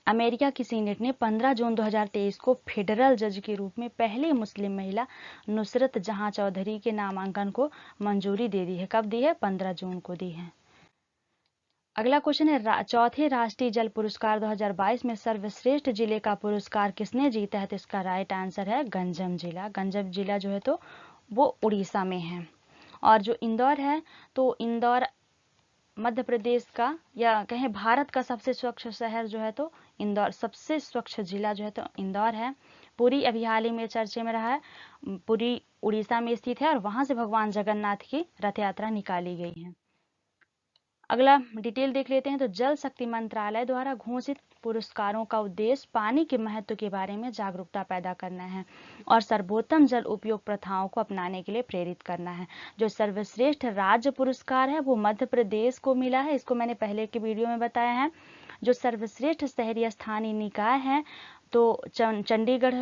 अमेरिका की सीनेट ने 15 जून 2023 को फेडरल जज के रूप में पहली मुस्लिम महिला नुसरत जहां चौधरी के नामांकन को मंजूरी दे दी है। कब दी है? 15 जून को दी है। अगला क्वेश्चन है, चौथे राष्ट्रीय जल पुरस्कार 2022 में सर्वश्रेष्ठ जिले का पुरस्कार किसने जीता है? तो इसका राइट आंसर है गंजम जिला जो है तो वो उड़ीसा में है। और जो इंदौर है, तो इंदौर मध्य प्रदेश का या कहें भारत का सबसे स्वच्छ शहर जो है तो इंदौर, सबसे स्वच्छ जिला जो है तो इंदौर है। पुरी अभी हाल ही में चर्चे में रहा है। पुरी उड़ीसा में स्थित है और वहां से भगवान जगन्नाथ की रथ यात्रा निकाली गई है। अगला डिटेल देख लेते हैं। तो जल शक्ति मंत्रालय द्वारा घोषित पुरस्कारों का उद्देश्य पानी के महत्व के बारे में जागरूकता पैदा करना है और सर्वोत्तम जल उपयोग प्रथाओं को अपनाने के लिए प्रेरित करना है। जो सर्वश्रेष्ठ राज्य पुरस्कार है वो मध्य प्रदेश को मिला है, इसको मैंने पहले के वीडियो में बताया है। जो सर्वश्रेष्ठ शहरी स्थानीय निकाय है तो चंडीगढ़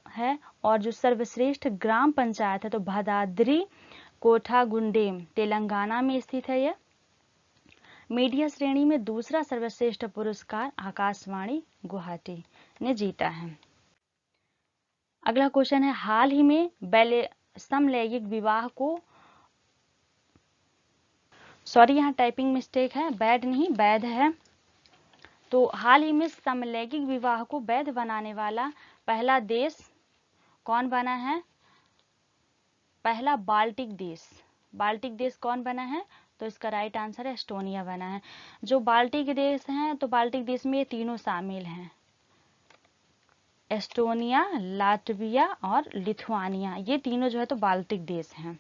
है और जो सर्वश्रेष्ठ ग्राम पंचायत है तो भदाद्री कोठागुंडेम तेलंगाना में स्थित है। यह मीडिया श्रेणी में दूसरा सर्वश्रेष्ठ पुरस्कार आकाशवाणी गुवाहाटी ने जीता है। अगला क्वेश्चन है, हाल ही में समलैंगिक विवाह को, सॉरी यहाँ टाइपिंग मिस्टेक है, बैड नहीं वैध है। तो हाल ही में समलैंगिक विवाह को वैध बनाने वाला पहला देश कौन बना है? पहला बाल्टिक देश कौन बना है? तो इसका राइट आंसर है एस्टोनिया बना है। जो बाल्टिक देश हैं, तो बाल्टिक देश में ये तीनों शामिल हैं, एस्टोनिया, लाटविया और लिथुआनिया, ये तीनों जो है तो बाल्टिक देश हैं।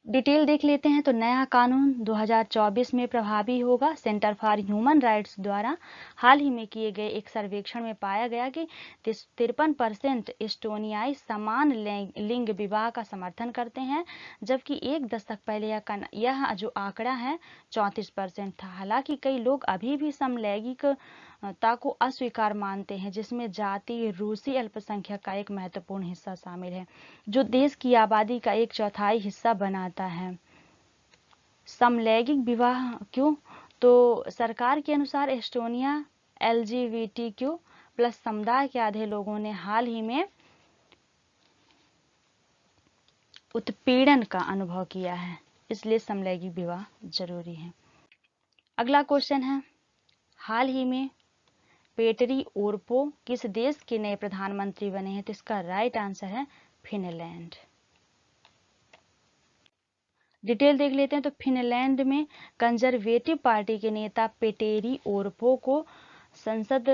डिटेल देख लेते हैं। तो नया कानून 2024 में प्रभावी होगा। सेंटर फॉर ह्यूमन राइट्स द्वारा हाल ही में किए गए एक सर्वेक्षण में पाया गया कि 53% एस्टोनियाई समान लिंग विवाह का समर्थन करते हैं, जबकि एक दशक पहले यह जो आंकड़ा है 34% था। हालांकि कई लोग अभी भी समलैंगिकता को अस्वीकार मानते हैं, जिसमें जाति रूसी अल्पसंख्यक का एक महत्वपूर्ण हिस्सा शामिल है, जो देश की आबादी का 1/4 हिस्सा बनाता है। समलैंगिक विवाह क्यों? तो सरकार के अनुसार एस्टोनिया LGBTQ+ समुदाय के आधे लोगों ने हाल ही में उत्पीड़न का अनुभव किया है, इसलिए समलैंगिक विवाह जरूरी है। अगला क्वेश्चन है, हाल ही में पेटरी ओरपो किस देश के नए प्रधानमंत्री बने हैं? तो इसका राइट आंसर है फिनलैंड। डिटेल देख लेते हैं। तो फिनलैंड में कंजर्वेटिव पार्टी के नेता पेटेरी ओरपो को संसद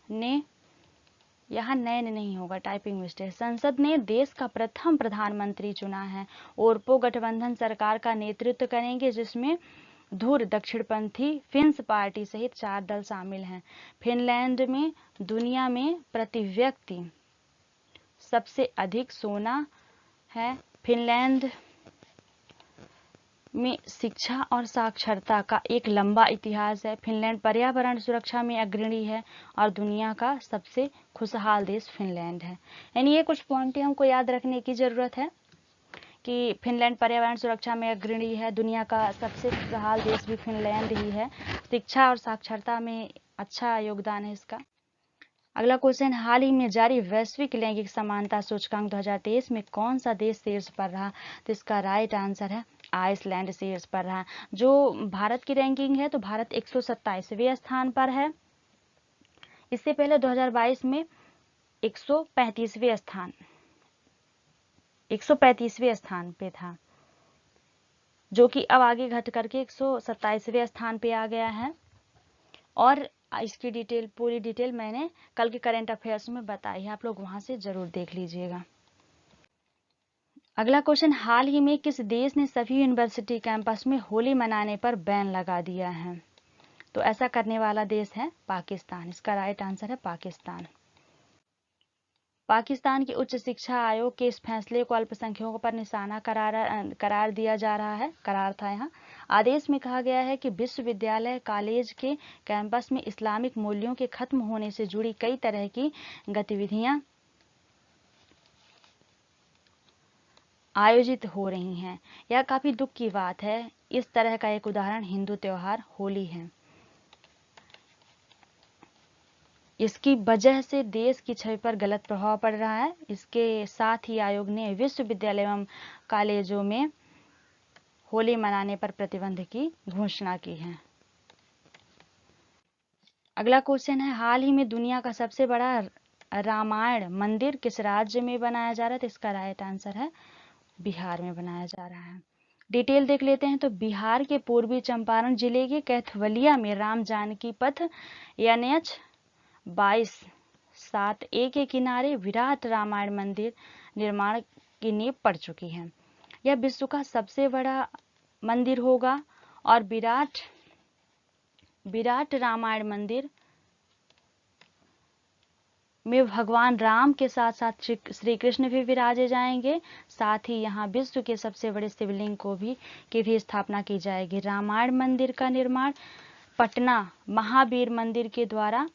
ने, यहाँ नए नहीं होगा, टाइपिंग मिस्टेक, संसद ने देश का प्रथम प्रधानमंत्री चुना है। ओरपो गठबंधन सरकार का नेतृत्व करेंगे, जिसमें धुर दक्षिणपंथी फिन्स पार्टी सहित 4 दल शामिल हैं। फिनलैंड में दुनिया में प्रति व्यक्ति सबसे अधिक सोना है। फिनलैंड में शिक्षा और साक्षरता का एक लंबा इतिहास है। फिनलैंड पर्यावरण सुरक्षा में अग्रणी है और दुनिया का सबसे खुशहाल देश फिनलैंड है। यानी ये कुछ पॉइंट हमको याद रखने की जरूरत है कि फिनलैंड पर्यावरण सुरक्षा में अग्रणी है, दुनिया का सबसे खुशहाल देश भी फिनलैंड ही है, शिक्षा और साक्षरता में अच्छा योगदान है इसका। अगला क्वेश्चन, हाल ही में जारी वैश्विक लैंगिक समानता सूचकांक 2023 में कौन सा देश शीर्ष पर रहा? तो इसका राइट आंसर है आइसलैंड शीर्ष पर रहा। जो भारत की रैंकिंग है तो भारत 127वें स्थान पर है। इससे पहले 2022 में 135वें स्थान पे था, जो कि अब आगे घट करके 127वें स्थान पे आ गया है। और इसकी पूरी डिटेल मैंने कल के करंट अफेयर्स में बताई है, आप लोग वहां से जरूर देख लीजिएगा। अगला क्वेश्चन, हाल ही में किस देश ने सभी यूनिवर्सिटी कैंपस में होली मनाने पर बैन लगा दिया है? तो ऐसा करने वाला देश है पाकिस्तान। इसका राइट आंसर है पाकिस्तान। पाकिस्तान के उच्च शिक्षा आयोग के इस फैसले को अल्पसंख्यकों पर निशाना करार दिया जा रहा है। करार था यहाँ। आदेश में कहा गया है कि विश्वविद्यालय कॉलेज के कैंपस में इस्लामिक मूल्यों के खत्म होने से जुड़ी कई तरह की गतिविधियां आयोजित हो रही हैं। यह काफी दुख की बात है। इस तरह का एक उदाहरण हिंदू त्योहार होली है। इसकी वजह से देश की छवि पर गलत प्रभाव पड़ रहा है। इसके साथ ही आयोग ने विश्वविद्यालय एवं कॉलेजों में होली मनाने पर प्रतिबंध की घोषणा की है। अगला क्वेश्चन है, हाल ही में दुनिया का सबसे बड़ा रामायण मंदिर किस राज्य में बनाया जा रहा है? तो इसका राइट आंसर है बिहार में बनाया जा रहा है। डिटेल देख लेते हैं। तो बिहार के पूर्वी चंपारण जिले के कैथवलिया में राम जानकी पथ NH 22/7A के किनारे विराट रामायण मंदिर निर्माण की नींव पड़ चुकी है। यह विश्व का सबसे बड़ा मंदिर होगा और विराट रामायण मंदिर में भगवान राम के साथ साथ श्री कृष्ण भी विराजे जाएंगे। साथ ही यहाँ विश्व के सबसे बड़े शिवलिंग की भी स्थापना की जाएगी। रामायण मंदिर का निर्माण पटना महावीर मंदिर के द्वारा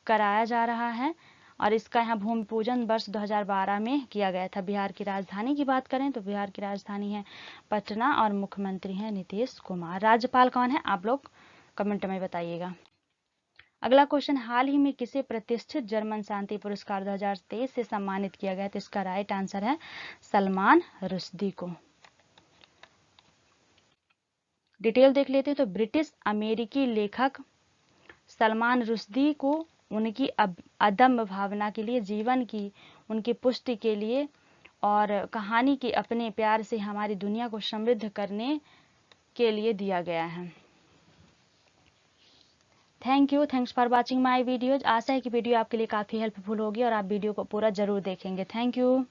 कराया जा रहा है और इसका यहाँ भूमि पूजन वर्ष 2012 में किया गया था। बिहार की राजधानी की बात करें तो बिहार की राजधानी है पटना और मुख्यमंत्री हैं नीतीश कुमार। राज्यपाल कौन है आप लोग कमेंट में बताइएगा। अगला क्वेश्चन, हाल ही में किसे प्रतिष्ठित जर्मन शांति पुरस्कार 2023 से सम्मानित किया गया? तो इसका राइट आंसर है सलमान रुश्दी को। डिटेल देख लेते हैं। तो ब्रिटिश अमेरिकी लेखक सलमान रुश्दी को उनकी अदम्य भावना के लिए, जीवन की उनकी पुष्टि के लिए और कहानी के अपने प्यार से हमारी दुनिया को समृद्ध करने के लिए दिया गया है। Thanks for watching my videos. आशा है कि वीडियो आपके लिए काफ़ी हेल्पफुल होगी और आप वीडियो को पूरा जरूर देखेंगे। Thank you.